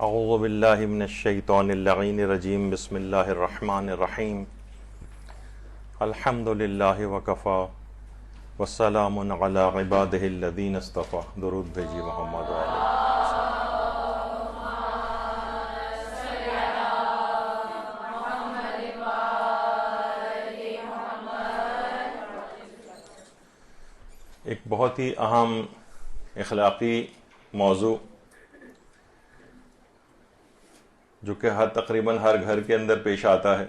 اعوذ باللہ من الشیطان اللعین الرجیم بسم اللہ الرحمن الرحیم الحمد للہ وکفا والسلام علی عبادہ الذین اصطفی. درود بھیجی محمد علیہ. ایک بہت ہی اہم اخلاقی موضوع جو کہ تقریباً ہر گھر کے اندر پیش آتا ہے،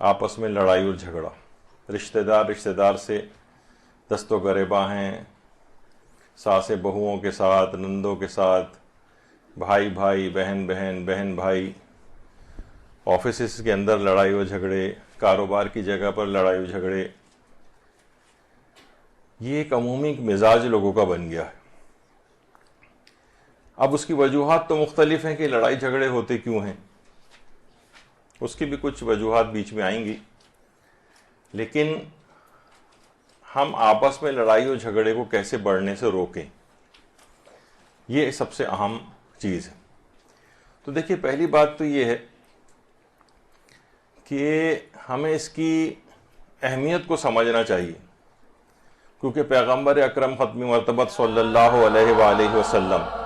آپس میں لڑائی اور جھگڑا. رشتہ دار سے دست و گریباں ہیں، ساسیں بہوؤں کے ساتھ، نندوں کے ساتھ، بھائی بھائی، بہن بہن، بہن بھائی، آفیسز کے اندر لڑائی و جھگڑے، کاروبار کی جگہ پر لڑائی و جھگڑے. یہ ایک عمومی مزاج لوگوں کا بن گیا ہے. اب اس کی وجوہات تو مختلف ہیں کہ لڑائی جھگڑے ہوتے کیوں ہیں، اس کی بھی کچھ وجوہات بیچ میں آئیں گی، لیکن ہم آپس میں لڑائی و جھگڑے کو کیسے بڑھنے سے روکیں، یہ سب سے اہم چیز ہے. تو دیکھیے، پہلی بات تو یہ ہے کہ ہمیں اس کی اہمیت کو سمجھنا چاہیے، کیونکہ پیغمبر اکرم ختم مرتبت صلی اللہ علیہ وآلہ وسلم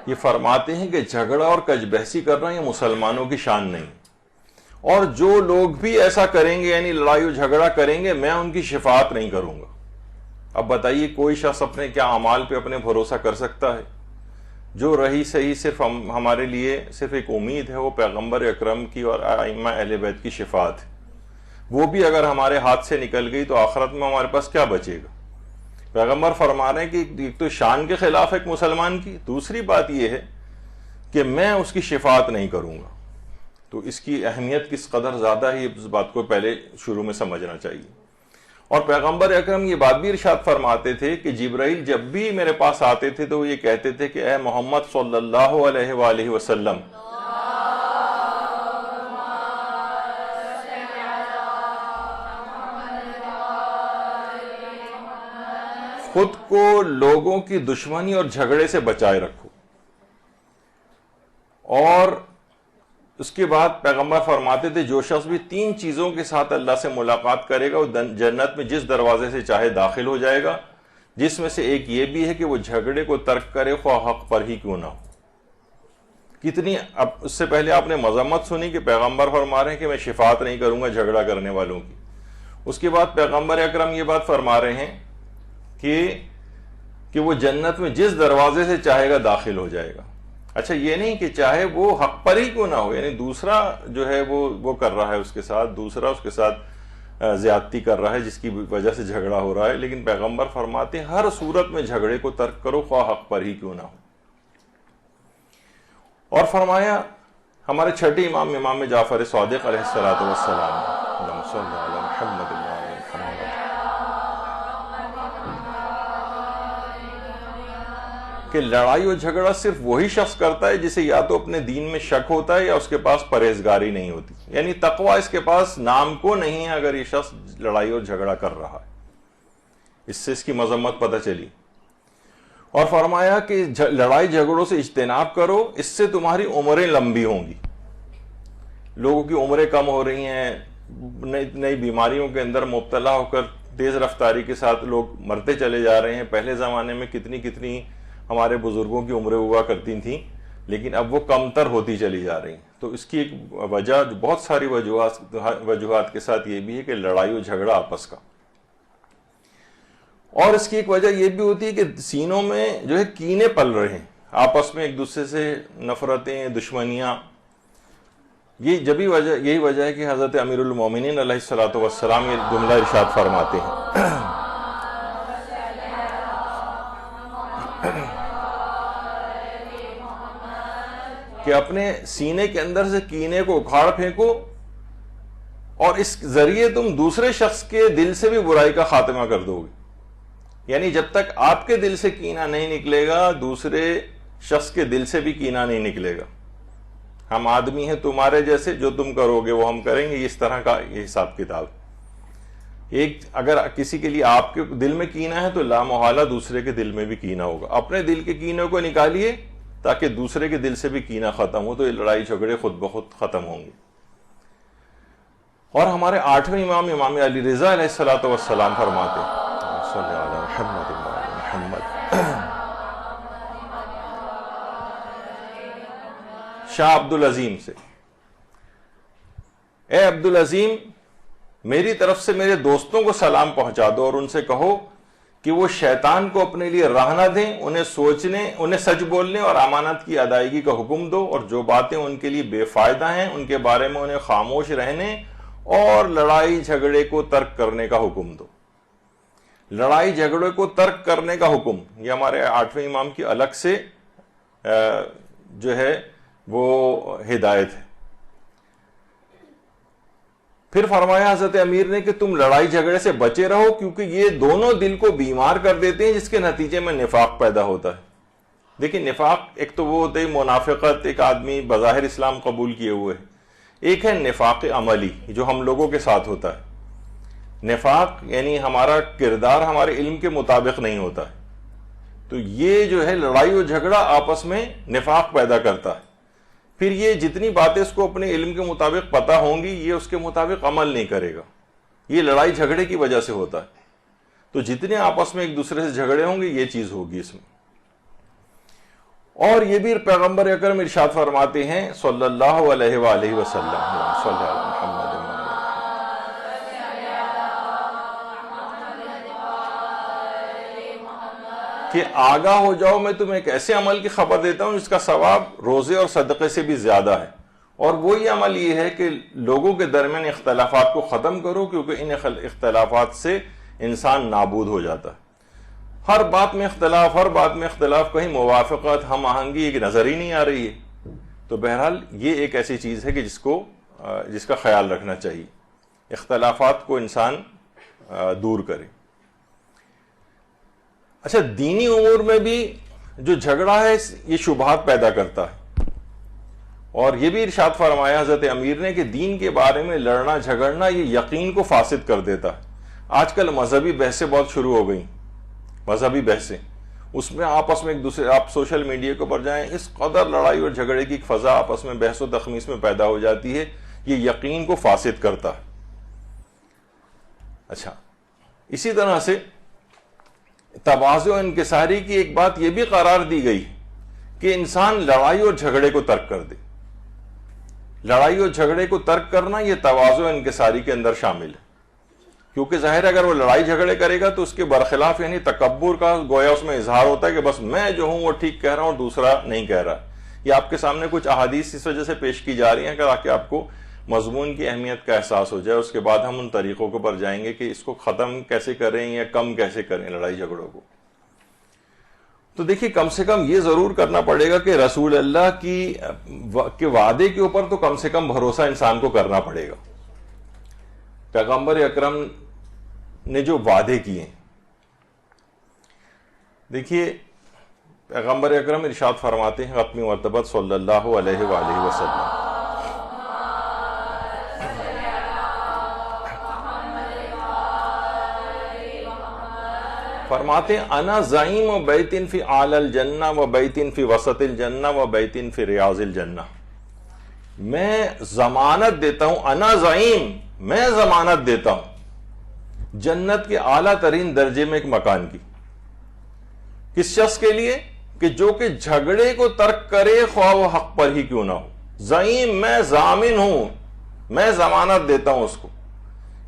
یہ فرماتے ہیں کہ جھگڑا اور کج بحثی کرنا یہ مسلمانوں کی شان نہیں، اور جو لوگ بھی ایسا کریں گے یعنی لڑائی و جھگڑا کریں گے، میں ان کی شفاعت نہیں کروں گا. اب بتائیے، کوئی شخص اپنے کیا اعمال پہ اپنے بھروسہ کر سکتا ہے؟ جو رہی صحیح صرف ہمارے لیے صرف ایک امید ہے، وہ پیغمبر اکرم کی اور ائمہ اہل بیت کی شفاعت ہے. وہ بھی اگر ہمارے ہاتھ سے نکل گئی تو آخرت میں ہمارے پاس کیا بچے گا؟ پیغمبر فرما رہے ہیں کہ ایک تو شان کے خلاف ایک مسلمان کی، دوسری بات یہ ہے کہ میں اس کی شفاعت نہیں کروں گا. تو اس کی اہمیت کس قدر زیادہ ہے، اس بات کو پہلے شروع میں سمجھنا چاہیے. اور پیغمبر اکرم یہ بات بھی ارشاد فرماتے تھے کہ جبرائیل جب بھی میرے پاس آتے تھے تو وہ یہ کہتے تھے کہ اے محمد صلی اللہ علیہ وآلہ وسلم، خود کو لوگوں کی دشمنی اور جھگڑے سے بچائے رکھو. اور اس کے بعد پیغمبر فرماتے تھے جو شخص بھی 3 چیزوں کے ساتھ اللہ سے ملاقات کرے گا وہ جنت میں جس دروازے سے چاہے داخل ہو جائے گا، جس میں سے ایک یہ بھی ہے کہ وہ جھگڑے کو ترک کرے، خواہ حق پر ہی کیوں نہ ہو. کتنی اب اس سے پہلے آپ نے مذمت سنی کہ پیغمبر فرما رہے ہیں کہ میں شفاعت نہیں کروں گا جھگڑا کرنے والوں کی. اس کے بعد پیغمبر اکرم یہ بات فرما رہے ہیں کہ وہ جنت میں جس دروازے سے چاہے گا داخل ہو جائے گا. اچھا، یہ نہیں کہ چاہے وہ حق پر ہی کیوں نہ ہو، یعنی دوسرا جو ہے وہ کر رہا ہے اس کے ساتھ، دوسرا اس کے ساتھ زیادتی کر رہا ہے جس کی وجہ سے جھگڑا ہو رہا ہے، لیکن پیغمبر فرماتے ہیں ہر صورت میں جھگڑے کو ترک کرو، خواہ حق پر ہی کیوں نہ ہو. اور فرمایا ہمارے چھٹے امام جعفر صادق علیہ الصلوۃ والسلام، اللہم صل علی محمد کہ لڑائی و جھگڑا صرف وہی شخص کرتا ہے جسے یا تو اپنے دین میں شک ہوتا ہے یا اس کے پاس پرہیزگاری نہیں ہوتی، یعنی تقوی اس کے پاس نام کو نہیں ہے اگر یہ شخص لڑائی اور جھگڑا کر رہا ہے. اس سے اس کی مذمت پتہ چلی. اور فرمایا کہ لڑائی جھگڑوں سے اجتناب کرو، اس سے تمہاری عمریں لمبی ہوں گی. لوگوں کی عمریں کم ہو رہی ہیں، نئی بیماریوں کے اندر مبتلا ہو کر تیز رفتاری کے ساتھ لوگ مرتے چلے جا رہے ہیں. پہلے زمانے میں کتنی ہمارے بزرگوں کی عمریں ہوا کرتی تھیں، لیکن اب وہ کم تر ہوتی چلی جا رہی ہیں. تو اس کی ایک وجہ بہت ساری وجوہات کے ساتھ یہ بھی ہے کہ لڑائی و جھگڑا آپس کا. اور اس کی ایک وجہ یہ بھی ہوتی ہے کہ سینوں میں جو ہے کینے پل رہے ہیں، آپس میں ایک دوسرے سے نفرتیں، دشمنیاں. یہی وجہ ہے کہ حضرت امیر المومنین علیہ الصلوۃ والسلام یہ جملہ ارشاد فرماتے ہیں کہ اپنے سینے کے اندر سے کینے کو اکھاڑ پھینکو، اور اس ذریعے تم دوسرے شخص کے دل سے بھی برائی کا خاتمہ کر دو گے. یعنی جب تک آپ کے دل سے کینہ نہیں نکلے گا، دوسرے شخص کے دل سے بھی کینہ نہیں نکلے گا. ہم آدمی ہیں تمہارے جیسے، جو تم کرو گے وہ ہم کریں گے، اس طرح کا یہ حساب کتاب. ایک اگر کسی کے لیے آپ کے دل میں کینہ ہے تو لامحالہ دوسرے کے دل میں بھی کینہ ہوگا. اپنے دل کے کینے کو نکالیے تاکہ دوسرے کے دل سے بھی کینہ ختم ہو، تو یہ لڑائی جھگڑے خود بخود ختم ہوں گے. اور ہمارے 8ویں امام امام علی رضا علیہ الصلوۃ والسلام فرماتے صلی اللہ علیہ محمد شاہ عبدالعظیم سے، اے عبدالعظیم میری طرف سے میرے دوستوں کو سلام پہنچا دو اور ان سے کہو کہ وہ شیطان کو اپنے لیے راہ نہ دیں، انہیں سچ بولنے اور امانت کی ادائیگی کا حکم دو، اور جو باتیں ان کے لیے بے فائدہ ہیں ان کے بارے میں انہیں خاموش رہنے اور لڑائی جھگڑے کو ترک کرنے کا حکم دو. لڑائی جھگڑے کو ترک کرنے کا حکم یہ ہمارے 8ویں امام کی الگ سے جو ہے وہ ہدایت ہے. پھر فرمایا حضرت امیر نے کہ تم لڑائی جھگڑے سے بچے رہو، کیونکہ یہ دونوں دل کو بیمار کر دیتے ہیں، جس کے نتیجے میں نفاق پیدا ہوتا ہے. دیکھیں نفاق ایک تو وہ ہوتا ہے منافقت، ایک آدمی بظاہر اسلام قبول کیے ہوئے ہے، ایک ہے نفاق عملی جو ہم لوگوں کے ساتھ ہوتا ہے. نفاق یعنی ہمارا کردار ہمارے علم کے مطابق نہیں ہوتا ہے، تو یہ جو ہے لڑائی و جھگڑا آپس میں نفاق پیدا کرتا ہے. پھر یہ جتنی باتیں اس کو اپنے علم کے مطابق پتہ ہوں گی یہ اس کے مطابق عمل نہیں کرے گا. یہ لڑائی جھگڑے کی وجہ سے ہوتا ہے. تو جتنے آپس میں ایک دوسرے سے جھگڑے ہوں گے یہ چیز ہوگی اس میں. اور یہ بھی پیغمبر اکرم ارشاد فرماتے ہیں صلی اللہ علیہ وآلہ وسلم صلی اللہ محمد کہ آگاہ ہو جاؤ، میں تمہیں ایک ایسے عمل کی خبر دیتا ہوں جس کا ثواب روزے اور صدقے سے بھی زیادہ ہے. اور وہی عمل یہ ہے کہ لوگوں کے درمیان اختلافات کو ختم کرو، کیونکہ ان اختلافات سے انسان نابود ہو جاتا ہے. ہر بات میں اختلاف، کہیں موافقت ہم آہنگی ایک نظر ہی نہیں آ رہی ہے. تو بہرحال یہ ایک ایسی چیز ہے کہ جس کا خیال رکھنا چاہیے، اختلافات کو انسان دور کرے. اچھا دینی امور میں بھی جو جھگڑا ہے یہ شبہات پیدا کرتا ہے، اور یہ بھی ارشاد فرمایا حضرت امیر نے کہ دین کے بارے میں لڑنا جھگڑنا یہ یقین کو فاسد کر دیتا ہے. آج کل مذہبی بحثیں بہت شروع ہو گئیں، مذہبی بحثیں، اس میں آپس میں ایک دوسرے، آپ سوشل میڈیا کے اوپر جائیں، اس قدر لڑائی اور جھگڑے کی فضا آپس میں بحث و تخمیس میں پیدا ہو جاتی ہے. یہ یقین کو فاسد کرتا ہے. اچھا اسی طرح سے تواضع و انکساری کی ایک بات یہ بھی قرار دی گئی کہ انسان لڑائی اور جھگڑے کو ترک کر دے. لڑائی اور جھگڑے کو ترک کرنا یہ تواضع و انکساری کے اندر شامل ہے، کیونکہ ظاہر اگر وہ لڑائی جھگڑے کرے گا تو اس کے برخلاف یعنی تکبر کا گویا اس میں اظہار ہوتا ہے کہ بس میں جو ہوں وہ ٹھیک کہہ رہا ہوں اور دوسرا نہیں کہہ رہا. یہ آپ کے سامنے کچھ احادیث اس وجہ سے پیش کی جا رہی ہیں تاکہ آپ کو مضمون کی اہمیت کا احساس ہو جائے. اس کے بعد ہم ان طریقوں کے اوپر جائیں گے کہ اس کو ختم کیسے کریں یا کم کیسے کریں لڑائی جھگڑوں کو. تو دیکھیے کم سے کم یہ ضرور کرنا پڑے گا کہ رسول اللہ کے وعدے کے اوپر تو کم سے کم بھروسہ انسان کو کرنا پڑے گا. پیغمبر اکرم نے جو وعدے کیے، دیکھیے پیغمبر اکرم ارشاد فرماتے ہیں ختم مرتبت صلی اللہ علیہ وآلہ وسلم، فرماتے ہیں انا زعیم و بیت فی اعلی الجنہ و بیت فی وسط الجنہ و بیت فی ریاض الجنہ. میں ضمانت دیتا ہوں، انا زعیم، میں ضمانت دیتا ہوں جنت کے اعلیٰ ترین درجے میں ایک مکان کی. کس شخص کے لیے؟ کہ جو کہ جھگڑے کو ترک کرے خواہ وہ حق پر ہی کیوں نہ ہو. زعیم میں ضامن ہوں، میں ضمانت دیتا ہوں اس کو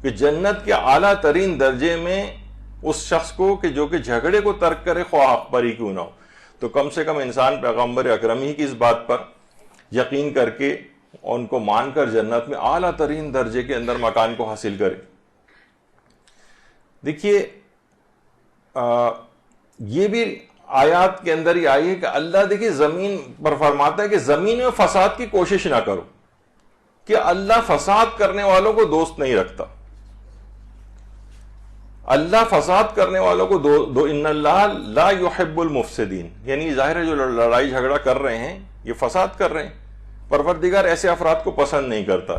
کہ جنت کے اعلیٰ ترین درجے میں اس شخص کو کہ جو کہ جھگڑے کو ترک کرے خواہ حق پر ہی کیوں نہ ہو. تو کم سے کم انسان پیغمبر اکرم ہی کی اس بات پر یقین کر کے اور ان کو مان کر جنت میں اعلیٰ ترین درجے کے اندر مکان کو حاصل کرے. دیکھیے یہ بھی آیات کے اندر ہی آئی ہے کہ اللہ دیکھیے زمین پر فرماتا ہے کہ زمین میں فساد کی کوشش نہ کرو، کہ اللہ فساد کرنے والوں کو دوست نہیں رکھتا. اللہ فساد کرنے والوں کو دو ان اللہ لا يحب المفسدین، یعنی ظاہر ہے جو لڑائی جھگڑا کر رہے ہیں یہ فساد کر رہے ہیں، پروردگار ایسے افراد کو پسند نہیں کرتا.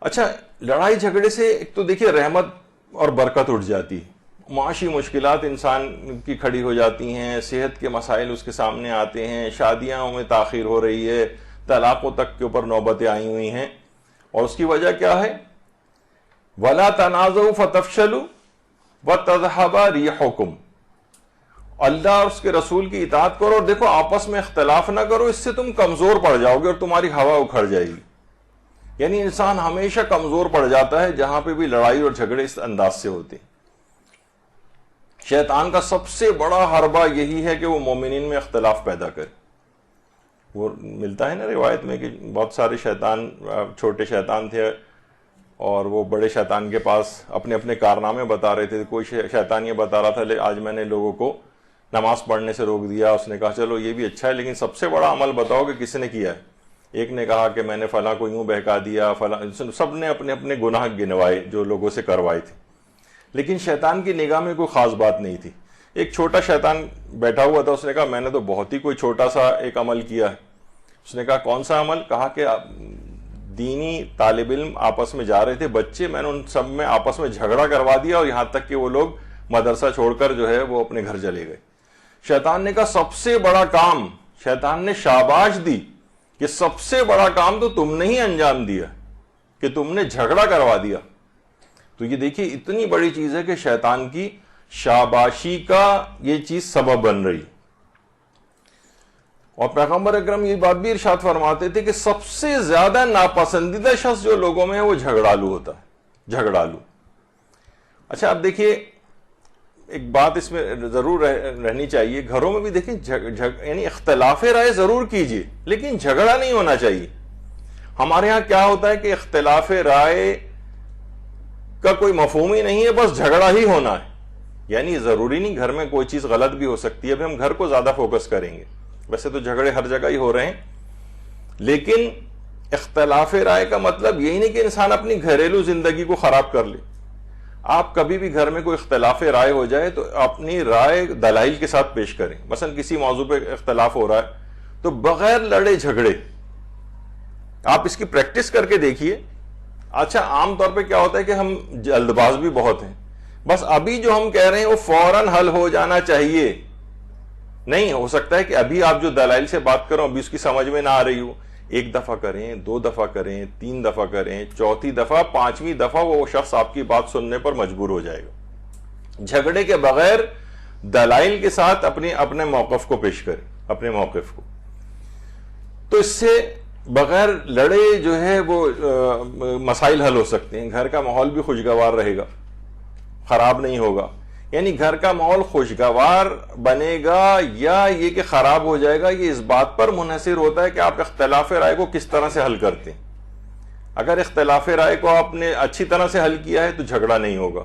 اچھا لڑائی جھگڑے سے ایک تو دیکھیے رحمت اور برکت اٹھ جاتی ہے، معاشی مشکلات انسان کی کھڑی ہو جاتی ہیں، صحت کے مسائل اس کے سامنے آتے ہیں، شادیاں میں تاخیر ہو رہی ہے، طلاقوں تک کے اوپر نوبتیں آئی ہوئی ہیں، اور اس کی وجہ کیا ہے؟ وَلَا تَنَازَعُوا فَتَفْشَلُوا وَتَذْهَبَ رِيحُكُمْ، اللہ اور اس کے رسول کی اطاعت کرو، اور دیکھو آپس میں اختلاف نہ کرو، اس سے تم کمزور پڑ جاؤ گے اور تمہاری ہوا اکھڑ جائے گی۔ یعنی انسان ہمیشہ کمزور پڑ جاتا ہے جہاں پہ بھی لڑائی اور جھگڑے اس انداز سے ہوتے ہیں۔ شیطان کا سب سے بڑا حربہ یہی ہے کہ وہ مومنین میں اختلاف پیدا کرے۔ وہ ملتا ہے نا روایت میں کہ بہت سارے شیطان، چھوٹے شیطان تھے اور وہ بڑے شیطان کے پاس اپنے اپنے کارنامے بتا رہے تھے۔ کوئی شیطان یہ بتا رہا تھا آج میں نے لوگوں کو نماز پڑھنے سے روک دیا، اس نے کہا چلو یہ بھی اچھا ہے لیکن سب سے بڑا عمل بتاؤ کہ کس نے کیا ہے۔ ایک نے کہا کہ میں نے فلاں کو یوں بہکا دیا، فلاں، سب نے اپنے اپنے گناہ گنوائے جو لوگوں سے کروائے تھے، لیکن شیطان کی نگاہ میں کوئی خاص بات نہیں تھی۔ ایک چھوٹا شیطان بیٹھا ہوا تھا، اس نے کہا میں نے تو بہت ہی کوئی چھوٹا سا ایک عمل کیا ہے۔ اس نے کہا کون سا عمل؟ کہا کہ دینی طالب علم آپس میں جا رہے تھے بچے، میں نے ان سب میں آپس میں جھگڑا کروا دیا اور یہاں تک کہ وہ لوگ مدرسہ چھوڑ کر جو ہے وہ اپنے گھر چلے گئے۔ شیطان نے کہا سب سے بڑا کام، شیطان نے شاباش دی کہ سب سے بڑا کام تو تم نے ہی انجام دیا کہ تم نے جھگڑا کروا دیا۔ تو یہ دیکھیے اتنی بڑی چیز ہے کہ شیطان کی شاباشی کا یہ چیز سبب بن رہی۔ اور پیغمبر اکرم یہ بات بھی ارشاد فرماتے تھے کہ سب سے زیادہ ناپسندیدہ شخص جو لوگوں میں ہے وہ جھگڑالو ہوتا ہے، جھگڑالو۔ اچھا اب دیکھیے ایک بات اس میں ضرور رہنی چاہیے، گھروں میں بھی دیکھیں یعنی اختلاف رائے ضرور کیجئے لیکن جھگڑا نہیں ہونا چاہیے۔ ہمارے ہاں کیا ہوتا ہے کہ اختلاف رائے کا کوئی مفہوم ہی نہیں ہے، بس جھگڑا ہی ہونا ہے۔ یعنی ضروری نہیں، گھر میں کوئی چیز غلط بھی ہو سکتی ہے، ابھی ہم گھر کو زیادہ فوکس کریں گے، ویسے تو جھگڑے ہر جگہ ہی ہو رہے ہیں، لیکن اختلاف رائے کا مطلب یہی نہیں کہ انسان اپنی گھریلو زندگی کو خراب کر لے۔ آپ کبھی بھی گھر میں کوئی اختلاف رائے ہو جائے تو اپنی رائے دلائل کے ساتھ پیش کریں۔ مثلا کسی موضوع پہ اختلاف ہو رہا ہے تو بغیر لڑے جھگڑے آپ اس کی پریکٹس کر کے دیکھیے۔ اچھا عام طور پہ کیا ہوتا ہے کہ ہم جلد باز بھی بہت ہیں، بس ابھی جو ہم کہہ رہے ہیں وہ فوراً حل ہو جانا چاہیے۔ نہیں ہو سکتا ہے کہ ابھی آپ جو دلائل سے بات کرو ابھی اس کی سمجھ میں نہ آ رہی ہو، ایک دفعہ کریں، دو دفعہ کریں، تین دفعہ کریں، چوتھی دفعہ، پانچویں دفعہ وہ شخص آپ کی بات سننے پر مجبور ہو جائے گا۔ جھگڑے کے بغیر دلائل کے ساتھ اپنے موقف کو پیش کریں، اپنے موقف کو، تو اس سے بغیر لڑے جو ہے وہ مسائل حل ہو سکتے ہیں۔ گھر کا ماحول بھی خوشگوار رہے گا، خراب نہیں ہوگا۔ یعنی گھر کا ماحول خوشگوار بنے گا یا یہ کہ خراب ہو جائے گا، یہ اس بات پر منحصر ہوتا ہے کہ آپ اختلاف رائے کو کس طرح سے حل کرتے ہیں۔ اگر اختلاف رائے کو آپ نے اچھی طرح سے حل کیا ہے تو جھگڑا نہیں ہوگا،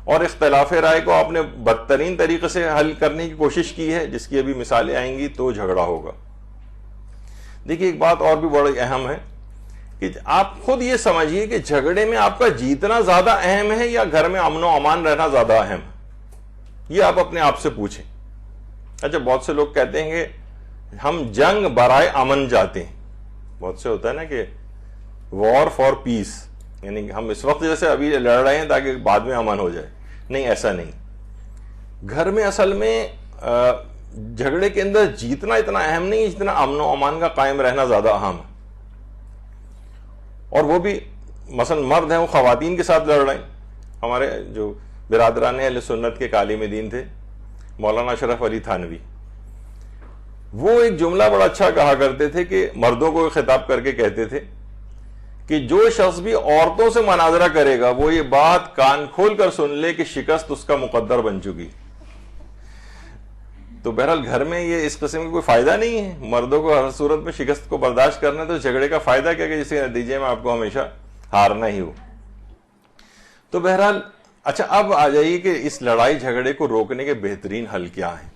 اور اختلاف رائے کو آپ نے بدترین طریقے سے حل کرنے کی کوشش کی ہے جس کی ابھی مثالیں آئیں گی تو جھگڑا ہوگا۔ دیکھیے ایک بات اور بھی بڑی اہم ہے کہ آپ خود یہ سمجھیے کہ جھگڑے میں آپ کا جیتنا زیادہ اہم ہے یا گھر میں امن و امان رہنا زیادہ اہم ہے، یہ آپ اپنے آپ سے پوچھیں۔ اچھا بہت سے لوگ کہتے ہیں کہ ہم جنگ برائے امن جاتے ہیں، بہت سے ہوتا ہے نا کہ وار فار پیس، یعنی ہم اس وقت جیسے ابھی لڑ رہے ہیں تاکہ بعد میں امن ہو جائے۔ نہیں، ایسا نہیں۔ گھر میں اصل میں جھگڑے کے اندر جیتنا اتنا اہم نہیں جتنا امن و امان کا قائم رہنا زیادہ اہم ہے۔ اور وہ بھی مثلا مرد ہیں وہ خواتین کے ساتھ لڑ رہے ہیں۔ ہمارے جو برادران اہل سنت کے عالم دین تھے مولانا اشرف علی تھانوی، وہ ایک جملہ بڑا اچھا کہا کرتے تھے کہ مردوں کو خطاب کر کے کہتے تھے کہ جو شخص بھی عورتوں سے مناظرہ کرے گا وہ یہ بات کان کھول کر سن لے کہ شکست اس کا مقدر بن چکی۔ تو بہرحال گھر میں یہ اس قسم کا کوئی فائدہ نہیں ہے، مردوں کو ہر صورت میں شکست کو برداشت کرنا ہے، تو جھگڑے کا فائدہ کیا کہ جس کے نتیجے میں آپ کو ہمیشہ ہارنا ہی ہو۔ تو بہرحال اچھا اب آ جائیے کہ اس لڑائی جھگڑے کو روکنے کے بہترین حل کیا ہیں۔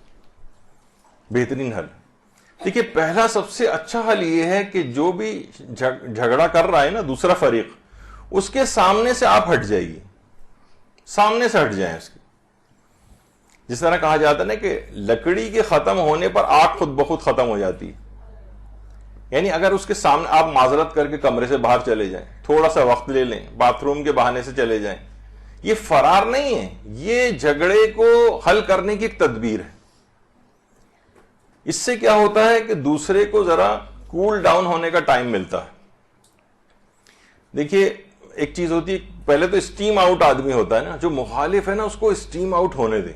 بہترین حل دیکھیے، پہلا سب سے اچھا حل یہ ہے کہ جو بھی جھگڑا کر رہا ہے نا دوسرا فریق، اس کے سامنے سے آپ ہٹ جائیے، سامنے سے ہٹ جائیں اس کے۔ جس طرح کہا جاتا ہے نا کہ لکڑی کے ختم ہونے پر آگ خود بخود ختم ہو جاتی ہے، یعنی اگر اس کے سامنے آپ معذرت کر کے کمرے سے باہر چلے جائیں، تھوڑا سا وقت لے لیں، باتھ روم کے بہانے سے چلے جائیں، یہ فرار نہیں ہے، یہ جھگڑے کو حل کرنے کی ایک تدبیر ہے۔ اس سے کیا ہوتا ہے کہ دوسرے کو ذرا کول ڈاؤن ہونے کا ٹائم ملتا ہے۔ دیکھیے ایک چیز ہوتی ہے، پہلے تو اسٹیم آؤٹ آدمی ہوتا ہے نا، جو مخالف ہے نا اس کو اسٹیم آؤٹ ہونے دیں،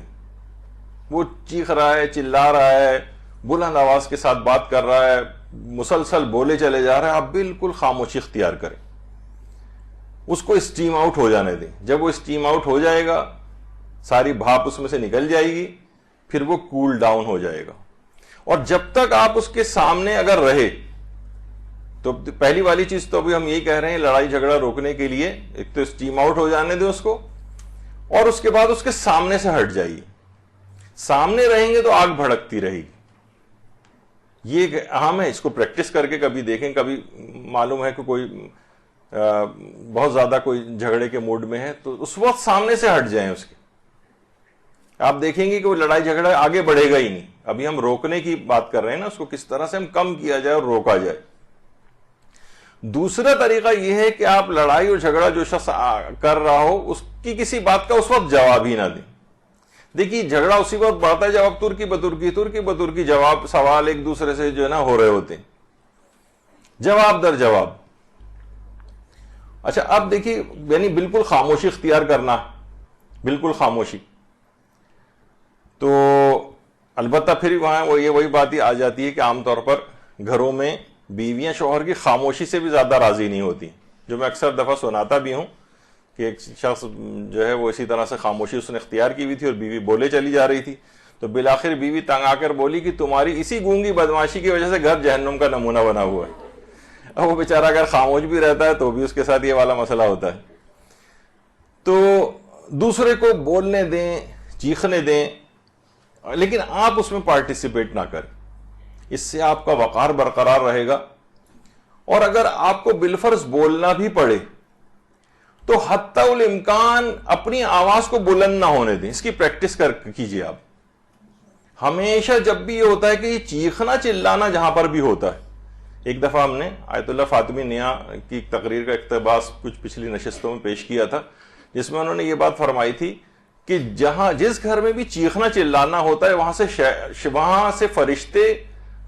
وہ چیخ رہا ہے، چلا رہا ہے، بلند آواز کے ساتھ بات کر رہا ہے، مسلسل بولے چلے جا رہا ہے، آپ بالکل خاموشی اختیار کریں، اس کو اسٹیم آؤٹ ہو جانے دیں۔ جب وہ اسٹیم آؤٹ ہو جائے گا، ساری بھاپ اس میں سے نکل جائے گی، پھر وہ کول ڈاؤن ہو جائے گا۔ اور جب تک آپ اس کے سامنے اگر رہے تو پہلی والی چیز تو ابھی ہم یہی کہہ رہے ہیں، لڑائی جھگڑا روکنے کے لیے ایک تو اسٹیم آؤٹ ہو جانے دیں اس کو، اور اس کے بعد اس کے سامنے سے ہٹ جائیے۔ سامنے رہیں گے تو آگ بھڑکتی رہے گی، یہ اہم ہے، اس کو پریکٹس کر کے کبھی دیکھیں۔ کبھی معلوم ہے کہ کوئی بہت زیادہ کوئی جھگڑے کے موڈ میں ہے تو اس وقت سامنے سے ہٹ جائیں اس کے، آپ دیکھیں گے کہ وہ لڑائی جھگڑا آگے بڑھے گا ہی نہیں۔ ابھی ہم روکنے کی بات کر رہے ہیں نا، اس کو کس طرح سے ہم کم کیا جائے اور روکا جائے۔ دوسرا طریقہ یہ ہے کہ آپ لڑائی اور جھگڑا جو شخص کر رہا ہو اس کی کسی بات کا اس وقت جواب ہی نہ دیں۔ دیکھیے جھگڑا اسی وقت بڑھتا ہے جب آپ ترکی بترکی جواب سوال ایک دوسرے سے جو ہے نا ہو رہے ہوتے ہیں، جواب در جواب۔ اچھا اب دیکھیے یعنی بالکل خاموشی اختیار کرنا، بالکل خاموشی۔ تو البتہ پھر وہاں وہی بات ہی آ جاتی ہے کہ عام طور پر گھروں میں بیویاں شوہر کی خاموشی سے بھی زیادہ راضی نہیں ہوتی، جو میں اکثر دفعہ سناتا بھی ہوں کہ ایک شخص جو ہے وہ اسی طرح سے خاموشی اس نے اختیار کی ہوئی تھی اور بیوی بولے چلی جا رہی تھی، تو بالآخر بیوی تنگ آ کر بولی کہ تمہاری اسی گونگی بدماشی کی وجہ سے گھر جہنم کا نمونہ بنا ہوا ہے۔ اب وہ بیچارہ اگر خاموش بھی رہتا ہے تو بھی اس کے ساتھ یہ والا مسئلہ ہوتا ہے۔ تو دوسرے کو بولنے دیں، چیخنے دیں، لیکن آپ اس میں پارٹیسپیٹ نہ کریں، اس سے آپ کا وقار برقرار رہے گا۔ اور اگر آپ کو بالفرض بولنا بھی پڑے تو حتی الامکان اپنی آواز کو بلند نہ ہونے دیں، اس کی پریکٹس کیجیے آپ۔ ہمیشہ جب بھی یہ ہوتا ہے کہ یہ چیخنا چلانا جہاں پر بھی ہوتا ہے، ایک دفعہ ہم نے آیت اللہ فاطمی نیا کی ایک تقریر کا اقتباس کچھ پچھلی نشستوں میں پیش کیا تھا، جس میں انہوں نے یہ بات فرمائی تھی کہ جس گھر میں بھی چیخنا چلانا ہوتا ہے وہاں سے فرشتے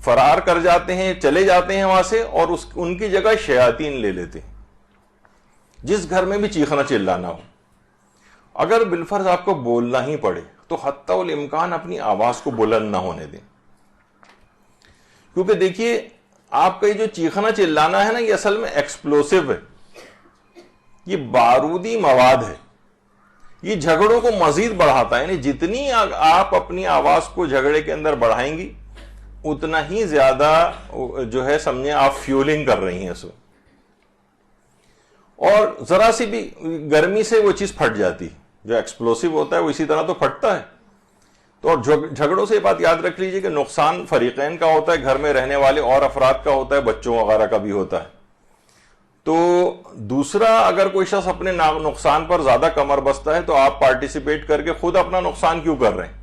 فرار کر جاتے ہیں، چلے جاتے ہیں وہاں سے، اور ان کی جگہ شیاطین لے لیتے ہیں۔ جس گھر میں بھی چیخنا چلانا ہو، اگر بالفرض آپ کو بولنا ہی پڑے تو حتی الامکان اپنی آواز کو بلند نہ ہونے دیں، کیونکہ دیکھیے آپ کا یہ جو چیخنا چلانا ہے نا، یہ اصل میں ایکسپلوسیو ہے، یہ بارودی مواد ہے، یہ جھگڑوں کو مزید بڑھاتا ہے۔ یعنی جتنی آپ اپنی آواز کو جھگڑے کے اندر بڑھائیں گی اتنا ہی زیادہ جو ہے سمجھیں آپ فیولنگ کر رہی ہیں اس میں، اور ذرا سی بھی گرمی سے وہ چیز پھٹ جاتی ہے، جو ایکسپلوسیو ہوتا ہے وہ اسی طرح تو پھٹتا ہے۔ تو اور جھگڑوں سے یہ بات یاد رکھ لیجئے کہ نقصان فریقین کا ہوتا ہے، گھر میں رہنے والے اور افراد کا ہوتا ہے، بچوں وغیرہ کا بھی ہوتا ہے۔ تو دوسرا، اگر کوئی شخص اپنے نقصان پر زیادہ کمر بستہ ہے تو آپ پارٹیسپیٹ کر کے خود اپنا نقصان کیوں کر رہے ہیں؟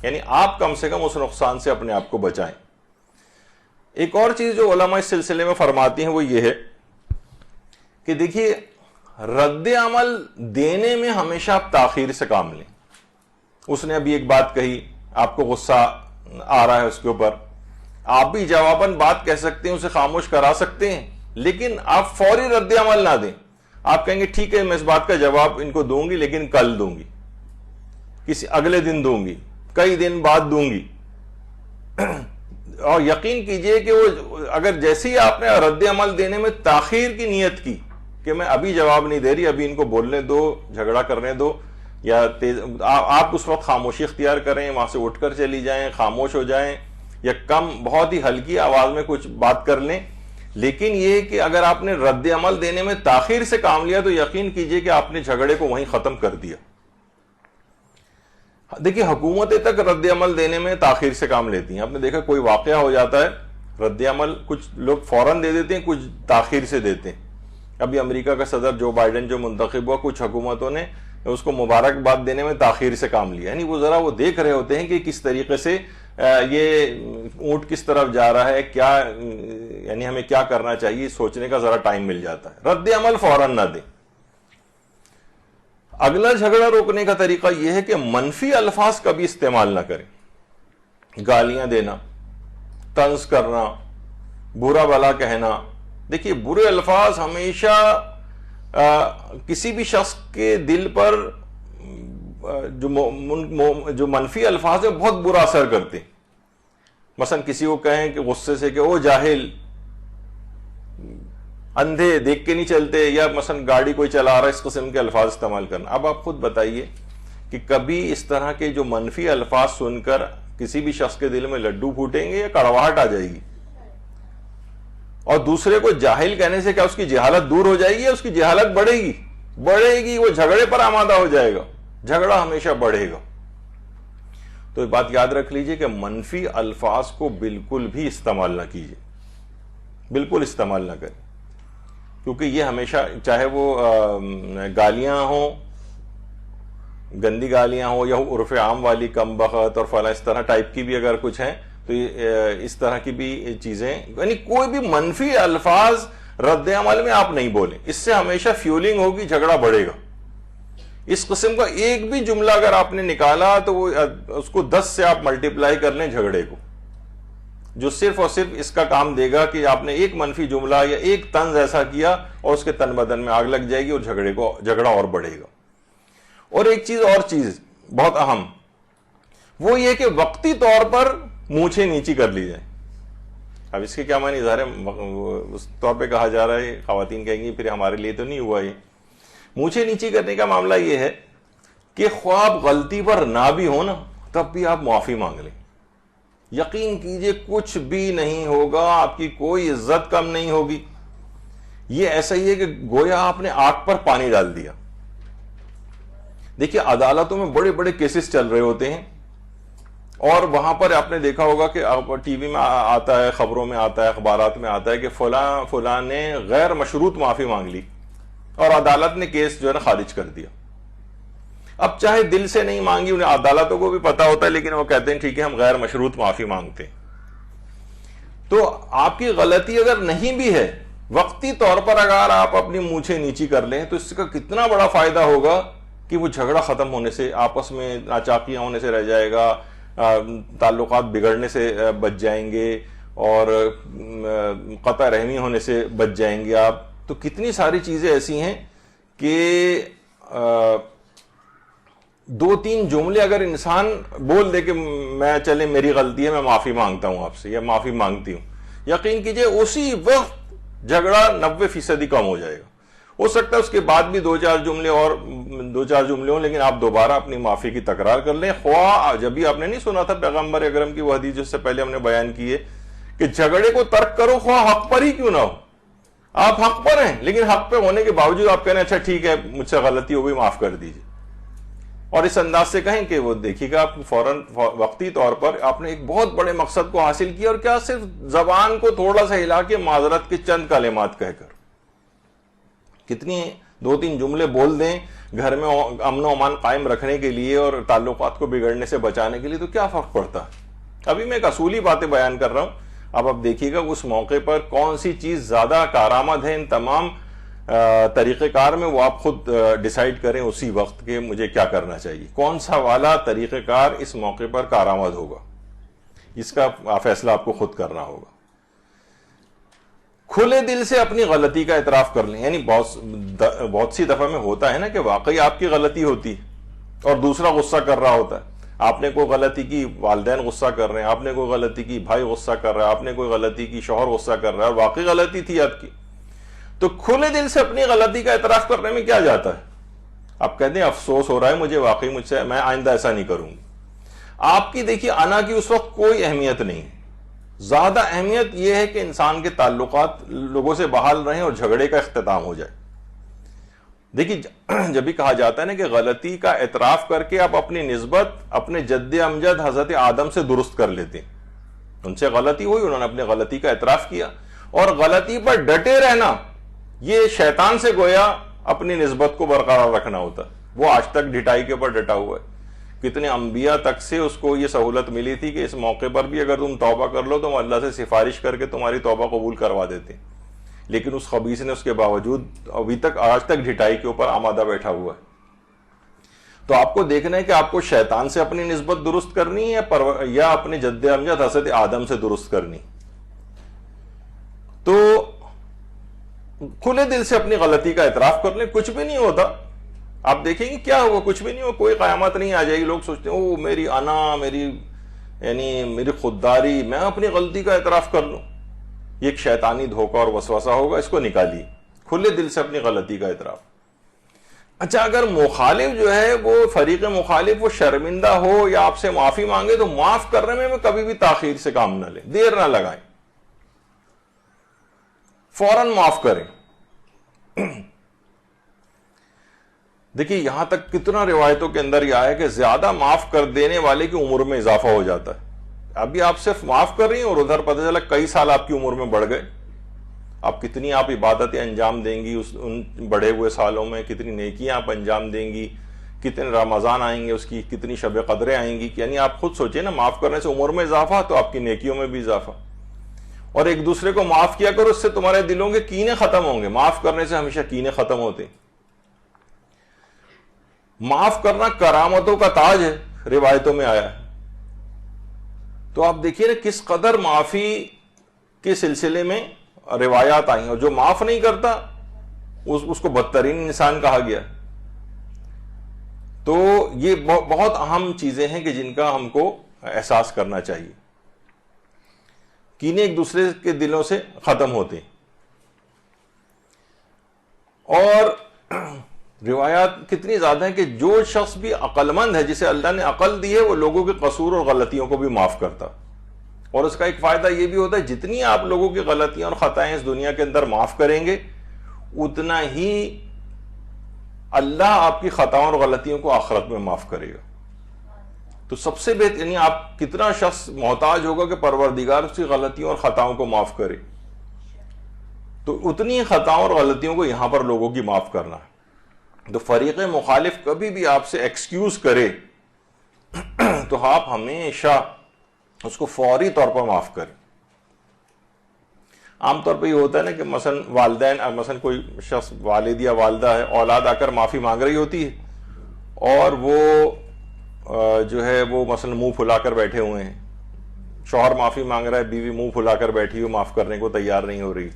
یعنی آپ کم سے کم اس نقصان سے اپنے آپ کو بچائیں۔ ایک اور چیز جو علماء اس سلسلے میں فرماتی ہیں وہ یہ ہے کہ دیکھیے رد عمل دینے میں ہمیشہ آپ تاخیر سے کام لیں۔ اس نے ابھی ایک بات کہی، آپ کو غصہ آ رہا ہے اس کے اوپر، آپ بھی جواباً بات کہہ سکتے ہیں، اسے خاموش کرا سکتے ہیں، لیکن آپ فوری رد عمل نہ دیں۔ آپ کہیں گے ٹھیک ہے میں اس بات کا جواب ان کو دوں گی، لیکن کل دوں گی، کسی اگلے دن دوں گی، کئی دن بعد دوں گی۔ اور یقین کیجئے کہ وہ اگر جیسے ہی آپ نے رد عمل دینے میں تاخیر کی نیت کی کہ میں ابھی جواب نہیں دے رہی، ابھی ان کو بولنے دو، جھگڑا کرنے دو، یا آپ اس وقت خاموشی اختیار کریں، وہاں سے اٹھ کر چلی جائیں، خاموش ہو جائیں، یا بہت ہی ہلکی آواز میں کچھ بات کر لیں، لیکن یہ کہ اگر آپ نے رد عمل دینے میں تاخیر سے کام لیا تو یقین کیجئے کہ آپ نے جھگڑے کو وہیں ختم کر دیا۔ دیکھیے حکومتیں تک رد عمل دینے میں تاخیر سے کام لیتی ہیں۔ آپ نے دیکھا کوئی واقعہ ہو جاتا ہے، رد عمل کچھ لوگ فوراً دے دیتے ہیں، کچھ تاخیر سے دیتے ہیں۔ ابھی امریکہ کا صدر جو بائیڈن جو منتخب ہوا، کچھ حکومتوں نے اس کو مبارکباد دینے میں تاخیر سے کام لیا، یعنی وہ دیکھ رہے ہوتے ہیں کہ کس طریقے سے یہ اونٹ کس طرف جا رہا ہے، کیا یعنی ہمیں کیا کرنا چاہیے سوچنے کا ذرا ٹائم مل جاتا ہے. رد عمل فوراً نہ دیں. اگلا جھگڑا روکنے کا طریقہ یہ ہے کہ منفی الفاظ کبھی استعمال نہ کریں. گالیاں دینا, طنز کرنا, برا بلا کہنا. دیکھیے برے الفاظ ہمیشہ کسی بھی شخص کے دل پر جو منفی الفاظ ہیں بہت برا اثر کرتے ہیں. مثلا کسی کو کہیں کہ غصے سے کہ او جاہل, اندھے دیکھ کے نہیں چلتے, یا مثلا گاڑی کوئی چلا رہا ہے, اس قسم کے الفاظ استعمال کرنا. اب آپ خود بتائیے کہ کبھی اس طرح کے جو منفی الفاظ سن کر کسی بھی شخص کے دل میں لڈو پھوٹیں گے یا کڑواہٹ آ جائے گی؟ اور دوسرے کو جاہل کہنے سے کیا اس کی جہالت دور ہو جائے گی یا اس کی جہالت بڑھے گی؟ بڑھے گی. وہ جھگڑے پر آمادہ ہو جائے گا, جھگڑا ہمیشہ بڑھے گا. تو یہ بات یاد رکھ لیجئے کہ منفی الفاظ کو بالکل بھی استعمال نہ کیجئے, بالکل استعمال نہ کریں, کیونکہ یہ ہمیشہ چاہے وہ گالیاں ہوں, گندی گالیاں ہوں, یا عرف عام والی کم بخت اور فلاں اس طرح ٹائپ کی بھی اگر کچھ ہیں تو اس طرح کی بھی چیزیں, یعنی کوئی بھی منفی الفاظ رد عمل میں آپ نہیں بولیں. اس سے ہمیشہ فیولنگ ہوگی, جھگڑا بڑھے گا. اس قسم کا ایک بھی جملہ اگر آپ نے نکالا تو وہ اس کو 10 سے آپ ملٹیپلائی کر لیں جھگڑے کو, جو صرف اور صرف اس کا کام دے گا کہ آپ نے ایک منفی جملہ یا ایک طنز ایسا کیا اور اس کے تن بدن میں آگ لگ جائے گی اور جھگڑا اور بڑھے گا. اور ایک چیز بہت اہم, وہ یہ کہ وقتی طور پر مونچھیں نیچی کر لی جائیں. اب اس کے کیا معنی؟ ظاہر اس طور پہ کہا جا رہا ہے, خواتین کہیں گی پھر ہمارے لیے تو نہیں ہوا یہ. مونچھیں نیچی کرنے کا معاملہ یہ ہے کہ خواہ آپ غلطی پر نہ بھی ہو نا, تب بھی آپ معافی مانگ لیں. یقین کیجئے کچھ بھی نہیں ہوگا, آپ کی کوئی عزت کم نہیں ہوگی. یہ ایسا ہی ہے کہ گویا آپ نے آگ پر پانی ڈال دیا. دیکھیے عدالتوں میں بڑے بڑے کیسز چل رہے ہوتے ہیں, اور وہاں پر آپ نے دیکھا ہوگا کہ ٹی وی میں آتا ہے, خبروں میں آتا ہے, اخبارات میں آتا ہے کہ فلاں نے غیر مشروط معافی مانگ لی اور عدالت نے کیس جو ہے نا خارج کر دیا. اب چاہے دل سے نہیں مانگی, انہیں عدالتوں کو بھی پتا ہوتا ہے, لیکن وہ کہتے ہیں ٹھیک ہے ہم غیر مشروط معافی مانگتے ہیں. تو آپ کی غلطی اگر نہیں بھی ہے, وقتی طور پر اگر آپ اپنی مونچھیں نیچی کر لیں تو اس کا کتنا بڑا فائدہ ہوگا کہ وہ جھگڑا ختم ہونے سے, آپس میں ناچاکیاں ہونے سے رہ جائے گا, تعلقات بگڑنے سے بچ جائیں گے, اور قطع رحمی ہونے سے بچ جائیں گے آپ. تو کتنی ساری چیزیں ایسی ہیں کہ 2-3 جملے اگر انسان بول دے کہ میں چلے میری غلطی ہے, میں معافی مانگتا ہوں آپ سے یا معافی مانگتی ہوں, یقین کیجئے اسی وقت جھگڑا 90% کم ہو جائے گا. ہو سکتا ہے اس کے بعد بھی 2-4 جملے ہوں, لیکن آپ دوبارہ اپنی معافی کی تکرار کر لیں. خواہ جب بھی آپ نے نہیں سنا تھا پیغمبر اکرم کی وہ حدیث جس سے پہلے ہم نے بیان کی ہے کہ جھگڑے کو ترک کرو خواہ حق پر ہی کیوں نہ ہو. آپ حق پر ہیں, لیکن حق پہ ہونے کے باوجود آپ کہنے اچھا ٹھیک ہے مجھ سے غلطی ہو گئی, معاف کر دیجیے, اور اس انداز سے کہیں کہ وہ دیکھیے گا آپ فوراً وقتی طور پر آپ نے ایک بہت بڑے مقصد کو حاصل کیا, اور کیا صرف زبان کو تھوڑا سا ہلا کے معذرت کے چند کلمات کہہ کر. کتنی 2-3 جملے بول دیں گھر میں امن و امان قائم رکھنے کے لیے اور تعلقات کو بگڑنے سے بچانے کے لیے, تو کیا فرق پڑتا ہے. ابھی میں ایک اصولی باتیں بیان کر رہا ہوں, اب آپ دیکھیے گا اس موقع پر کون سی چیز زیادہ کارآمد ہے ان تمام طریقہ کار میں, وہ آپ خود ڈیسائیڈ کریں اسی وقت کہ مجھے کیا کرنا چاہیے, کون سا والا طریقہ کار اس موقع پر کارآمد ہوگا, اس کا فیصلہ آپ کو خود کرنا ہوگا. کھلے دل سے اپنی غلطی کا اعتراف کر لیں. یعنی بہت سی دفعہ میں ہوتا ہے نا کہ واقعی آپ کی غلطی ہوتی اور دوسرا غصہ کر رہا ہوتا ہے. آپ نے کوئی غلطی کی, والدین غصہ کر رہے ہیں, آپ نے کوئی غلطی کی, بھائی غصہ کر رہا ہے, آپ نے کوئی غلطی کی, شوہر غصہ کر رہا ہے, اور واقعی غلطی تھی آپ کی. تو کھلے دل سے اپنی غلطی کا اعتراف کرنے میں کیا جاتا ہے؟ آپ کہتے ہیں افسوس ہو رہا ہے مجھے, واقعی مجھ سے, میں آئندہ ایسا نہیں کروں گی. آپ کی دیکھیے انا کی اس وقت کوئی اہمیت نہیں. زیادہ اہمیت یہ ہے کہ انسان کے تعلقات لوگوں سے بحال رہیں اور جھگڑے کا اختتام ہو جائے. دیکھیے جب بھی کہا جاتا ہے نا کہ غلطی کا اعتراف کر کے آپ اپنی نسبت اپنے جد امجد حضرت آدم سے درست کر لیتے ہیں. ان سے غلطی ہوئی, انہوں نے اپنی غلطی کا اعتراف کیا, اور غلطی پر ڈٹے رہنا یہ شیطان سے گویا اپنی نسبت کو برقرار رکھنا ہوتا ہے. وہ آج تک ڈٹائی کے اوپر ڈٹا ہوا ہے کتنے انبیاء تک سے اس کو یہ سہولت ملی تھی کہ اس موقع پر بھی اگر تم توبہ کر لو تو ہم اللہ سے سفارش کر کے تمہاری توبہ قبول کروا دیتے، لیکن اس خبیث نے اس کے باوجود ابھی تک آج تک ڈھٹائی کے اوپر آمادہ بیٹھا ہوا ہے۔ تو آپ کو دیکھنا ہے کہ آپ کو شیطان سے اپنی نسبت درست کرنی ہے یا اپنے جد امجد حضرت آدم سے درست کرنی۔ تو کھلے دل سے اپنی غلطی کا اعتراف کر لیں، کچھ بھی نہیں ہوتا۔ آپ دیکھیں گے کیا ہوا، کچھ بھی نہیں ہوا، کوئی قیامت نہیں آ جائے گی۔ لوگ سوچتے ہیں او میری انا، میری خودداری، میں اپنی غلطی کا اعتراف کر لوں، یہ ایک شیطانی دھوکہ اور وسوسہ ہوگا، اس کو نکالیے، کھلے دل سے اپنی غلطی کا اعتراف۔ اچھا، اگر مخالف جو ہے وہ فریق مخالف وہ شرمندہ ہو یا آپ سے معافی مانگے تو معاف کرنے میں کبھی بھی تاخیر سے کام نہ لیں، دیر نہ لگائیں، فوراً معاف کریں۔ دیکھیے یہاں تک کتنا روایتوں کے اندر یہ آیا کہ زیادہ معاف کر دینے والے کی عمر میں اضافہ ہو جاتا ہے۔ ابھی آپ صرف معاف کر رہی ہیں اور ادھر پتہ چلا کئی سال آپ کی عمر میں بڑھ گئے۔ آپ کتنی عبادتیں انجام دیں گی ان بڑھے ہوئے سالوں میں، کتنی نیکیاں آپ انجام دیں گی، کتنے رمضان آئیں گے، اس کی کتنی شب قدریں آئیں گی۔ یعنی آپ خود سوچیں نا، معاف کرنے سے عمر میں اضافہ تو آپ کی نیکیوں میں بھی اضافہ۔ اور ایک دوسرے کو معاف کیا کرو، اس سے تمہارے دلوں کے کینے ختم ہوں گے۔ معاف کرنے سے ہمیشہ کینے ختم ہوتے ہیں۔ معاف کرنا کرامتوں کا تاج ہے، روایتوں میں آیا ہے۔ تو آپ دیکھیے نا کس قدر معافی کے سلسلے میں روایات آئی ہیں، اور جو معاف نہیں کرتا اس کو بدترین انسان کہا گیا۔ تو یہ بہت اہم چیزیں ہیں کہ جن کا ہم کو احساس کرنا چاہیے۔ کینے ایک دوسرے کے دلوں سے ختم ہوتے ہیں۔ اور روایات کتنی زیادہ ہیں کہ جو شخص بھی عقل مند ہے، جسے اللہ نے عقل دی ہے، وہ لوگوں کے قصور اور غلطیوں کو بھی معاف کرتا۔ اور اس کا ایک فائدہ یہ بھی ہوتا ہے جتنی آپ لوگوں کی غلطیاں اور خطائیں اس دنیا کے اندر معاف کریں گے، اتنا ہی اللہ آپ کی خطاؤں اور غلطیوں کو آخرت میں معاف کرے گا۔ تو سب سے بہتر، یعنی آپ کتنا شخص محتاج ہوگا کہ پروردگار اس کی غلطیوں اور خطاؤں کو معاف کرے، تو اتنی ہی خطاؤں اور غلطیوں کو یہاں پر لوگوں کی معاف کرنا ہے۔ تو فریق مخالف کبھی بھی آپ سے ایکسکیوز کرے تو آپ ہمیشہ اس کو فوری طور پر معاف کریں۔ عام طور پہ یہ ہوتا ہے نا کہ مثلا والدین، مثلا کوئی شخص والد یا والدہ ہے، اولاد آ کر معافی مانگ رہی ہوتی ہے اور وہ جو ہے وہ مثلا منہ پھلا کر بیٹھے ہوئے ہیں، شوہر معافی مانگ رہا ہے، بیوی منہ پھلا کر بیٹھی ہوئی معاف کرنے کو تیار نہیں ہو رہی۔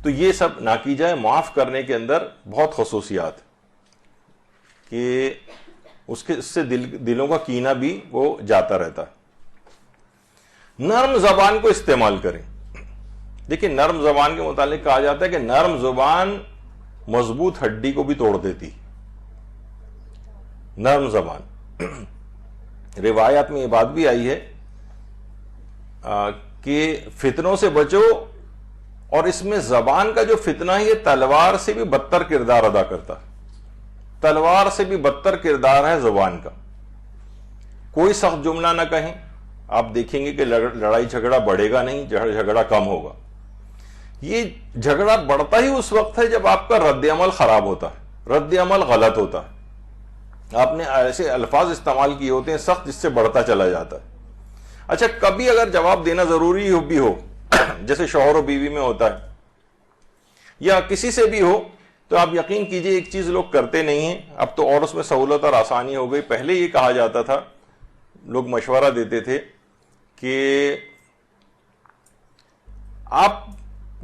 تو یہ سب نہ کی جائے۔ معاف کرنے کے اندر بہت خصوصیات کہ اس سے دلوں کا کینہ بھی وہ جاتا رہتا ہے۔ نرم زبان کو استعمال کریں۔ دیکھیں نرم زبان کے متعلق کہا جاتا ہے کہ نرم زبان مضبوط ہڈی کو بھی توڑ دیتی۔ نرم زبان، روایات میں یہ بات بھی آئی ہے کہ فتنوں سے بچو، اور اس میں زبان کا جو فتنہ ہے یہ تلوار سے بھی بدتر کردار ادا کرتا ہے۔ تلوار سے بھی بدتر کردار ہے زبان کا۔ کوئی سخت جملہ نہ کہیں، آپ دیکھیں گے کہ لڑائی جھگڑا بڑھے گا نہیں، جھگڑا کم ہوگا۔ یہ جھگڑا بڑھتا ہی اس وقت ہے جب آپ کا رد عمل خراب ہوتا ہے، رد عمل غلط ہوتا ہے، آپ نے ایسے الفاظ استعمال کیے ہوتے ہیں سخت جس سے بڑھتا چلا جاتا ہے۔ اچھا، کبھی اگر جواب دینا ضروری بھی ہو، جیسے شوہر و بیوی میں ہوتا ہے یا کسی سے بھی ہو، تو آپ یقین کیجئے ایک چیز لوگ کرتے نہیں ہیں اب تو، اور اس میں سہولت اور آسانی ہو گئی۔ پہلے یہ کہا جاتا تھا، لوگ مشورہ دیتے تھے کہ آپ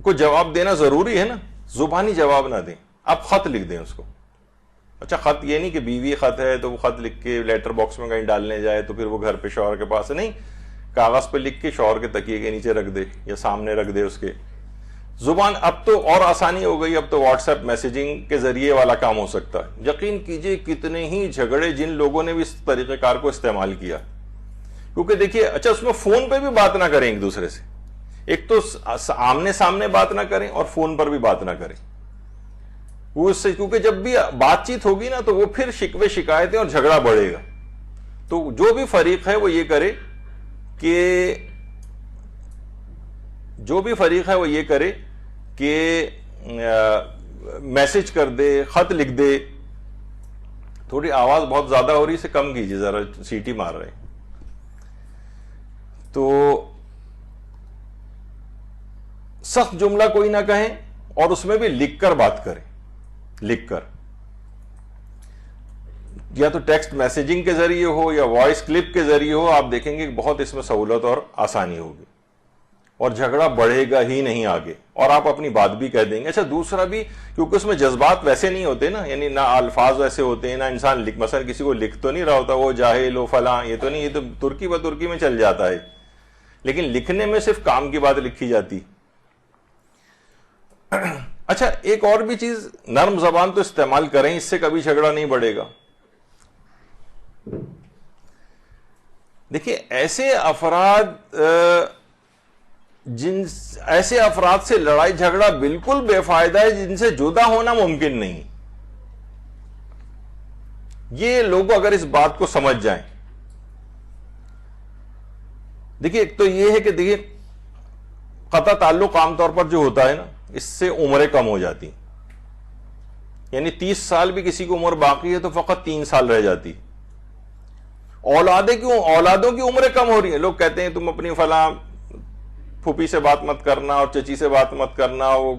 کو جواب دینا ضروری ہے نا، زبانی جواب نہ دیں، آپ خط لکھ دیں اس کو۔ اچھا، خط یہ نہیں کہ بیوی خط ہے تو وہ خط لکھ کے لیٹر باکس میں کہیں ڈالنے جائے تو پھر وہ گھر پہ شوہر کے پاس نہیں، کاغذ پہ لکھ کے شوہر کے تکیے کے نیچے رکھ دے یا سامنے رکھ دے اس کے۔ زبان اب تو اور آسانی ہو گئی، اب تو واٹس ایپ میسیجنگ کے ذریعے والا کام ہو سکتا ہے۔ یقین کیجئے کتنے ہی جھگڑے جن لوگوں نے بھی اس طریقہ کار کو استعمال کیا، کیونکہ دیکھیے اچھا اس میں فون پہ بھی بات نہ کریں ایک دوسرے سے، ایک تو آمنے سامنے بات نہ کریں اور فون پر بھی بات نہ کریں، وہ اس سے، کیونکہ جب بھی بات چیت ہوگی نا تو وہ پھر شکوے شکایتیں اور جھگڑا بڑھے گا۔ تو جو بھی فریق ہے وہ یہ کرے کہ میسج کر دے، خط لکھ دے، تو تھوڑی آواز بہت زیادہ ہو رہی ہے، اسے کم کیجیے، ذرا سیٹی مار رہے. تو سخت جملہ کوئی نہ کہیں اور اس میں بھی لکھ کر بات کریں. لکھ کر، یا تو ٹیکسٹ میسیجنگ کے ذریعے ہو یا وائس کلپ کے ذریعے ہو، آپ دیکھیں گے کہ بہت اس میں سہولت اور آسانی ہوگی اور جھگڑا بڑھے گا ہی نہیں آگے، اور آپ اپنی بات بھی کہہ دیں گے. اچھا دوسرا بھی، کیونکہ اس میں جذبات ویسے نہیں ہوتے نا، یعنی نہ الفاظ ویسے ہوتے ہیں، نہ انسان مثلا کسی کو لکھ تو نہیں رہا ہوتا وہ جاہل ہو فلاں، یہ تو نہیں، یہ تو ترکی و ترکی میں چل جاتا ہے، لیکن لکھنے میں صرف کام کی بات لکھی جاتی. اچھا ایک اور بھی چیز، نرم زبان تو استعمال کریں، اس سے کبھی جھگڑا نہیں بڑھے گا. دیکھیے ایسے افراد سے لڑائی جھگڑا بالکل بے فائدہ ہے جن سے جدا ہونا ممکن نہیں. یہ لوگ اگر اس بات کو سمجھ جائیں، دیکھیے ایک تو یہ ہے کہ دیکھیے قطع تعلق عام طور پر جو ہوتا ہے نا، اس سے عمریں کم ہو جاتی، یعنی 30 سال بھی کسی کو عمر باقی ہے تو فقط 3 سال رہ جاتی. اولادوں کی عمریں کم ہو رہی ہیں. لوگ کہتے ہیں تم اپنی فلاں پھوپھی سے بات مت کرنا اور چچی سے بات مت کرنا، وہ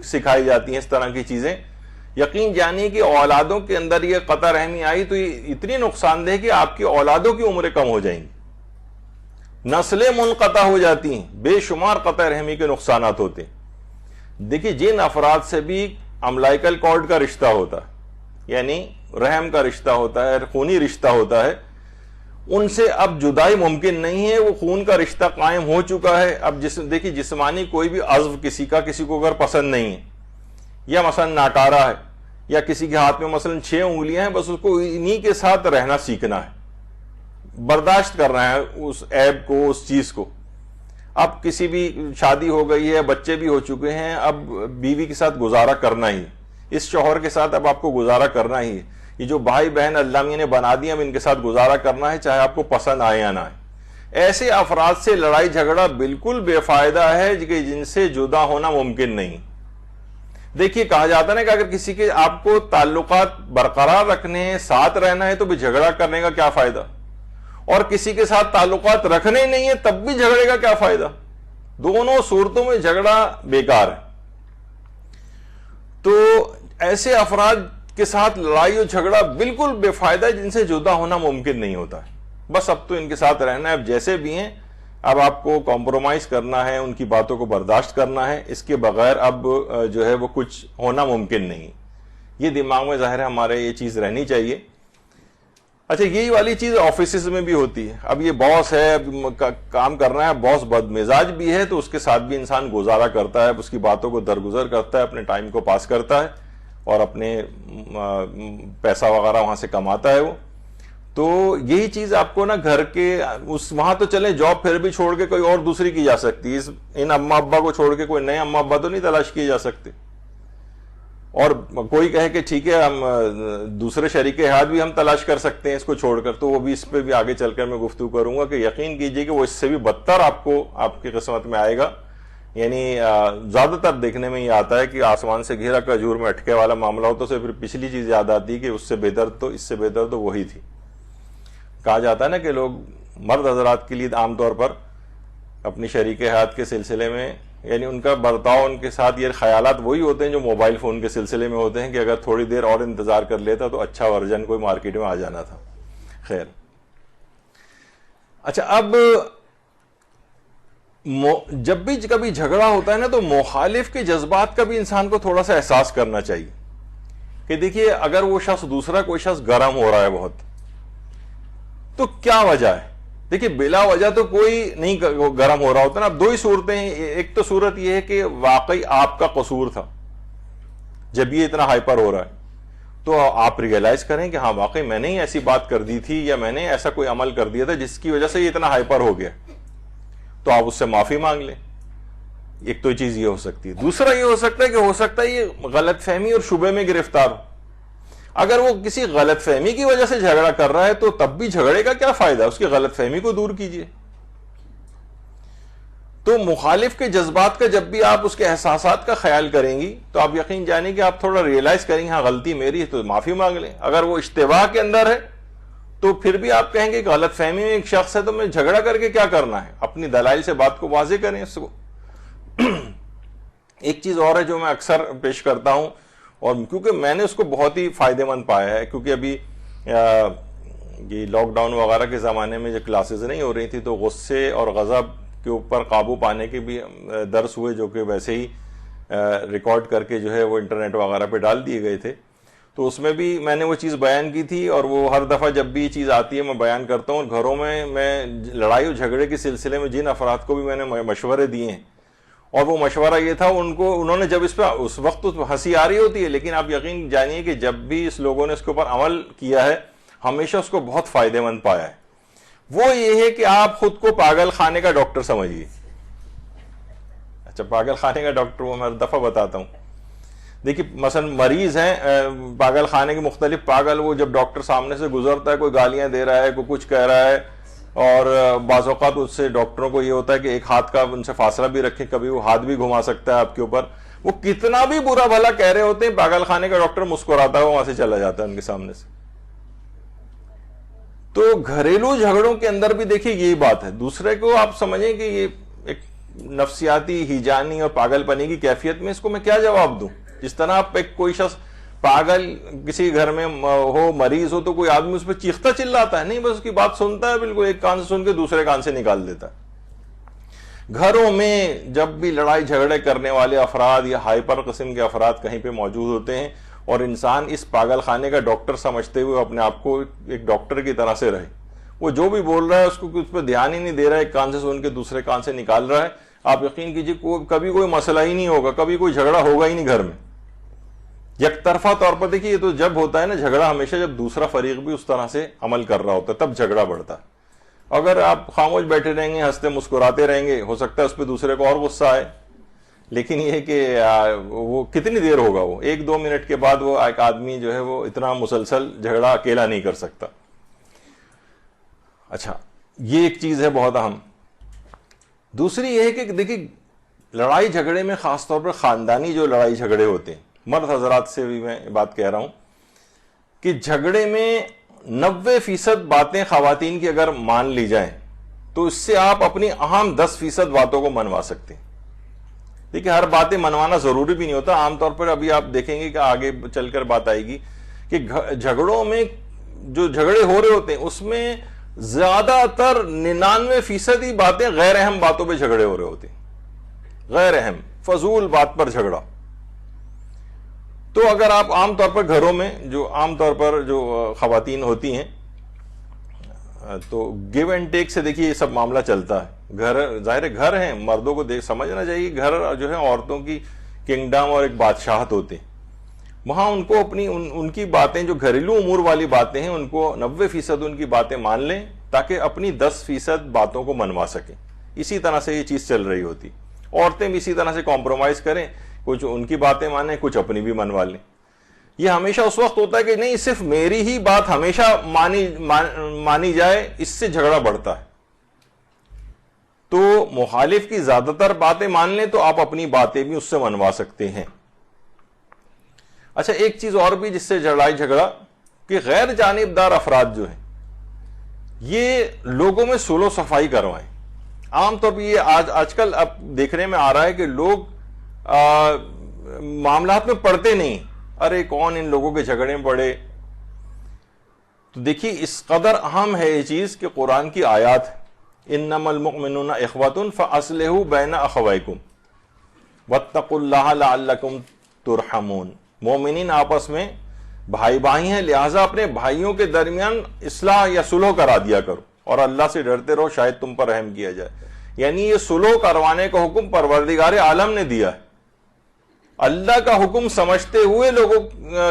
سکھائی جاتی ہیں اس طرح کی چیزیں. یقین جانیے کہ اولادوں کے اندر یہ قطع رحمی آئی تو یہ اتنی نقصان دہ کہ آپ کی اولادوں کی عمریں کم ہو جائیں گی، نسلیں منقطع ہو جاتی ہیں، بے شمار قطع رحمی کے نقصانات ہوتے ہیں. دیکھیے جن افراد سے بھی امبلائکل کارڈ کا رشتہ ہوتا ہے، یعنی رحم کا رشتہ ہوتا ہے، خونی رشتہ ہوتا ہے، ان سے اب جدائی ممکن نہیں ہے. وہ خون کا رشتہ قائم ہو چکا ہے. اب دیکھیے جسمانی کوئی بھی عضو کسی کو اگر پسند نہیں ہے، یا مثلا ناکارہ ہے، یا کسی کے ہاتھ میں مثلا 6 انگلیاں ہیں، بس اس کو انہی کے ساتھ رہنا سیکھنا ہے، برداشت کرنا ہے اس عیب کو، اس چیز کو. اب کسی بھی شادی ہو گئی ہے، بچے بھی ہو چکے ہیں، اب بیوی کے ساتھ گزارا کرنا ہی، اس شوہر کے ساتھ اب آپ کو گزارا کرنا ہی ہے. یہ جو بھائی بہن اللہ میاں نے بنا دی، اب ان کے ساتھ گزارا کرنا ہے، چاہے آپ کو پسند آئے یا نہ آئے. ایسے افراد سے لڑائی جھگڑا بالکل بے فائدہ ہے کہ جن سے جدا ہونا ممکن نہیں. دیکھیے کہا جاتا ہے نا کہ اگر کسی کے آپ کو تعلقات برقرار رکھنے ہیں، ساتھ رہنا ہے، تو بھی جھگڑا کرنے کا کیا فائدہ، اور کسی کے ساتھ تعلقات رکھنے ہی نہیں ہے تب بھی جھگڑے کا کیا فائدہ. دونوں صورتوں میں جھگڑا بیکار ہے. تو ایسے افراد کے ساتھ لڑائی اور جھگڑا بالکل بے فائدہ ہے جن سے جدا ہونا ممکن نہیں ہوتا ہے. بس اب تو ان کے ساتھ رہنا ہے، اب جیسے بھی ہیں اب آپ کو کمپرومائز کرنا ہے، ان کی باتوں کو برداشت کرنا ہے، اس کے بغیر اب جو ہے وہ کچھ ہونا ممکن نہیں. یہ دماغ میں ظاہر ہے ہمارے یہ چیز رہنی چاہیے. اچھا یہی والی چیز آفیسز میں بھی ہوتی ہے. اب یہ باس ہے، اب کام کر رہا ہے، باس بد مزاج بھی ہے، تو اس کے ساتھ بھی انسان گزارا کرتا ہے، اس کی باتوں کو درگزر کرتا ہے، اپنے ٹائم کو پاس کرتا ہے اور اپنے پیسہ وغیرہ وہاں سے کماتا ہے وہ. تو یہی چیز آپ کو نا گھر کے وہاں تو چلیں جاب پھر بھی چھوڑ کے کوئی اور دوسری کی جا سکتی ہے، ان اماں ابا کو چھوڑ کے کوئی نئے اماں ابا تو نہیں تلاش کیے جا سکتے. اور کوئی کہے کہ ٹھیک ہے ہم دوسرے شریک حیات بھی ہم تلاش کر سکتے ہیں اس کو چھوڑ کر، تو وہ بھی اس پہ بھی آگے چل کر میں گفتگو کروں گا کہ یقین کیجئے کہ وہ اس سے بھی بدتر آپ کی قسمت میں آئے گا. یعنی زیادہ تر دیکھنے میں یہ آتا ہے کہ آسمان سے گھرا کھجور میں اٹکے والا معاملہ ہو تو پھر پچھلی چیز یاد آتی ہے کہ اس سے بہتر تو وہی تھی. کہا جاتا ہے نا کہ لوگ مرد حضرات کے لیے عام طور پر اپنی شریک حیات کے سلسلے میں، یعنی ان کا برتاؤ ان کے ساتھ یہ خیالات وہی ہوتے ہیں جو موبائل فون کے سلسلے میں ہوتے ہیں کہ اگر تھوڑی دیر اور انتظار کر لیتا تو اچھا ورژن کوئی مارکیٹ میں آ جانا تھا. خیر اچھا، اب جب بھی کبھی جھگڑا ہوتا ہے نا تو مخالف کے جذبات کا بھی انسان کو تھوڑا سا احساس کرنا چاہیے کہ دیکھیے اگر وہ دوسرا کوئی شخص گرم ہو رہا ہے بہت، تو کیا وجہ ہے. دیکھیے بلا وجہ تو کوئی نہیں گرم ہو رہا ہوتا نا. اب 2 ہی صورتیں ہیں. ایک تو صورت یہ ہے کہ واقعی آپ کا قصور تھا جب یہ اتنا ہائپر ہو رہا ہے، تو آپ ریئلائز کریں کہ ہاں واقعی میں نے ہی ایسی بات کر دی تھی یا میں نے ایسا کوئی عمل کر دیا تھا جس کی وجہ سے یہ اتنا ہائپر ہو گیا، تو آپ اس سے معافی مانگ لیں. ایک تو چیز یہ ہو سکتی ہے. دوسرا یہ ہو سکتا ہے کہ ہو سکتا ہے یہ غلط فہمی اور شبے میں گرفتار ہو. اگر وہ کسی غلط فہمی کی وجہ سے جھگڑا کر رہا ہے تو تب بھی جھگڑے کا کیا فائدہ، اس کی غلط فہمی کو دور کیجیے. تو مخالف کے جذبات کا جب بھی آپ اس کے احساسات کا خیال کریں گی تو آپ یقین جانیں کہ آپ تھوڑا ریئلائز کریں گے ہاں غلطی میری ہے تو معافی مانگ لیں. اگر وہ اشتباہ کے اندر ہے تو پھر بھی آپ کہیں گے کہ غلط فہمی میں ایک شخص ہے تو میں جھگڑا کر کے کیا کرنا ہے, اپنی دلائل سے بات کو واضح کریں اس کو. ایک چیز اور ہے جو میں اکثر پیش کرتا ہوں, اور کیونکہ میں نے اس کو بہت ہی فائدے مند پایا ہے, کیونکہ ابھی یہ لاک ڈاؤن وغیرہ کے زمانے میں جو کلاسز نہیں ہو رہی تھی تو غصے اور غضب کے اوپر قابو پانے کے بھی درس ہوئے, جو کہ ویسے ہی ریکارڈ کر کے جو ہے وہ انٹرنیٹ وغیرہ پہ ڈال دیے گئے تھے. تو اس میں بھی میں نے وہ چیز بیان کی تھی, اور وہ ہر دفعہ جب بھی یہ چیز آتی ہے میں بیان کرتا ہوں. اور گھروں میں لڑائی اور جھگڑے کے سلسلے میں جن افراد کو بھی میں نے مشورے دیے ہیں, اور وہ مشورہ یہ تھا انہوں نے جب اس پہ اس وقت ہنسی آ رہی ہوتی ہے, لیکن آپ یقین جانیے کہ جب بھی اس لوگوں نے اس کے اوپر عمل کیا ہے ہمیشہ اس کو بہت فائدے مند پایا ہے. وہ یہ ہے کہ آپ خود کو پاگل خانے کا ڈاکٹر سمجھیے. اچھا, پاگل خانے کا ڈاکٹر وہ میں ہر دفعہ بتاتا ہوں. دیکھیے مثلا مریض ہیں پاگل خانے کے مختلف پاگل, وہ جب ڈاکٹر سامنے سے گزرتا ہے کوئی گالیاں دے رہا ہے, کوئی کچھ کہہ رہا ہے, اور بعض اوقات اس سے ڈاکٹروں کو یہ ہوتا ہے کہ ایک ہاتھ کا ان سے فاصلہ بھی رکھیں, کبھی وہ ہاتھ بھی گھما سکتا ہے آپ کے اوپر. وہ کتنا بھی برا بھلا کہہ رہے ہوتے ہیں, پاگل خانے کا ڈاکٹر مسکراتا ہے وہاں سے چلا جاتا ہے ان کے سامنے سے. تو گھریلو جھگڑوں کے اندر بھی دیکھیے یہی بات ہے. دوسرے کو آپ سمجھیں کہ یہ ایک نفسیاتی ہیجانی اور پاگل پنی کی کیفیت میں اس کو میں کیا جواب دوں. جس طرح آپ ایک کوئی شخص پاگل کسی گھر میں ہو, مریض ہو, تو کوئی آدمی اس پہ چیختا چلاتا ہے نہیں, بس اس کی بات سنتا ہے, بالکل ایک کان سے سن کے دوسرے کان سے نکال دیتا ہے. گھروں میں جب بھی لڑائی جھگڑے کرنے والے افراد یا ہائپر قسم کے افراد کہیں پہ موجود ہوتے ہیں, اور انسان اس پاگل خانے کا ڈاکٹر سمجھتے ہوئے اپنے آپ کو ایک ڈاکٹر کی طرح سے رہے, وہ جو بھی بول رہا ہے اس کو اس پہ دھیان ہی نہیں دے رہا ہے, ایک کان سے سن کے دوسرے کان سے نکال رہا ہے, آپ یقین کیجیے کبھی کوئی مسئلہ ہی نہیں ہوگا, کبھی کوئی جھگڑا ہوگا ہی نہیں گھر میں. یک طرفہ طور پر دیکھیے یہ تو جب ہوتا ہے نا جھگڑا, ہمیشہ جب دوسرا فریق بھی اس طرح سے عمل کر رہا ہوتا ہے تب جھگڑا بڑھتا ہے. اگر آپ خاموش بیٹھے رہیں گے, ہنستے مسکراتے رہیں گے, ہو سکتا ہے اس پہ دوسرے کو اور غصہ آئے, لیکن یہ کہ وہ کتنی دیر ہوگا, وہ 1-2 منٹ کے بعد وہ ایک آدمی جو ہے وہ اتنا مسلسل جھگڑا اکیلا نہیں کر سکتا. اچھا, یہ ایک چیز ہے بہت اہم. دوسری یہ ہے کہ دیکھیے لڑائی جھگڑے میں خاص طور پر خاندانی جو لڑائی جھگڑے ہوتے ہیں, مرد حضرات سے بھی میں بات کہہ رہا ہوں کہ جھگڑے میں 90% باتیں خواتین کی اگر مان لی جائیں تو اس سے آپ اپنی اہم 10% باتوں کو منوا سکتے ہیں. دیکھیے ہر باتیں منوانا ضروری بھی نہیں ہوتا. عام طور پر ابھی آپ دیکھیں گے کہ آگے چل کر بات آئے گی کہ جھگڑوں میں جو جھگڑے ہو رہے ہوتے ہیں اس میں زیادہ تر 99% ہی باتیں غیر اہم باتوں پہ جھگڑے ہو رہے ہوتے ہیں, غیر اہم فضول بات پر جھگڑا. تو اگر آپ عام طور پر گھروں میں جو عام طور پر جو خواتین ہوتی ہیں تو گیو اینڈ ٹیک سے دیکھیے یہ سب معاملہ چلتا ہے. گھر ظاہر گھر ہیں, مردوں کو سمجھنا چاہیے گھر جو ہے عورتوں کی کنگڈم اور ایک بادشاہت ہوتے ہیں. وہاں ان کو اپنی ان کی باتیں جو گھریلو امور والی باتیں ہیں ان کو 90% ان کی باتیں مان لیں تاکہ اپنی 10% باتوں کو منوا سکیں. اسی طرح سے یہ چیز چل رہی ہوتی. عورتیں بھی اسی طرح سے کمپرومائز کریں, کچھ ان کی باتیں مانیں, کچھ اپنی بھی منوا لیں. یہ ہمیشہ اس وقت ہوتا ہے کہ نہیں صرف میری ہی بات ہمیشہ مانی جائے, اس سے جھگڑا بڑھتا ہے. تو مخالف کی زیادہ تر باتیں مان لیں تو آپ اپنی باتیں بھی اس سے منوا سکتے ہیں. اچھا, ایک چیز اور بھی جس سے لڑائی جھگڑا کہ غیر جانبدار افراد جو ہیں یہ لوگوں میں صلح و صفائی کروائیں. عام طور پر یہ آج کل اب دیکھنے میں آ رہا ہے کہ لوگ معاملات میں پڑتے نہیں, ارے کون ان لوگوں کے جھگڑے میں پڑے. تو دیکھیے اس قدر اہم ہے یہ چیز کہ قرآن کی آیات انما المؤمنون اخوۃ فاصلحوا بین اخویکم واتقوا اللہ لعلکم ترحمون. مومنین آپس میں بھائی بھائی ہیں, لہٰذا اپنے بھائیوں کے درمیان اصلاح یا صلح کرا دیا کرو اور اللہ سے ڈرتے رہو شاید تم پر رحم کیا جائے. یعنی یہ صلح کروانے کا حکم پروردگار عالم نے دیا ہے. اللہ کا حکم سمجھتے ہوئے لوگوں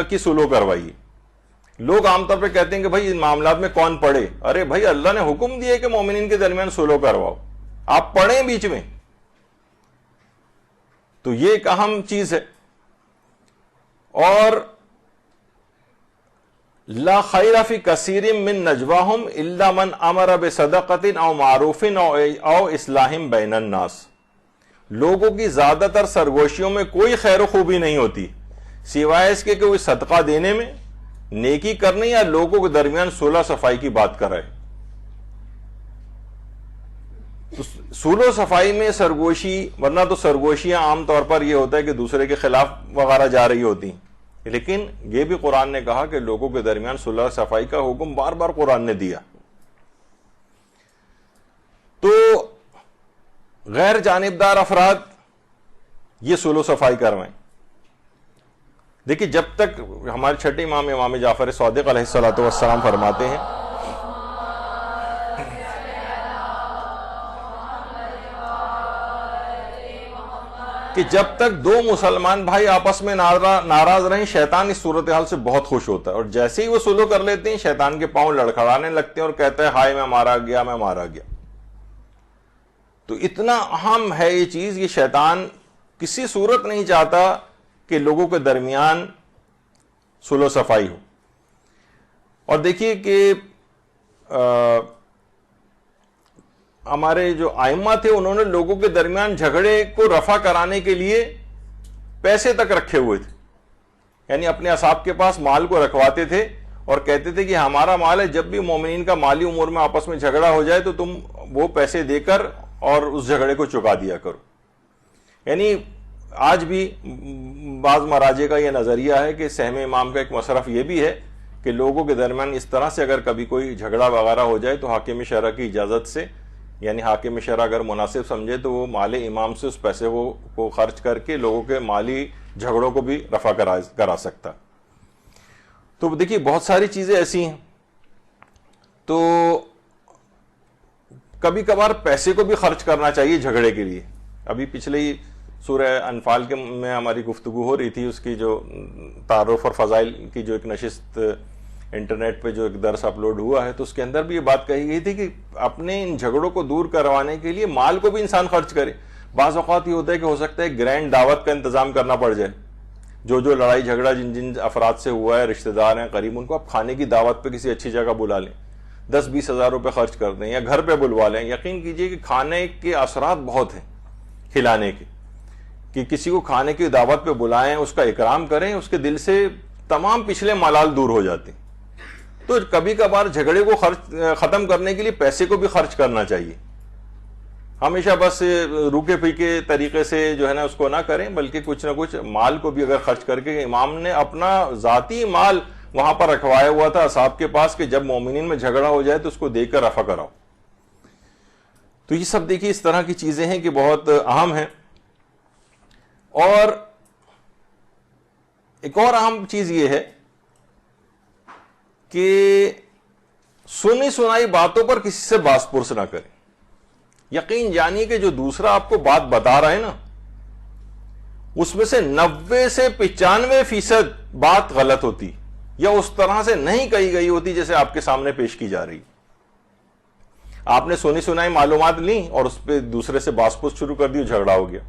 کی صلح کروائیے. لوگ عام طور پہ کہتے ہیں کہ بھائی ان معاملات میں کون پڑھے. ارے بھائی اللہ نے حکم دیا کہ مومنین کے درمیان صلح کرواؤ, آپ پڑھیں بیچ میں. تو یہ ایک اہم چیز ہے. اور لا خیر فی کثیر من نجواہم الا من امر بصدقۃ او معروف او اصلاح بین الناس. لوگوں کی زیادہ تر سرگوشیوں میں کوئی خیر و خوبی نہیں ہوتی سوائے اس کے کہ کوئی صدقہ دینے میں، نیکی کرنے یا لوگوں کے درمیان صلح صفائی کی بات کرائے. صلح و صفائی میں سرگوشی، ورنہ تو سرگوشیاں عام طور پر یہ ہوتا ہے کہ دوسرے کے خلاف وغیرہ جا رہی ہوتی ہیں، لیکن یہ بھی قرآن نے کہا کہ لوگوں کے درمیان صلح و صفائی کا حکم بار بار قرآن نے دیا. تو غیر جانبدار افراد یہ صلح و صفائی کروائیں. دیکھیے جب تک ہمارے چھٹے امام امام جعفر صادق علیہ الصلوۃ والسلام فرماتے ہیں کہ جب تک دو مسلمان بھائی آپس میں ناراض رہیں شیطان اس صورتحال سے بہت خوش ہوتا ہے، اور جیسے ہی وہ صلح کر لیتے ہیں شیطان کے پاؤں لڑکھڑانے لگتے ہیں اور کہتا ہے ہائے میں مارا گیا، میں مارا گیا. تو اتنا اہم ہے یہ چیز، یہ شیطان کسی صورت نہیں چاہتا کہ لوگوں کے درمیان صلح و صفائی ہو. اور دیکھیے کہ ہمارے جو ائمہ تھے انہوں نے لوگوں کے درمیان جھگڑے کو رفع کرانے کے لیے پیسے تک رکھے ہوئے تھے، یعنی اپنے اصحاب کے پاس مال کو رکھواتے تھے اور کہتے تھے کہ ہمارا مال ہے، جب بھی مومنین کا مالی امور میں آپس میں جھگڑا ہو جائے تو تم وہ پیسے دے کر اور اس جھگڑے کو چکا دیا کرو. یعنی آج بھی بعض مراجع کا یہ نظریہ ہے کہ سہم امام کا ایک مصرف یہ بھی ہے کہ لوگوں کے درمیان اس طرح سے اگر کبھی کوئی جھگڑا وغیرہ ہو جائے تو حاکم شرع کی اجازت سے، یعنی حاکم شرع اگر مناسب سمجھے تو وہ مال امام سے اس پیسے کو خرچ کر کے لوگوں کے مالی جھگڑوں کو بھی رفع کرا سکتا. تو دیکھیے بہت ساری چیزیں ایسی ہیں. تو کبھی کبھار پیسے کو بھی خرچ کرنا چاہیے جھگڑے کے لیے. ابھی پچھلے ہی سورہ انفال میں ہماری گفتگو ہو رہی تھی، اس کی جو تعارف اور فضائل کی جو ایک نشست انٹرنیٹ پہ جو ایک درس اپلوڈ ہوا ہے، تو اس کے اندر بھی یہ بات کہی گئی تھی کہ اپنے ان جھگڑوں کو دور کروانے کے لیے مال کو بھی انسان خرچ کرے. بعض اوقات یہ ہوتا ہے کہ ہو سکتا ہے گرینڈ دعوت کا انتظام کرنا پڑ جائے. جو لڑائی جھگڑا جن افراد سے ہوا ہے، رشتہ دار ہیں قریب، ان کو آپ کھانے کی دعوت پہ کسی اچھی جگہ بلا لیں، 10-20 ہزار روپے خرچ کر دیں یا گھر پہ بلوا لیں. یقین کیجئے کہ کھانے کے اثرات بہت ہیں کھلانے کے، کہ کسی کو کھانے کی دعوت پہ بلائیں، اس کا اکرام کریں، اس کے دل سے تمام پچھلے ملال دور ہو جاتے ہیں. تو کبھی کبھار جھگڑے کو ختم کرنے کے لیے پیسے کو بھی خرچ کرنا چاہیے. ہمیشہ بس روکے پھیکے طریقے سے جو ہے نا اس کو نہ کریں، بلکہ کچھ نہ کچھ مال کو بھی اگر خرچ کر کے، امام نے اپنا ذاتی مال وہاں پر رکھوایا ہوا تھا اصحاب کے پاس کہ جب مومنین میں جھگڑا ہو جائے تو اس کو دے کر رفع کراؤ. تو یہ سب دیکھیے اس طرح کی چیزیں ہیں کہ بہت اہم ہیں. اور ایک اور اہم چیز یہ ہے کہ سنی سنائی باتوں پر کسی سے باس پرس نہ کریں. یقین جانیے کہ جو دوسرا آپ کو بات بتا رہا ہے نا، اس میں سے 90 سے 95% بات غلط ہوتی یا اس طرح سے نہیں کہی گئی ہوتی جیسے آپ کے سامنے پیش کی جا رہی. آپ نے سنی سنائی معلومات لیں اور اس پہ دوسرے سے باس پرس شروع کر دی، جھگڑا ہو گیا.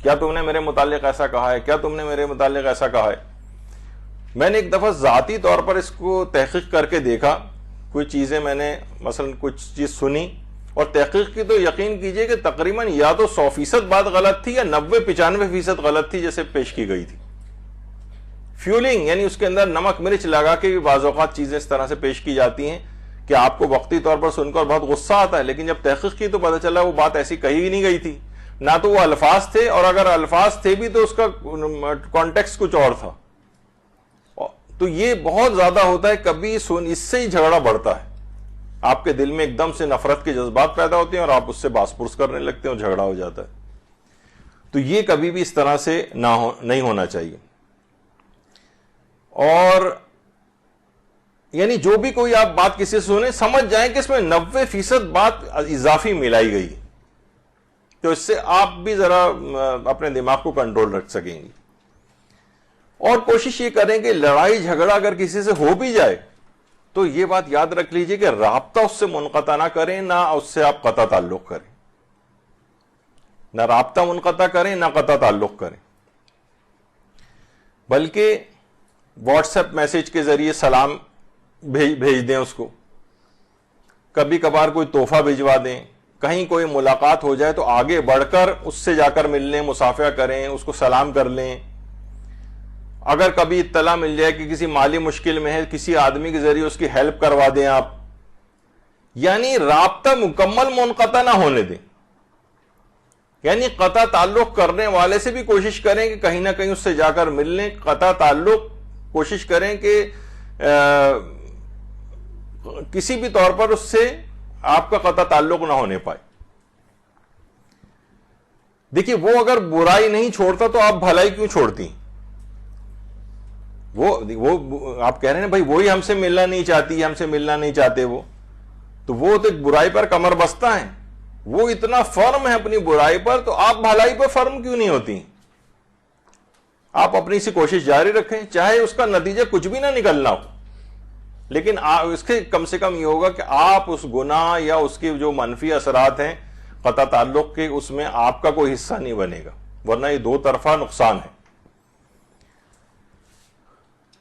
کیا تم نے میرے متعلق ایسا کہا ہے؟ کیا تم نے میرے متعلق ایسا کہا ہے؟ میں نے ایک دفعہ ذاتی طور پر اس کو تحقیق کر کے دیکھا. کوئی چیزیں میں نے مثلا کچھ چیز سنی اور تحقیق کی، تو یقین کیجئے کہ تقریباً یا تو 100% بات غلط تھی یا 90-95% غلط تھی جیسے پیش کی گئی تھی. فیولنگ یعنی اس کے اندر نمک مرچ لگا کے بھی بعض اوقات چیزیں اس طرح سے پیش کی جاتی ہیں کہ آپ کو وقتی طور پر سن کر بہت غصہ آتا ہے، لیکن جب تحقیق کی تو پتہ چلا وہ بات ایسی کہی ہی نہیں گئی تھی. نہ تو وہ الفاظ تھے، اور اگر الفاظ تھے بھی تو اس کا کانٹیکسٹ کچھ اور تھا. تو یہ بہت زیادہ ہوتا ہے. کبھی اس سے ہی جھگڑا بڑھتا ہے. آپ کے دل میں ایک دم سے نفرت کے جذبات پیدا ہوتے ہیں اور آپ اس سے باس پرس کرنے لگتے ہیں اور جھگڑا ہو جاتا ہے. تو یہ کبھی بھی اس طرح سے نہیں ہونا چاہیے. اور یعنی جو بھی کوئی آپ بات کسی سے سنیں، سمجھ جائیں کہ اس میں 90% بات اضافی ملائی گئی، تو اس سے آپ بھی ذرا اپنے دماغ کو کنٹرول رکھ سکیں گے. اور کوشش یہ کریں کہ لڑائی جھگڑا اگر کسی سے ہو بھی جائے تو یہ بات یاد رکھ لیجئے کہ رابطہ اس سے منقطع نہ کریں، نہ اس سے آپ قطع تعلق کریں. نہ رابطہ منقطع کریں، نہ قطع تعلق کریں، بلکہ واٹس ایپ میسج کے ذریعے سلام بھیج دیں اس کو. کبھی کبھار کوئی تحفہ بھیجوا دیں کہیں کوئی ملاقات ہو جائے تو آگے بڑھ کر اس سے جا کر مل لیں، مصافحہ کریں، اس کو سلام کر لیں. اگر کبھی اطلاع مل جائے کہ کسی مالی مشکل میں ہے، کسی آدمی کے ذریعے اس کی ہیلپ کروا دیں آپ. یعنی رابطہ مکمل منقطع نہ ہونے دیں. یعنی قطع تعلق کرنے والے سے بھی کوشش کریں کہ کہیں نہ کہیں اس سے جا کر مل لیں. قطع تعلق کوشش کریں کہ کسی بھی طور پر اس سے آپ کا قطع تعلق نہ ہونے پائے. دیکھیے وہ اگر برائی نہیں چھوڑتا تو آپ بھلائی کیوں چھوڑتی؟ وہ آپ کہہ رہے ہیں بھائی وہی ہم سے ملنا نہیں چاہتی، ہم سے ملنا نہیں چاہتے وہ، تو وہ تو ایک برائی پر کمر بستہ ہیں، وہ اتنا فرم ہے اپنی برائی پر، تو آپ بھلائی پر فرم کیوں نہیں ہوتی؟ آپ اپنی سی کوشش جاری رکھیں، چاہے اس کا نتیجہ کچھ بھی نہ نکلنا ہو، لیکن اس کے کم سے کم یہ ہوگا کہ آپ اس گناہ یا اس کے جو منفی اثرات ہیں قطع تعلق کے، اس میں آپ کا کوئی حصہ نہیں بنے گا، ورنہ یہ دو طرفہ نقصان ہے.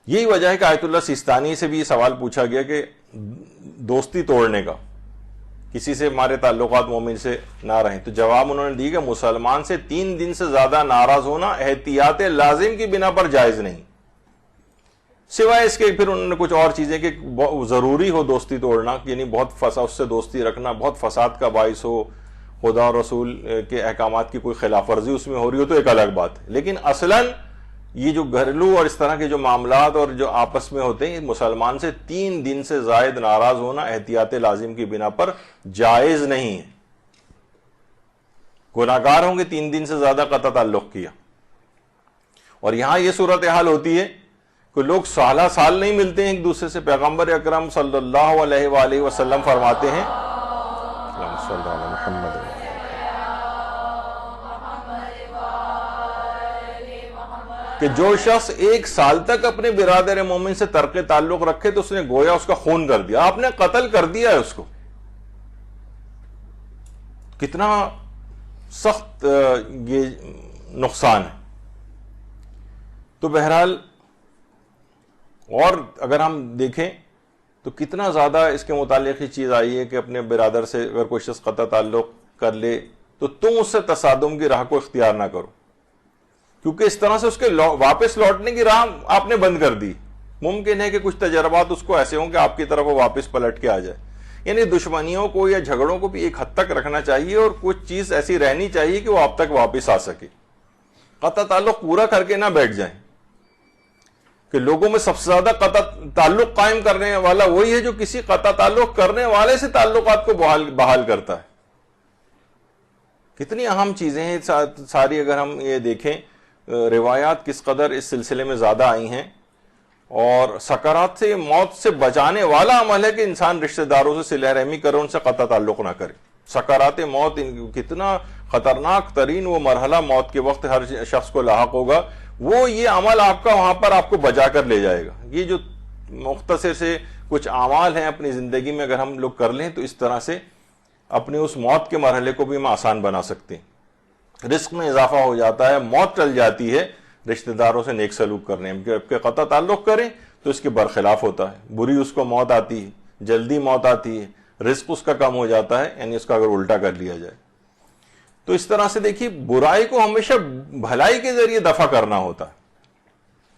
یہی وجہ ہے کہ آیت اللہ سیستانی سے بھی یہ سوال پوچھا گیا کہ دوستی توڑنے کا، کسی سے ہمارے تعلقات مومن سے نہ رہیں، تو جواب انہوں نے دی کہ مسلمان سے 3 دن سے زیادہ ناراض ہونا احتیاط لازم کی بنا پر جائز نہیں، سوائے اس کے پھر انہوں نے کچھ اور چیزیں کہ ضروری ہو دوستی توڑنا، یعنی بہت اس سے دوستی رکھنا بہت فساد کا باعث ہو، خدا اور رسول کے احکامات کی کوئی خلاف ورزی اس میں ہو رہی ہو تو ایک الگ بات ہے. لیکن اصلاً یہ جو گھریلو اور اس طرح کے جو معاملات اور جو آپس میں ہوتے ہیں، مسلمان سے 3 دن سے زائد ناراض ہونا احتیاط لازم کی بنا پر جائز نہیں ہے. گناہگار ہوں گے 3 دن سے زیادہ قطع تعلق کیا. اور یہاں یہ صورتحال ہوتی ہے کہ لوگ سالہ سال نہیں ملتے ہیں ایک دوسرے سے. پیغمبر اکرم صلی اللہ علیہ وآلہ وسلم فرماتے ہیں کہ جو شخص 1 سال تک اپنے برادر مومن سے ترک تعلق رکھے تو اس نے گویا اس کا خون کر دیا، آپ نے قتل کر دیا ہے اس کو. کتنا سخت یہ نقصان ہے. تو بہرحال اور اگر ہم دیکھیں تو کتنا زیادہ اس کے متعلق ہی چیز آئی ہے کہ اپنے برادر سے اگر کوئی شخص قطع تعلق کر لے تو تم اس سے تصادم کی راہ کو اختیار نہ کرو، کیونکہ اس طرح سے اس کے واپس لوٹنے کی راہ آپ نے بند کر دی. ممکن ہے کہ کچھ تجربات اس کو ایسے ہوں کہ آپ کی طرف وہ واپس پلٹ کے آ جائے. یعنی دشمنیوں کو یا جھگڑوں کو بھی ایک حد تک رکھنا چاہیے اور کچھ چیز ایسی رہنی چاہیے کہ وہ آپ تک واپس آ سکے. قطع تعلق پورا کر کے نہ بیٹھ جائیں کہ لوگوں میں سب سے زیادہ قطع تعلق قائم کرنے والا وہی ہے جو کسی قطع تعلق کرنے والے سے تعلقات کو بحال کرتا ہے. کتنی اہم چیزیں ہیں ساری. اگر ہم یہ دیکھیں روایات کس قدر اس سلسلے میں زیادہ آئی ہیں، اور سکرات سے موت سے بچانے والا عمل ہے کہ انسان رشتہ داروں سے صلہ رحمی کرے، ان سے قطع تعلق نہ کرے. سکرات موت کتنا خطرناک ترین وہ مرحلہ موت کے وقت ہر شخص کو لاحق ہوگا، وہ یہ عمل آپ کا وہاں پر آپ کو بچا کر لے جائے گا. یہ جو مختصر سے کچھ اعمال ہیں اپنی زندگی میں اگر ہم لوگ کر لیں تو اس طرح سے اپنے اس موت کے مرحلے کو بھی ہم آسان بنا سکتے ہیں. رزق میں اضافہ ہو جاتا ہے، موت ٹل جاتی ہے رشتہ داروں سے نیک سلوک کرنے میں. جب کہ قطع تعلق کریں تو اس کے برخلاف ہوتا ہے، بری اس کو موت آتی ہے، جلدی موت آتی ہے، رزق اس کا کم ہو جاتا ہے، یعنی اس کا اگر الٹا کر لیا جائے. تو اس طرح سے دیکھیے برائی کو ہمیشہ بھلائی کے ذریعے دفع کرنا ہوتا ہے.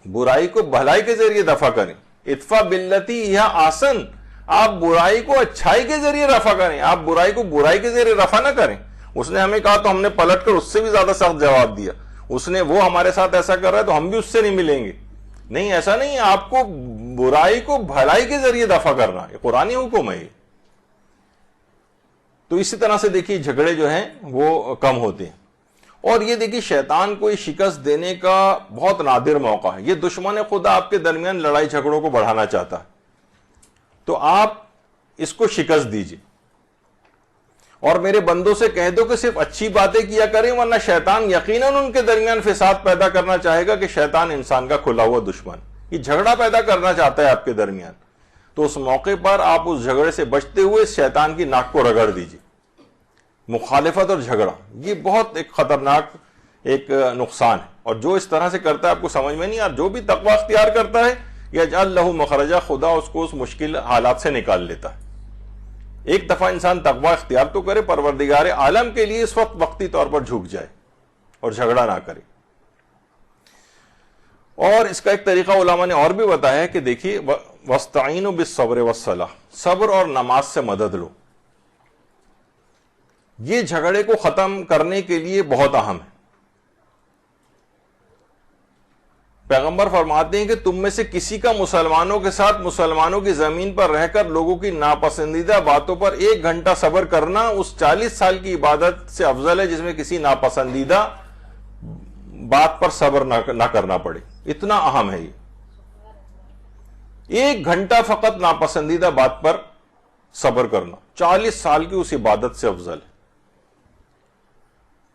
برائی کو بھلائی کے ذریعے دفع کریں. ادفع باللتی ہی احسن، آپ برائی کو اچھائی کے ذریعے رفع کریں، آپ برائی کو برائی کے ذریعے رفع نہ کریں. اس نے ہمیں کہا تو ہم نے پلٹ کر اس سے بھی زیادہ سخت جواب دیا. اس نے وہ ہمارے ساتھ ایسا کر رہا ہے تو ہم بھی اس سے نہیں ملیں گے. نہیں، ایسا نہیں. آپ کو برائی کو بھلائی کے ذریعے دفع کرنا یہ قرآنی حکم ہے. تو اسی طرح سے دیکھیے جھگڑے جو ہیں وہ کم ہوتے ہیں. اور یہ دیکھیے شیطان کو شکست دینے کا بہت نادر موقع ہے. یہ دشمن خدا آپ کے درمیان لڑائی جھگڑوں کو بڑھانا چاہتا ہے، تو آپ اس کو شکست دیجیے. اور میرے بندوں سے کہہ دو کہ صرف اچھی باتیں کیا کریں، ورنہ شیطان یقیناً ان کے درمیان فساد پیدا کرنا چاہے گا. کہ شیطان انسان کا کھلا ہوا دشمن، یہ جھگڑا پیدا کرنا چاہتا ہے آپ کے درمیان. تو اس موقع پر آپ اس جھگڑے سے بچتے ہوئے شیطان کی ناک کو رگڑ دیجیے. مخالفت اور جھگڑا یہ بہت ایک خطرناک ایک نقصان ہے، اور جو اس طرح سے کرتا ہے آپ کو سمجھ میں نہیں. اور جو بھی تقوی اختیار کرتا ہے یجعل لہ مخرجا، خدا اس کو اس مشکل حالات سے نکال لیتا ہے. ایک دفعہ انسان تقوی اختیار تو کرے، پروردگار عالم کے لیے اس وقت وقتی طور پر جھک جائے اور جھگڑا نہ کرے۔ اور اس کا ایک طریقہ علماء نے اور بھی بتایا ہے کہ دیکھیے وَاسْتَعِينُوا بِالصَّبْرِ وَالصَّلَاةِ، صبر اور نماز سے مدد لو، یہ جھگڑے کو ختم کرنے کے لیے بہت اہم ہے۔ پیغمبر فرماتے ہیں کہ تم میں سے کسی کا مسلمانوں کے ساتھ مسلمانوں کی زمین پر رہ کر لوگوں کی ناپسندیدہ باتوں پر 1 گھنٹہ صبر کرنا اس 40 سال کی عبادت سے افضل ہے جس میں کسی ناپسندیدہ بات پر صبر نہ کرنا پڑے۔ اتنا اہم ہے یہ، 1 گھنٹہ فقط ناپسندیدہ بات پر صبر کرنا 40 سال کی اس عبادت سے افضل ہے۔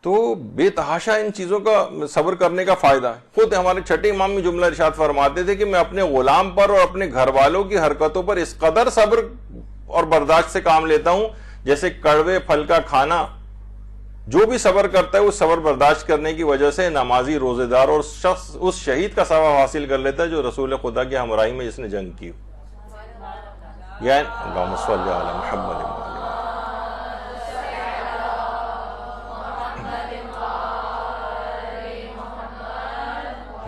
تو بے تحاشا ان چیزوں کا صبر کرنے کا فائدہ ہے۔ خود ہمارے چھٹے امام میں جملہ ارشاد فرماتے تھے کہ میں اپنے غلام پر اور اپنے گھر والوں کی حرکتوں پر اس قدر صبر اور برداشت سے کام لیتا ہوں جیسے کڑوے پھل کا کھانا۔ جو بھی صبر کرتا ہے وہ صبر برداشت کرنے کی وجہ سے نمازی، روزے دار اور شخص اس شہید کا ثواب حاصل کر لیتا ہے جو رسول خدا کی ہمراہی میں جس نے جنگ کی ہو۔ یعنی اللہم صلی علی محمد۔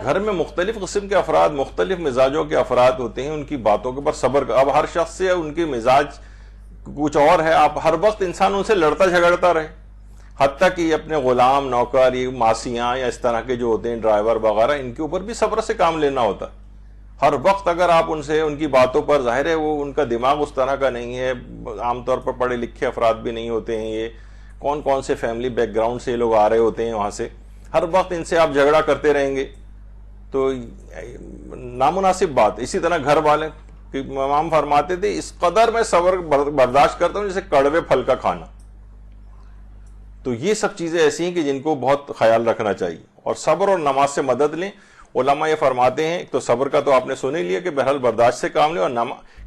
گھر میں مختلف قسم کے افراد، مختلف مزاجوں کے افراد ہوتے ہیں، ان کی باتوں کے پر صبر کر، اب ہر شخص سے ان کی مزاج کچھ اور ہے، آپ ہر وقت انسان ان سے لڑتا جھگڑتا رہے، حتیٰ کہ اپنے غلام، نوکر، یہ ماسیاں یا اس طرح کے جو ہوتے ہیں ڈرائیور وغیرہ، ان کے اوپر بھی صبر سے کام لینا ہوتا ہے۔ ہر وقت اگر آپ ان سے ان کی باتوں پر، ظاہر ہے وہ ان کا دماغ اس طرح کا نہیں ہے، عام طور پر پڑھے لکھے افراد بھی نہیں ہوتے ہیں، یہ کون سے فیملی بیک گراؤنڈ سے یہ لوگ آ رہے ہوتے ہیں وہاں سے، ہر وقت ان سے آپ جھگڑا کرتے رہیں گے تو نامناسب بات۔ اسی طرح گھر والے، امام فرماتے تھے اس قدر میں صبر برداشت کرتا ہوں جیسے کڑوے پھل کا کھانا۔ تو یہ سب چیزیں ایسی ہیں کہ جن کو بہت خیال رکھنا چاہیے، اور صبر اور نماز سے مدد لیں۔ علماء یہ فرماتے ہیں تو صبر کا تو آپ نے سن ہی لیا کہ بہرحال برداشت سے کام لیں، اور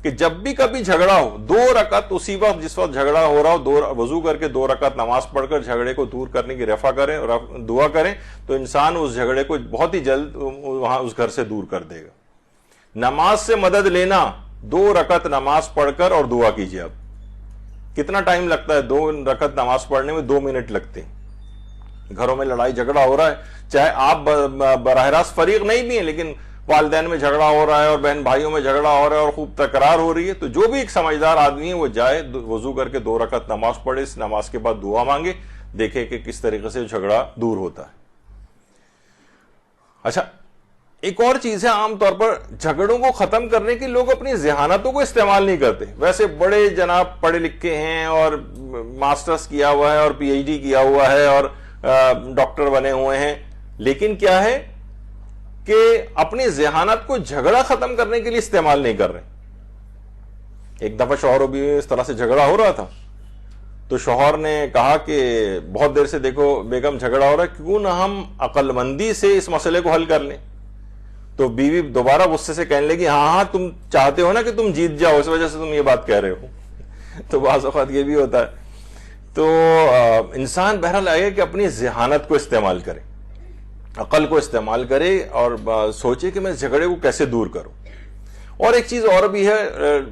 کہ جب بھی کبھی جھگڑا ہو 2 رکعت اسی وقت جس وقت جھگڑا ہو رہا ہو وضو کر کے 2 رکعت نماز پڑھ کر جھگڑے کو دور کرنے کی رفع کریں اور دعا کریں تو انسان اس جھگڑے کو بہت ہی جلد وہاں اس گھر سے دور کر دے گا۔ نماز سے مدد لینا، 2 رکعت نماز پڑھ کر اور دعا کیجیے۔ اب کتنا ٹائم لگتا ہے؟ 2 رکعت نماز پڑھنے میں 2 منٹ لگتے ہیں۔ گھروں میں لڑائی جھگڑا ہو رہا ہے، چاہے آپ براہ راست فریق نہیں بھی ہیں لیکن والدین میں جھگڑا ہو رہا ہے اور بہن بھائیوں میں جھگڑا ہو رہا ہے اور خوب تکرار ہو رہی ہے، تو جو بھی ایک سمجھدار آدمی ہے وہ جائے وضو کر کے 2 رکعت نماز پڑھے، اس نماز کے بعد دعا مانگے، دیکھے کہ کس طریقے سے جھگڑا دور ہوتا ہے۔ اچھا، ایک اور چیز ہے، عام طور پر جھگڑوں کو ختم کرنے کے لوگ اپنی ذہانتوں کو استعمال نہیں کرتے۔ ویسے بڑے جناب پڑھے لکھے ہیں اور ماسٹرز کیا ہوا ہے اور پی ایچ ڈی کیا ہوا ہے اور ڈاکٹر بنے ہوئے ہیں، لیکن کیا ہے کہ اپنی ذہانت کو جھگڑا ختم کرنے کے لیے استعمال نہیں کر رہے۔ ایک دفعہ شوہر و بیوی اس طرح سے جھگڑا ہو رہا تھا تو شوہر نے کہا کہ بہت دیر سے دیکھو بیگم جھگڑا ہو رہا ہے، کیوں نہ ہم عقل مندی سے اس مسئلے کو حل کر لیں۔ تو بیوی دوبارہ غصے سے کہنے لگی ہاں تم چاہتے ہو نا کہ تم جیت جاؤ، اس وجہ سے تم یہ بات کہہ رہے ہو۔ تو بعض اوقات یہ بھی ہوتا ہے۔ تو انسان بہرحال آئے کہ اپنی ذہانت کو استعمال کرے، عقل کو استعمال کرے اور سوچے کہ میں اس جھگڑے کو کیسے دور کروں۔ اور ایک چیز اور بھی ہے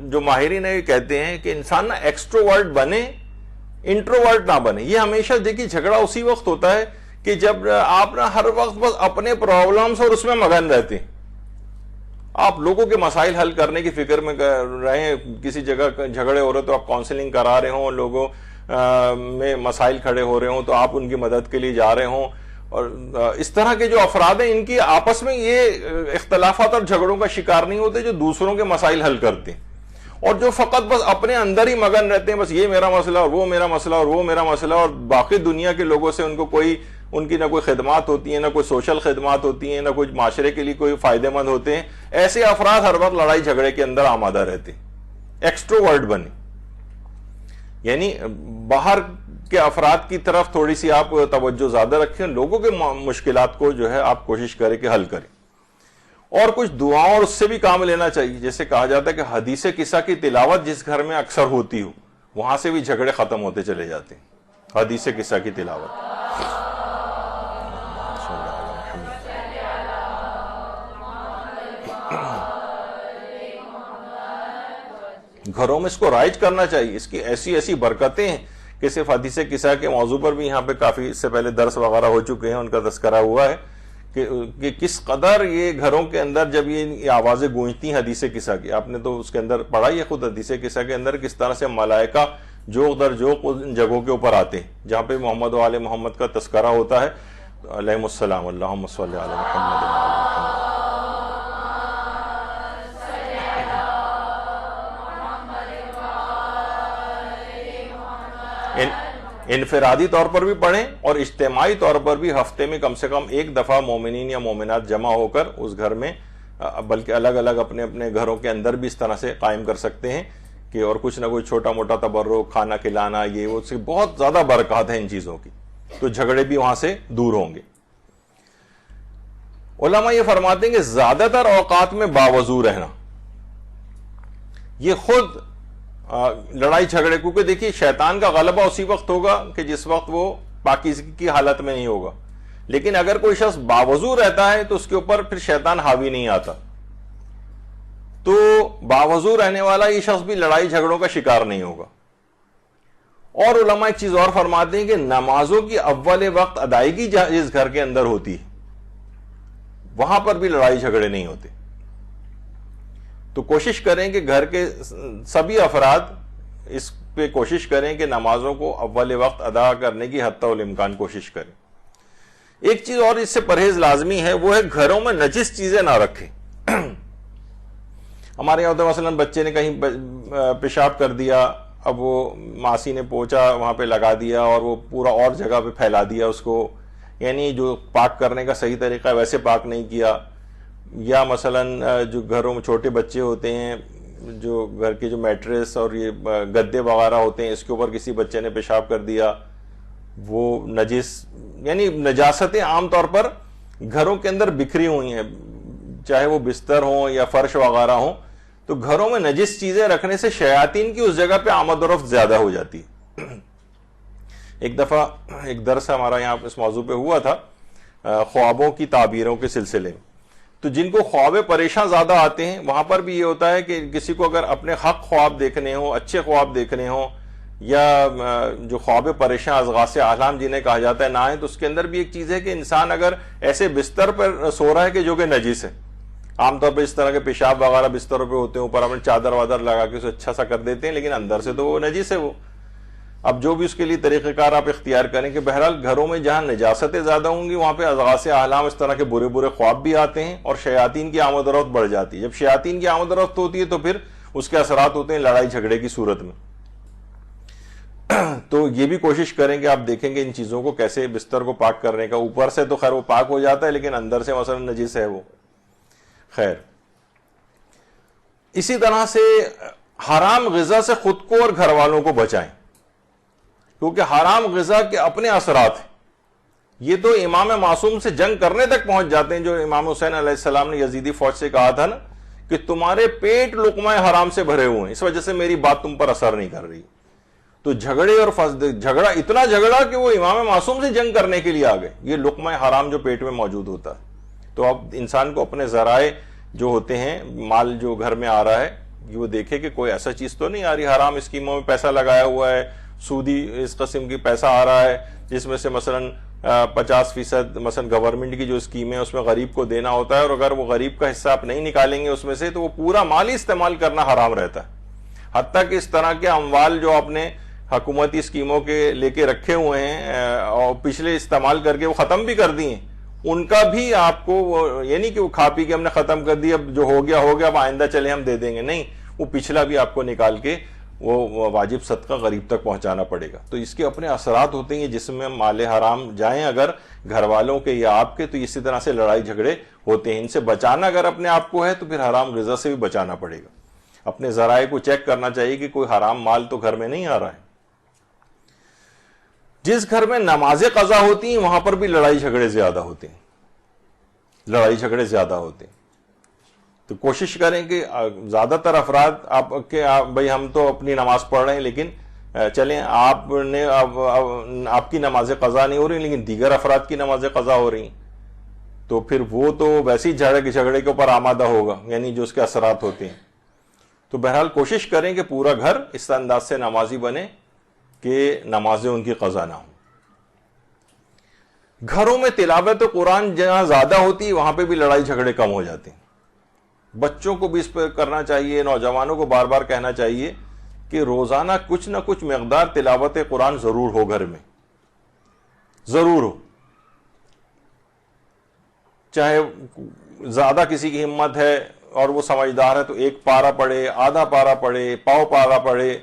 جو ماہرین یہ کہتے ہیں کہ انسان نا ایکسٹروورٹ بنے، انٹروورٹ نہ بنے۔ یہ ہمیشہ دیکھیے جھگڑا اسی وقت ہوتا ہے کہ جب آپ نا ہر وقت بس اپنے پرابلمز اور اس میں مگن رہتے ہیں، آپ لوگوں کے مسائل حل کرنے کی فکر میں رہیں، کسی جگہ جھگڑے ہو رہے تو آپ کاؤنسلنگ کرا رہے ہوں، لوگوں میں مسائل کھڑے ہو رہے ہوں تو آپ ان کی مدد کے لیے جا رہے ہوں، اور اس طرح کے جو افراد ہیں ان کی آپس میں یہ اختلافات اور جھگڑوں کا شکار نہیں ہوتے جو دوسروں کے مسائل حل کرتے ہیں، اور جو فقط بس اپنے اندر ہی مگن رہتے ہیں، بس یہ میرا مسئلہ اور وہ میرا مسئلہ اور وہ میرا مسئلہ، اور باقی دنیا کے لوگوں سے ان کی نہ کوئی خدمات ہوتی ہیں، نہ کوئی سوشل خدمات ہوتی ہیں، نہ کوئی معاشرے کے لیے کوئی فائدہ مند ہوتے ہیں۔ ایسے افراد ہر وقت لڑائی جھگڑے کے اندر آمادہ رہتے ہیں۔ ایکسٹروورٹ بنے، یعنی باہر کے افراد کی طرف تھوڑی سی آپ توجہ زیادہ رکھیں، لوگوں کے مشکلات کو جو ہے آپ کوشش کریں کہ حل کریں، اور کچھ دعاؤں اور اس سے بھی کام لینا چاہیے۔ جیسے کہا جاتا ہے کہ حدیث قصہ کی تلاوت جس گھر میں اکثر ہوتی ہو وہاں سے بھی جھگڑے ختم ہوتے چلے جاتے ہیں۔ حدیث قصہ کی تلاوت۔ گھروں میں اس کو رائج کرنا چاہیے. اس کی ایسی ایسی برکتیں ہیں کہ صرف حدیث قصہ کے موضوع پر بھی یہاں پہ کافی اس سے پہلے درس وغیرہ ہو چکے ہیں, ان کا تذکرہ ہوا ہے کہ کس قدر یہ گھروں کے اندر جب یہ آوازیں گونجتی ہیں حدیث قصہ کی. آپ نے تو اس کے اندر پڑھا ہی ہے خود حدیث قصہ کے اندر کس طرح سے ملائکہ جوق در جوق ان جگہوں کے اوپر آتے ہیں جہاں پہ محمد و آل محمد کا تذکرہ ہوتا ہے. علیہ السلام, اللہم صلی علی محمد. انفرادی طور پر بھی پڑھیں اور اجتماعی طور پر بھی ہفتے میں کم سے کم ایک دفعہ مومنین یا مومنات جمع ہو کر اس گھر میں, بلکہ الگ الگ اپنے اپنے گھروں کے اندر بھی اس طرح سے قائم کر سکتے ہیں کہ اور کچھ نہ کچھ چھوٹا موٹا تبرک, کھانا کھلانا, یہ وہ سے بہت زیادہ برکات ہیں ان چیزوں کی, تو جھگڑے بھی وہاں سے دور ہوں گے. علماء یہ فرماتے ہیں کہ زیادہ تر اوقات میں باوضو رہنا یہ خود لڑائی جھگڑے, کیونکہ دیکھیے شیطان کا غلبہ اسی وقت ہوگا کہ جس وقت وہ پاکیزگی کی حالت میں نہیں ہوگا, لیکن اگر کوئی شخص باوضو رہتا ہے تو اس کے اوپر پھر شیطان حاوی نہیں آتا. تو باوضو رہنے والا یہ شخص بھی لڑائی جھگڑوں کا شکار نہیں ہوگا. اور علماء ایک چیز اور فرماتے ہیں کہ نمازوں کی اول وقت ادائیگی جس گھر کے اندر ہوتی ہے وہاں پر بھی لڑائی جھگڑے نہیں ہوتے. تو کوشش کریں کہ گھر کے سبھی افراد اس پہ کوشش کریں کہ نمازوں کو اول وقت ادا کرنے کی حتی الامکان کوشش کریں. ایک چیز اور اس سے پرہیز لازمی ہے, وہ ہے گھروں میں نجس چیزیں نہ رکھیں. ہمارے یہاں ہوتا ہے مثلا بچے نے کہیں پیشاب کر دیا, اب وہ ماسی نے پوچھا وہاں پہ لگا دیا اور وہ پورا اور جگہ پہ پھیلا دیا اس کو, یعنی جو پاک کرنے کا صحیح طریقہ ہے ویسے پاک نہیں کیا. یا مثلا جو گھروں میں چھوٹے بچے ہوتے ہیں, جو گھر کے جو میٹریس اور یہ گدے وغیرہ ہوتے ہیں اس کے اوپر کسی بچے نے پیشاب کر دیا, وہ نجس, یعنی نجاستیں عام طور پر گھروں کے اندر بکھری ہوئی ہیں, چاہے وہ بستر ہوں یا فرش وغیرہ ہوں. تو گھروں میں نجس چیزیں رکھنے سے شیاطین کی اس جگہ پہ آمد و رفت زیادہ ہو جاتی ہے. ایک دفعہ ایک درس ہمارا یہاں اس موضوع پہ ہوا تھا, خوابوں کی تعبیروں کے سلسلے میں. تو جن کو خواب پریشان زیادہ آتے ہیں وہاں پر بھی یہ ہوتا ہے کہ کسی کو اگر اپنے حق خواب دیکھنے ہوں, اچھے خواب دیکھنے ہوں, یا جو خواب پریشان اضغاث احلام جنہیں کہا جاتا ہے نہ آئے, تو اس کے اندر بھی ایک چیز ہے کہ انسان اگر ایسے بستر پر سو رہا ہے کہ جو کہ نجس ہے, عام طور پر اس طرح کے پیشاب وغیرہ بستروں پہ ہوتے ہیں, اوپر اپنے چادر وادر لگا کے اسے اچھا سا کر دیتے ہیں, لیکن اندر سے تو وہ نجس ہے وہ. اب جو بھی اس کے لیے طریقہ کار آپ اختیار کریں کہ بہرحال گھروں میں جہاں نجاستیں زیادہ ہوں گی وہاں پہ اضغاث احلام اس طرح کے برے برے خواب بھی آتے ہیں اور شیاطین کی آمد و رفت بڑھ جاتی ہے. جب شیاطین کی آمد و رفت ہوتی ہے تو پھر اس کے اثرات ہوتے ہیں لڑائی جھگڑے کی صورت میں. تو یہ بھی کوشش کریں کہ آپ دیکھیں گے ان چیزوں کو کیسے بستر کو پاک کرنے کا. اوپر سے تو خیر وہ پاک ہو جاتا ہے لیکن اندر سے مثلا نجس ہے وہ. خیر, اسی طرح سے حرام غذا سے خود کو اور گھر والوں کو بچائیں, کیونکہ حرام غذا کے اپنے اثرات ہیں. یہ تو امام معصوم سے جنگ کرنے تک پہنچ جاتے ہیں, جو امام حسین علیہ السلام نے یزیدی فوج سے کہا تھا نا کہ تمہارے پیٹ لقمہ حرام سے بھرے ہوئے ہیں, اس وجہ سے میری بات تم پر اثر نہیں کر رہی. تو جھگڑا اتنا جھگڑا کہ وہ امام معصوم سے جنگ کرنے کے لیے آ گئے, یہ لقمہ حرام جو پیٹ میں موجود ہوتا ہے. تو اب انسان کو اپنے ذرائع جو ہوتے ہیں, مال جو گھر میں آ رہا ہے, وہ دیکھے کہ کوئی ایسا چیز تو نہیں آ رہی حرام اسکیموں میں پیسہ لگایا ہوا ہے, سودی اس قسم کی پیسہ آ رہا ہے جس میں سے مثلا 50% مثلا گورنمنٹ کی جو اسکیم ہے اس میں غریب کو دینا ہوتا ہے, اور اگر وہ غریب کا حصہ آپ نہیں نکالیں گے اس میں سے تو وہ پورا مال ہی استعمال کرنا حرام رہتا ہے. حتیٰ کہ اس طرح کے اموال جو آپ نے حکومتی اسکیموں کے لے کے رکھے ہوئے ہیں اور پچھلے استعمال کر کے وہ ختم بھی کر دیے, ان کا بھی آپ کو یہ نہیں کہ وہ کھا پی کے ہم نے ختم کر دی, اب جو ہو گیا اب آئندہ چلے ہم دے دیں گے, نہیں, وہ پچھلا بھی آپ کو نکال کے وہ واجب صدقہ غریب تک پہنچانا پڑے گا. تو اس کے اپنے اثرات ہوتے ہیں جس میں مال حرام جائیں اگر گھر والوں کے یا آپ کے, تو اسی طرح سے لڑائی جھگڑے ہوتے ہیں. ان سے بچانا اگر اپنے آپ کو ہے تو پھر حرام غذا سے بھی بچانا پڑے گا. اپنے ذرائع کو چیک کرنا چاہیے کہ کوئی حرام مال تو گھر میں نہیں آ رہا ہے. جس گھر میں نمازیں قضا ہوتی ہیں وہاں پر بھی لڑائی جھگڑے زیادہ ہوتے ہیں. تو کوشش کریں کہ زیادہ تر افراد آپ کے بھائی ہم تو اپنی نماز پڑھ رہے ہیں لیکن چلیں آپ کی نمازیں قضا نہیں ہو رہی لیکن دیگر افراد کی نمازیں قضا ہو رہی ہیں, تو پھر وہ تو ویسے ہی جھگڑے کے اوپر آمادہ ہوگا, یعنی جو اس کے اثرات ہوتے ہیں. تو بہرحال کوشش کریں کہ پورا گھر اس انداز سے نمازی بنے کہ نمازیں ان کی قضا نہ ہوں. گھروں میں تلاوت قرآن جہاں زیادہ ہوتی ہے وہاں پہ بھی لڑائی جھگڑے کم ہو جاتے ہیں. بچوں کو بھی اس پہ کرنا چاہیے, نوجوانوں کو بار بار کہنا چاہیے کہ روزانہ کچھ نہ کچھ مقدار تلاوت قرآن ضرور ہو, گھر میں ضرور ہو. چاہے زیادہ کسی کی ہمت ہے اور وہ سمجھدار ہے تو 1 پارہ پڑھے, آدھا پارہ پڑھے, پاؤ پارہ پڑھے,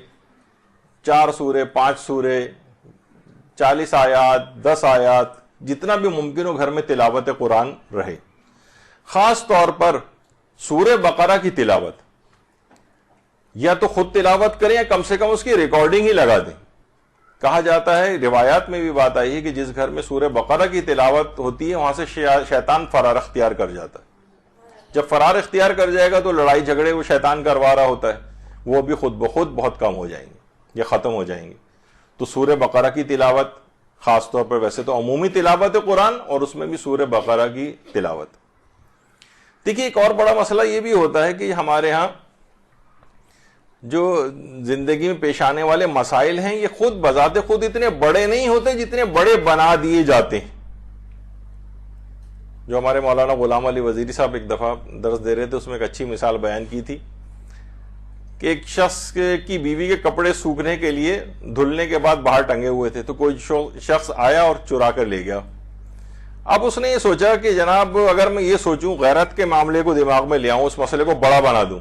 4 سورے, 5 سورے, 40 آیات, 10 آیات, جتنا بھی ممکن ہو گھر میں تلاوت قرآن رہے. خاص طور پر سورہ بقرہ کی تلاوت یا تو خود تلاوت کریں یا کم سے کم اس کی ریکارڈنگ ہی لگا دیں. کہا جاتا ہے, روایات میں بھی بات آئی ہے کہ جس گھر میں سورہ بقرہ کی تلاوت ہوتی ہے وہاں سے شیطان فرار اختیار کر جاتا ہے. جب فرار اختیار کر جائے گا تو لڑائی جھگڑے وہ شیطان کروا رہا ہوتا ہے وہ بھی خود بخود بہت کم ہو جائیں گے یا ختم ہو جائیں گے. تو سورہ بقرہ کی تلاوت خاص طور پر, ویسے تو عمومی تلاوت قرآن اور اس میں بھی سورہ بقرہ کی تلاوت. دیکھیے ایک اور بڑا مسئلہ یہ بھی ہوتا ہے کہ ہمارے ہاں جو زندگی میں پیش آنے والے مسائل ہیں یہ خود بذات خود اتنے بڑے نہیں ہوتے جتنے بڑے بنا دیے جاتے ہیں. جو ہمارے مولانا غلام علی وزیری صاحب ایک دفعہ درس دے رہے تھے, اس میں ایک اچھی مثال بیان کی تھی کہ ایک شخص کی بیوی کے کپڑے سوکھنے کے لیے دھلنے کے بعد باہر ٹنگے ہوئے تھے, تو کوئی شخص آیا اور چرا کر لے گیا. اب اس نے یہ سوچا کہ جناب اگر میں یہ سوچوں, غیرت کے معاملے کو دماغ میں لے آؤں, اس مسئلے کو بڑا بنا دوں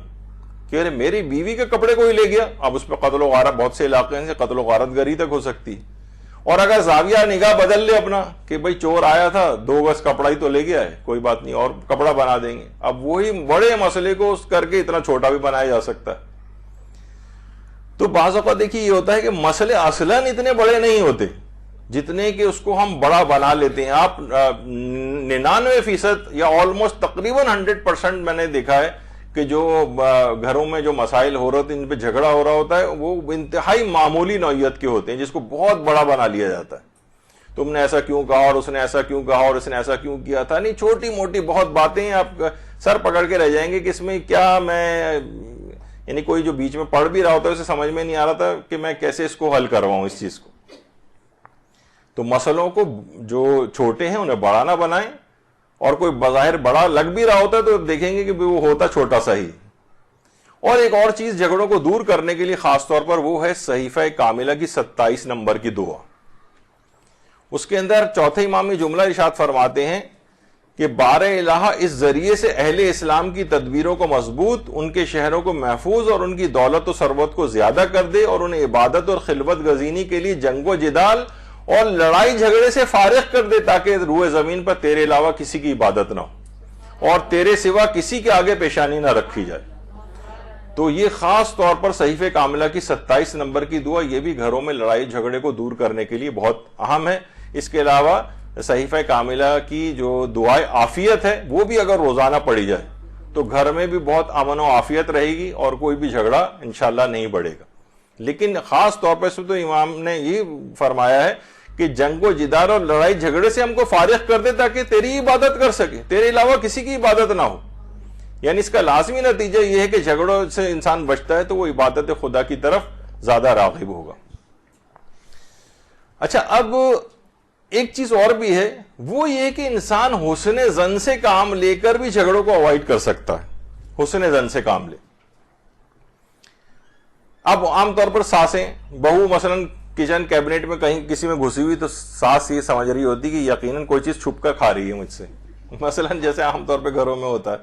کہ ارے میری بیوی کے کپڑے کو ہی لے گیا, اب اس پہ قتل و غارت, بہت سے علاقے سے قتل و غارت گری تک ہو سکتی. اور اگر زاویہ نگاہ بدل لے اپنا کہ بھئی چور آیا تھا 2 گز کپڑا ہی تو لے گیا ہے, کوئی بات نہیں اور کپڑا بنا دیں گے, اب وہی بڑے مسئلے کو کر کے اتنا چھوٹا بھی بنایا جا سکتا ہے. تو بعض اوقات دیکھیے یہ ہوتا ہے کہ مسئلے اصلاً اتنے بڑے نہیں ہوتے جتنے کہ اس کو ہم بڑا بنا لیتے ہیں. آپ 99% یا آلموسٹ تقریباً 100% میں نے دیکھا ہے کہ جو گھروں میں جو مسائل ہو رہے ہوتے ہیں, جن پہ جھگڑا ہو رہا ہوتا ہے, وہ انتہائی معمولی نوعیت کے ہوتے ہیں جس کو بہت بڑا بنا لیا جاتا ہے. تم نے ایسا کیوں کہا اور اس نے ایسا کیوں کہا اور اس نے ایسا کیوں کیا تھا. نہیں, چھوٹی موٹی بہت باتیں آپ سر پکڑ کے رہ جائیں گے کہ اس میں کیا میں, یعنی کوئی جو بیچ میں پڑھ بھی رہا ہوتا ہے اسے سمجھ میں نہیں آ رہا تھا کہ میں کیسے اس کو حل کرواؤں اس چیز کو. تو مسئلوں کو جو چھوٹے ہیں انہیں بڑا نہ بنائیں, اور کوئی بظاہر بڑا لگ بھی رہا ہوتا ہے تو دیکھیں گے کہ وہ ہوتا چھوٹا سا ہی. اور ایک اور چیز جھگڑوں کو دور کرنے کے لیے خاص طور پر وہ ہے صحیفہ کاملہ کی 27 نمبر کی دعا. اس کے اندر چوتھے امام جملہ ارشاد فرماتے ہیں کہ بار الہ اس ذریعے سے اہل اسلام کی تدبیروں کو مضبوط, ان کے شہروں کو محفوظ اور ان کی دولت و ثروت کو زیادہ کر دے, اور انہیں عبادت اور خلوت گزینی کے لیے جنگ و جدال اور لڑائی جھگڑے سے فارغ کر دے, تاکہ روئے زمین پر تیرے علاوہ کسی کی عبادت نہ ہو اور تیرے سوا کسی کے آگے پیشانی نہ رکھی جائے. تو یہ خاص طور پر صحیفہ کاملہ کی 27 نمبر کی دعا, یہ بھی گھروں میں لڑائی جھگڑے کو دور کرنے کے لیے بہت اہم ہے. اس کے علاوہ صحیفہ کاملہ کی جو دعائے عافیت ہے وہ بھی اگر روزانہ پڑھی جائے تو گھر میں بھی بہت امن و عافیت رہے گی اور کوئی بھی جھگڑا انشاءاللہ نہیں بڑھے گا. لیکن خاص طور پر تو امام نے یہ فرمایا ہے کہ جنگ و جدال اور لڑائی جھگڑے سے ہم کو فارغ کر دے تاکہ تیری عبادت کر سکے, تیرے علاوہ کسی کی عبادت نہ ہو. یعنی اس کا لازمی نتیجہ یہ ہے کہ جھگڑوں سے انسان بچتا ہے تو وہ عبادت خدا کی طرف زیادہ راغب ہوگا. اچھا, اب ایک چیز اور بھی ہے, وہ یہ کہ انسان حسن ظن سے کام لے کر بھی جھگڑوں کو اوائڈ کر سکتا ہے. حسن ظن سے کام لے. اب عام طور پر ساسیں, بہو مثلا کچن کیبنٹ میں کہیں کسی میں گھسی ہوئی تو ساس یہ سمجھ رہی ہوتی کہ یقیناً کوئی چیز چھپ کر کھا رہی ہے مجھ سے, مثلا جیسے عام طور پہ گھروں میں ہوتا ہے.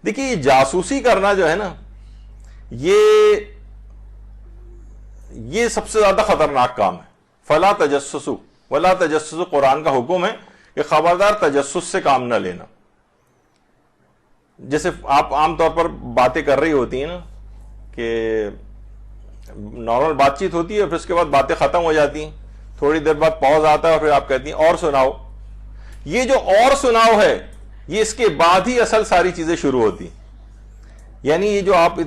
دیکھیے یہ جاسوسی کرنا جو ہے نا, یہ سب سے زیادہ خطرناک کام ہے. فلا تجسسوا ولا تجسسوا, قرآن کا حکم ہے کہ خبردار تجسس سے کام نہ لینا. جیسے آپ عام طور پر باتیں کر رہی ہوتی ہیں نا کہ نارمل بات چیت ہوتی ہے, پھر اس کے بعد باتیں ختم ہو جاتی ہیں, تھوڑی دیر بعد پاؤز آتا ہے اور پھر آپ کہتی ہیں اور سناؤ. یہ جو اور سناؤ ہے یہ اس کے بعد ہی اصل ساری چیزیں شروع ہوتی. یعنی یہ جو آپ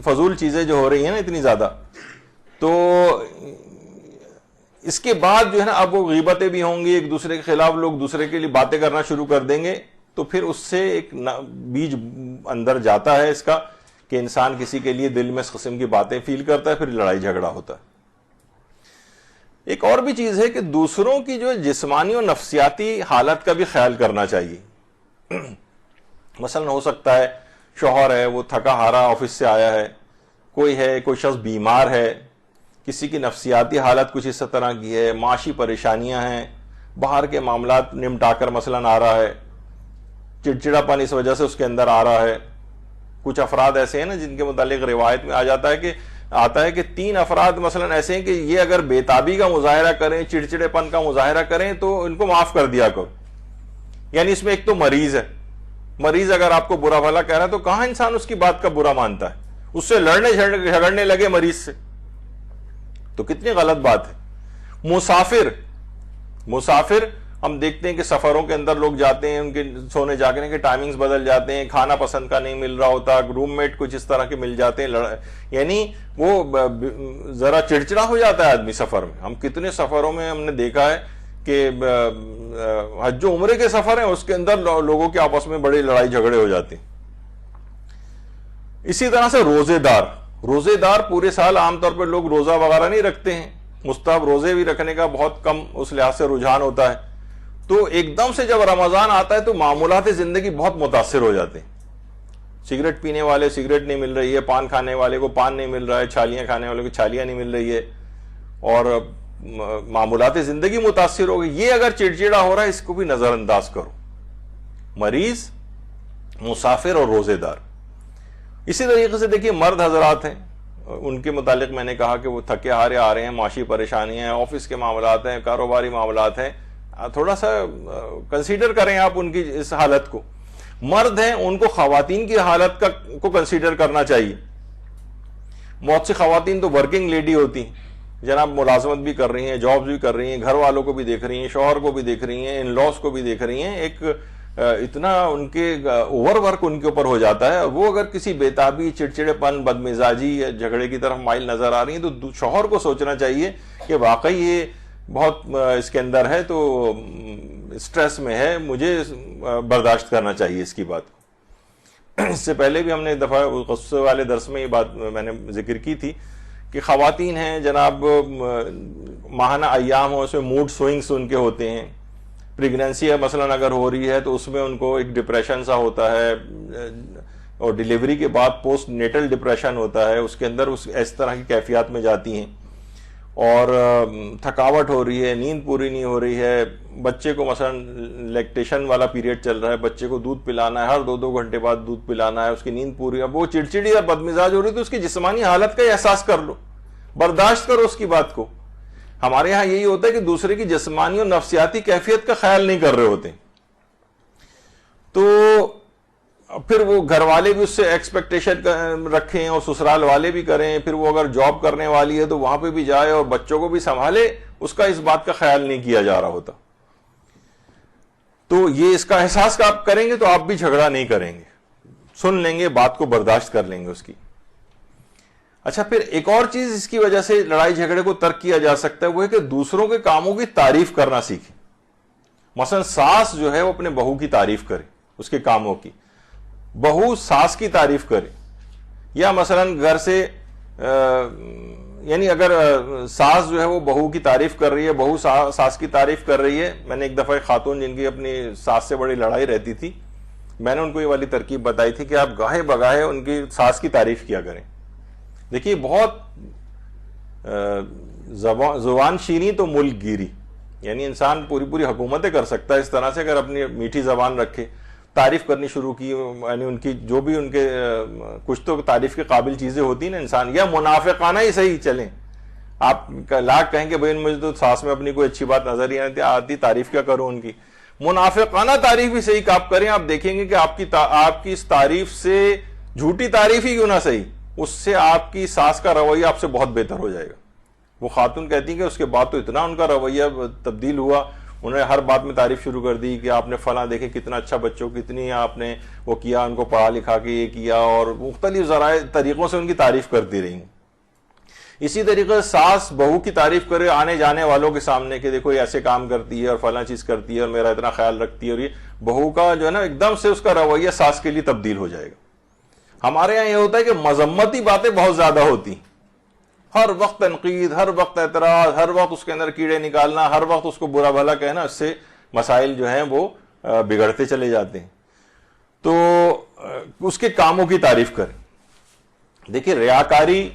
فضول چیزیں جو ہو رہی ہیں نا اتنی زیادہ, تو اس کے بعد جو ہے نا اب وہ غیبتیں بھی ہوں گی, ایک دوسرے کے خلاف لوگ دوسرے کے لیے باتیں کرنا شروع کر دیں گے, تو پھر اس سے ایک بیج اندر جاتا ہے اس کا کہ انسان کسی کے لیے دل میں اس قسم کی باتیں فیل کرتا ہے، پھر لڑائی جھگڑا ہوتا ہے۔ ایک اور بھی چیز ہے کہ دوسروں کی جو جسمانی اور نفسیاتی حالت کا بھی خیال کرنا چاہیے۔ مثلا ہو سکتا ہے شوہر ہے، وہ تھکا ہارا آفس سے آیا ہے، کوئی شخص بیمار ہے، کسی کی نفسیاتی حالت کچھ اس طرح کی ہے، معاشی پریشانیاں ہیں، باہر کے معاملات نمٹا کر مثلا آ رہا ہے، چڑچڑا پن اس وجہ سے اس کے اندر آ رہا ہے۔ کچھ افراد ایسے ہیں نا جن کے متعلق روایت میں آتا ہے کہ 3 افراد مثلا ایسے ہیں کہ یہ اگر بےتابی کا مظاہرہ کریں، چڑچڑے پن کا مظاہرہ کریں تو ان کو معاف کر دیا کرو۔ یعنی اس میں ایک تو مریض ہے، مریض اگر آپ کو برا بھلا کہہ رہا ہے تو کہاں انسان اس کی بات کا برا مانتا ہے، اس سے لڑنے جھگڑنے لگے مریض سے، تو کتنی غلط بات ہے۔ مسافر ہم دیکھتے ہیں کہ سفروں کے اندر لوگ جاتے ہیں، ان کے سونے جاگنے کے ٹائمنگز بدل جاتے ہیں، کھانا پسند کا نہیں مل رہا ہوتا، روم میٹ کچھ اس طرح کے مل جاتے ہیں، یعنی وہ ذرا چڑچڑا ہو جاتا ہے آدمی سفر میں۔ ہم کتنے سفروں میں ہم نے دیکھا ہے کہ حج و عمرے کے سفر ہیں، اس کے اندر لوگوں کے آپس میں بڑی لڑائی جھگڑے ہو جاتے ہیں۔ اسی طرح سے روزے دار پورے سال عام طور پر لوگ روزہ وغیرہ نہیں رکھتے ہیں، مستحب روزے بھی رکھنے کا بہت کم اس لحاظ سے رجحان ہوتا ہے، تو ایک دم سے جب رمضان آتا ہے تو معمولات زندگی بہت متاثر ہو جاتے ہیں۔ سگریٹ پینے والے سگریٹ نہیں مل رہی ہے، پان کھانے والے کو پان نہیں مل رہا ہے، چھالیاں کھانے والے کو چھالیاں نہیں مل رہی ہے، اور معمولات زندگی متاثر ہو گئی۔ یہ اگر چڑچڑا ہو رہا ہے اس کو بھی نظر انداز کرو، مریض، مسافر اور روزے دار۔ اسی طریقے سے دیکھیے مرد حضرات ہیں، ان کے متعلق میں نے کہا کہ وہ تھکے ہارے آ رہے ہیں، معاشی پریشانی ہیں، آفس کے معاملات ہیں، کاروباری معاملات ہیں، تھوڑا سا کنسیڈر کریں آپ ان کی اس حالت کو۔ مرد ہیں ان کو خواتین کی حالت کو کنسیڈر کرنا چاہیے۔ بہت سی خواتین تو ورکنگ لیڈی ہوتی ہیں، جناب ملازمت بھی کر رہی ہیں، جابز بھی کر رہی ہیں، گھر والوں کو بھی دیکھ رہی ہیں، شوہر کو بھی دیکھ رہی ہیں، ان لاس کو بھی دیکھ رہی ہیں، ایک اتنا ان کے اوور ورک ان کے اوپر ہو جاتا ہے۔ وہ اگر کسی بےتابی، چڑچڑے پن، بدمزاجی یا جھگڑے کی طرف مائل نظر آ رہی ہیں تو شوہر کو سوچنا چاہیے کہ واقعی یہ بہت اس کے اندر ہے، تو اسٹریس میں ہے، مجھے برداشت کرنا چاہیے اس کی بات کو۔ اس سے پہلے بھی ہم نے ایک دفعہ غصے والے درس میں یہ بات میں نے ذکر کی تھی کہ خواتین ہیں جناب، ماہانہ ایام ہو، اس میں موڈ سوئنگس ان کے ہوتے ہیں۔ پریگننسی ہے مثلا اگر ہو رہی ہے تو اس میں ان کو ایک ڈپریشن سا ہوتا ہے، اور ڈیلیوری کے بعد پوسٹ نیٹل ڈپریشن ہوتا ہے، اس کے اندر اس طرح کی کیفیات میں جاتی ہیں، اور تھکاوٹ ہو رہی ہے، نیند پوری نہیں ہو رہی ہے، بچے کو مثلا لیکٹیشن والا پیریڈ چل رہا ہے، بچے کو دودھ پلانا ہے، ہر 2 گھنٹے بعد دودھ پلانا ہے، اس کی نیند پوری ہے، اب وہ چڑچڑی اور بدمزاج ہو رہی ہے تو اس کی جسمانی حالت کا احساس کر لو، برداشت کرو اس کی بات کو۔ ہمارے ہاں یہی ہوتا ہے کہ دوسرے کی جسمانی اور نفسیاتی کیفیت کا خیال نہیں کر رہے ہوتے، تو پھر وہ گھر والے بھی اس سے ایکسپیکٹیشن رکھیں اور سسرال والے بھی کریں، پھر وہ اگر جاب کرنے والی ہے تو وہاں پہ بھی جائے اور بچوں کو بھی سنبھالے، اس کا اس بات کا خیال نہیں کیا جا رہا ہوتا۔ تو یہ اس کا احساس آپ کریں گے تو آپ بھی جھگڑا نہیں کریں گے، سن لیں گے، بات کو برداشت کر لیں گے اس کی۔ اچھا، پھر ایک اور چیز اس کی وجہ سے لڑائی جھگڑے کو ترک کیا جا سکتا ہے، وہ ہے کہ دوسروں کے کاموں کی تعریف کرنا سیکھیں۔ مثلا ساس جو ہے وہ اپنے بہو کی تعریف کرے، اس کے کاموں کی، بہو ساس کی تعریف کرے، یا مثلا گھر سے یعنی اگر ساس جو ہے وہ بہو کی تعریف کر رہی ہے، بہو ساس کی تعریف کر رہی ہے۔ میں نے ایک دفعہ ایک خاتون جن کی اپنی ساس سے بڑی لڑائی رہتی تھی، میں نے ان کو یہ والی ترکیب بتائی تھی کہ آپ گاہے بگاہے ان کی ساس کی تعریف کیا کریں۔ دیکھیے بہت زبان شیریں تو ملک گیری، یعنی انسان پوری حکومتیں کر سکتا ہے اس طرح سے اگر اپنی میٹھی زبان رکھے، تعریف کرنی شروع کی، یعنی ان کی جو بھی ان کے کچھ تو تعریف کے قابل چیزیں ہوتی ہیں نا انسان، یا منافقانہ ہی صحیح چلیں، آپ لاکھ کہیں کہ بھائی مجھے تو ساس میں اپنی کوئی اچھی بات نظر ہی نہیں آتی، تعریف کیا کروں ان کی، منافقانہ تعریف بھی صحیح آپ کریں، آپ دیکھیں گے کہ آپ کی اس تعریف سے، جھوٹی تعریف ہی کیوں نہ صحیح، اس سے آپ کی ساس کا رویہ آپ سے بہت بہتر ہو جائے گا۔ وہ خاتون کہتی ہیں کہ اس کے بعد تو اتنا ان کا رویہ تبدیل ہوا، انہوں نے ہر بات میں تعریف شروع کر دی کہ آپ نے فلاں دیکھے کتنا اچھا بچوں کتنی آپ نے وہ کیا، ان کو پڑھا لکھا کے یہ کیا، اور مختلف ذرائع طریقوں سے ان کی تعریف کرتی رہی۔ اسی طریقے سے ساس بہو کی تعریف کرے آنے جانے والوں کے سامنے کہ دیکھو یہ ایسے کام کرتی ہے اور فلاں چیز کرتی ہے اور میرا اتنا خیال رکھتی ہے، اور یہ بہو کا جو ہے نا ایک دم سے اس کا رویہ ساس کے لیے تبدیل ہو جائے گا۔ ہمارے یہاں یہ ہوتا ہے کہ مذمتی باتیں بہت زیادہ ہوتی، ہر وقت تنقید، ہر وقت اعتراض، ہر وقت اس کے اندر کیڑے نکالنا، ہر وقت اس کو برا بھلا کہنا، اس سے مسائل جو ہیں وہ بگڑتے چلے جاتے ہیں. تو اس کے کاموں کی تعریف کریں. دیکھیے ریاکاری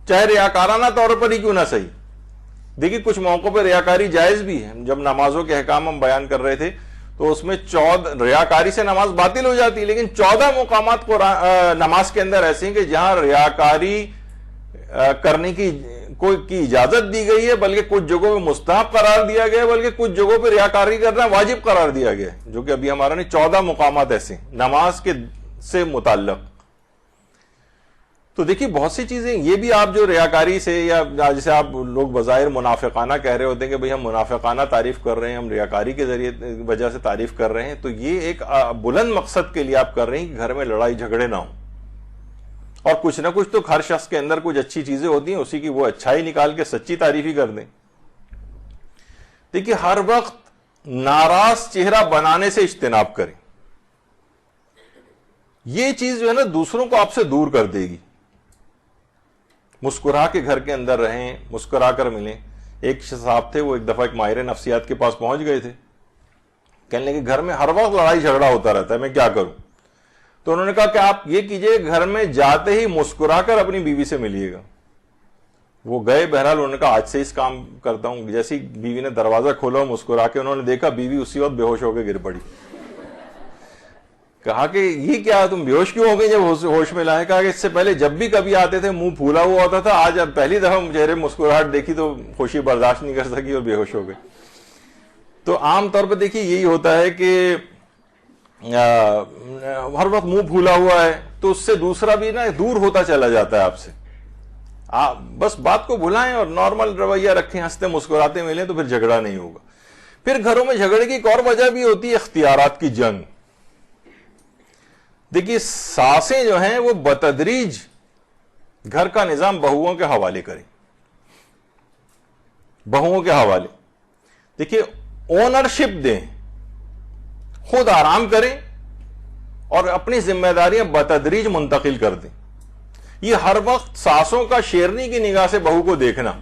چاہے ریاکارانہ طور پر ہی کیوں نہ صحیح، دیکھیے کچھ موقعوں پہ ریاکاری جائز بھی ہے. جب نمازوں کے احکام ہم بیان کر رہے تھے تو اس میں 14 ریاکاری سے نماز باطل ہو جاتی ہے، لیکن 14 مقامات نماز کے اندر ایسے ہیں کہ جہاں ریاکاری کرنے کی اجازت دی گئی ہے، بلکہ کچھ جگہوں پہ مستحب قرار دیا گیا ہے، بلکہ کچھ جگہوں پہ ریاکاری کرنا واجب قرار دیا گیا ہے، جو کہ ابھی ہمارا نہیں 14 مقامات ایسے ہیں نماز کے سے متعلق. تو دیکھیے بہت سی چیزیں یہ بھی آپ جو ریاکاری سے یا جیسے آپ لوگ بظاہر منافقانہ کہہ رہے ہوتے ہیں کہ بھئی ہم منافقانہ تعریف کر رہے ہیں، ہم ریاکاری کے ذریعے وجہ سے تعریف کر رہے ہیں، تو یہ ایک بلند مقصد کے لیے آپ کر رہے ہیں کہ گھر میں لڑائی جھگڑے نہ ہوں. اور کچھ نہ کچھ تو ہر شخص کے اندر کچھ اچھی چیزیں ہوتی ہیں، اسی کی وہ اچھائی نکال کے سچی تعریف ہی کر دیں. دیکھیے ہر وقت ناراض چہرہ بنانے سے اجتناب کریں. یہ چیز جو ہے نا دوسروں کو آپ سے دور کر دے گی. مسکرا کے گھر کے اندر رہیں، مسکرا کر ملیں. ایک صاحب تھے، وہ ایک دفعہ ایک ماہر نفسیات کے پاس پہنچ گئے تھے، کہنے لگے گھر میں ہر وقت لڑائی جھگڑا ہوتا رہتا ہے، میں کیا کروں؟ تو انہوں نے کہا کہ آپ یہ کیجئے، گھر میں جاتے ہی مسکرا کر اپنی بیوی سے ملیے گا. وہ گئے، بہرحال انہوں نے کہا آج سے اس کام کرتا ہوں. جیسی بیوی نے دروازہ کھولا مسکرا کے، انہوں نے دیکھا بیوی اسی وقت بے ہوش ہو کے گر پڑی. کہا کہ یہ کیا تم بے ہوش کیوں ہو گئی جب ہوش میں لائے؟ کہا کہ اس سے پہلے جب بھی کبھی آتے تھے منہ پھولا ہوا ہوتا تھا، آج اب پہلی دفعہ چہرے مسکراہٹ دیکھی تو خوشی برداشت نہیں کر سکی اور بے ہوش ہو گئی. تو عام طور پر دیکھیے یہی ہوتا ہے کہ ہر وقت منہ پھولا ہوا ہے تو اس سے دوسرا بھی نا دور ہوتا چلا جاتا ہے آپ سے. آپ بس بات کو بھلائیں اور نارمل رویہ رکھیں، ہنستے مسکراتے ملیں تو پھر جھگڑا نہیں ہوگا. پھر گھروں میں جھگڑے کی ایک اور وجہ بھی ہوتی ہے اختیارات کی جنگ. دیکھیے ساسیں جو ہیں وہ بتدریج گھر کا نظام بہوؤں کے حوالے کریں. بہوؤں کے حوالے دیکھیے اونرشپ دیں، خود آرام کریں اور اپنی ذمہ داریاں بتدریج منتقل کر دیں. یہ ہر وقت ساسوں کا شیرنی کی نگاہ سے بہو کو دیکھنا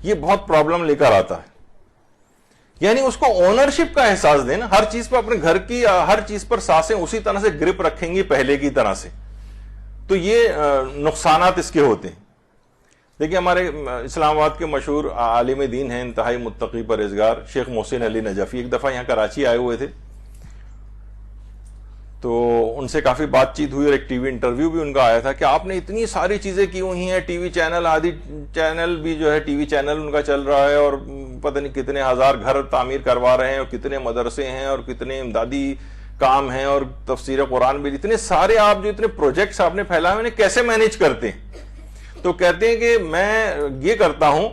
یہ بہت پرابلم لے کر آتا ہے. یعنی اس کو اونرشپ کا احساس دینا، ہر چیز پر اپنے گھر کی ہر چیز پر ساسیں اسی طرح سے گرپ رکھیں گی پہلے کی طرح سے، تو یہ نقصانات اس کے ہوتے ہیں. دیکھیے ہمارے اسلام آباد کے مشہور عالم دین ہیں، انتہائی متقی پرہیزگار، شیخ محسن علی نجفی، ایک دفعہ یہاں کراچی آئے ہوئے تھے تو ان سے کافی بات چیت ہوئی اور ایک ٹی وی انٹرویو بھی ان کا آیا تھا کہ آپ نے اتنی ساری چیزیں کی ہوئی ہیں، ٹی وی چینل، آدھی چینل بھی جو ہے ٹی وی چینل ان کا چل رہا ہے اور پتہ نہیں کتنے ہزار گھر تعمیر کروا رہے ہیں اور کتنے مدرسے ہیں اور کتنے امدادی کام ہیں اور تفسیر قرآن بھی، اتنے سارے آپ جو اتنے پروجیکٹس آپ نے پھیلائے انہیں کیسے مینیج کرتے ہیں؟ تو کہتے ہیں کہ میں یہ کرتا ہوں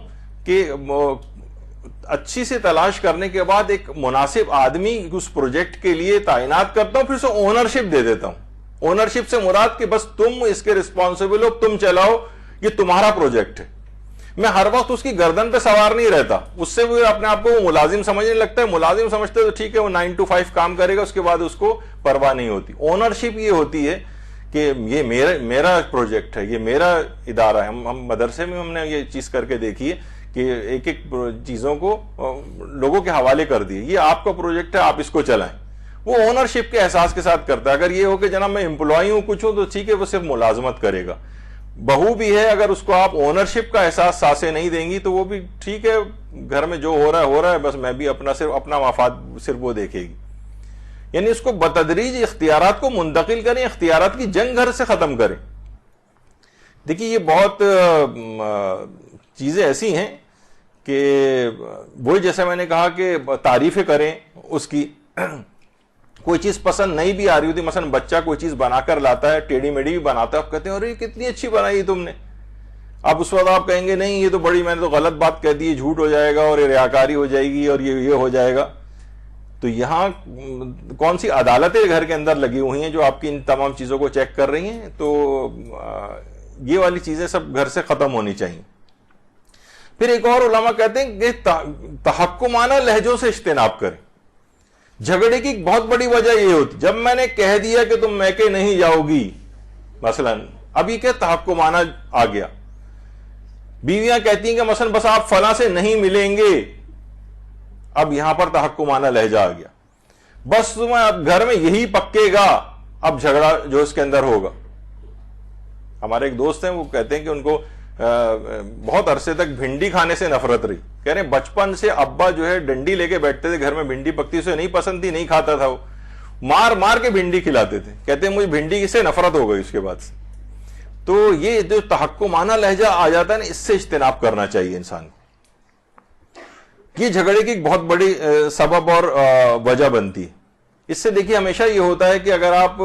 کہ اچھی سے تلاش کرنے کے بعد ایک مناسب آدمی اس پروجیکٹ کے لیے تعینات کرتا ہوں، پھر اسے اونرشپ دے دیتا ہوں. اونرشپ سے مراد کہ بس تم اس کے رسپانسبل ہو، تم چلاؤ، یہ تمہارا پروجیکٹ ہے. میں ہر وقت اس کی گردن پہ سوار نہیں رہتا، اس سے وہ اپنے آپ کو ملازم سمجھنے لگتا ہے. ملازم سمجھتے تو ٹھیک ہے، وہ 9 to 5 کام کرے گا، اس کے بعد اس کو پرواہ نہیں ہوتی. اونرشپ یہ ہوتی ہے کہ یہ میرا پروجیکٹ ہے، یہ میرا ادارہ ہے. ہم مدرسے میں ہم نے یہ چیز کر کے دیکھی ہے کہ ایک ایک چیزوں کو لوگوں کے حوالے کر دیے، یہ آپ کا پروجیکٹ ہے، آپ اس کو چلائیں. وہ اونرشپ کے احساس کے ساتھ کرتا ہے. اگر یہ ہو کہ جناب میں امپلائی ہوں، کچھ ہوں، تو ٹھیک ہے، وہ صرف ملازمت کرے گا. بہو بھی ہے، اگر اس کو آپ اونرشپ کا احساس ساسیں نہیں دیں گی تو وہ بھی ٹھیک ہے، گھر میں جو ہو رہا ہے بس میں بھی صرف اپنا مفاد صرف وہ دیکھے گی. یعنی اس کو بتدریج اختیارات کو منتقل کریں، اختیارات کی جنگ گھر سے ختم کریں. دیکھیے یہ بہت چیزیں ایسی ہیں کہ وہی جیسے میں نے کہا کہ تعریفیں کریں اس کی. کوئی چیز پسند نہیں بھی آ رہی ہوتی، مثلا بچہ کوئی چیز بنا کر لاتا ہے، ٹیڑھی میڑھی بھی بناتا ہے، آپ کہتے ہیں ارے کتنی اچھی بنائی تم نے. اب اس وقت آپ کہیں گے نہیں یہ تو بڑی میں نے تو غلط بات کہہ دی، جھوٹ ہو جائے گا اور یہ ریاکاری ہو جائے گی اور یہ ہو جائے گا. تو یہاں کون سی عدالتیں گھر کے اندر لگی ہوئی ہیں جو آپ کی ان تمام چیزوں کو چیک کر رہی ہیں؟ تو یہ والی چیزیں سب گھر سے ختم ہونی چاہیے. پھر ایک اور علماء کہتے ہیں کہ تحکمانہ لہجوں سے اجتناب کریں. جھگڑے کی بہت بڑی وجہ یہ ہوتی، جب میں نے کہہ دیا کہ تم میکے نہیں جاؤ گی مثلا اب یہ کیا تحکمانہ آ گیا. بیویاں کہتی ہیں کہ مثلا بس آپ فلاں سے نہیں ملیں گے, اب یہاں پر تحکمانہ لہجہ آ گیا, بس تمہیں اب گھر میں یہی پکے گا, اب جھگڑا جو اس کے اندر ہوگا. ہمارے ایک دوست ہیں, وہ کہتے ہیں کہ ان کو بہت عرصے تک بھنڈی کھانے سے نفرت رہی. کہہ رہے ہیں بچپن سے ابا جو ہے ڈنڈی لے کے بیٹھتے تھے گھر میں, بھنڈی پکتی اسے نہیں پسند تھی, نہیں کھاتا تھا, وہ مار مار کے بھنڈی کھلاتے تھے. کہتے ہیں مجھے بھنڈی سے نفرت ہو گئی اس کے بعد سے. تو یہ جو تحکمانہ لہجہ آ جاتا ہے نا, اس سے اجتناب کرنا چاہیے انسان کو. یہ جھگڑے کی ایک بہت بڑی سبب اور وجہ بنتی ہے. اس سے دیکھیے ہمیشہ یہ ہوتا ہے کہ اگر آپ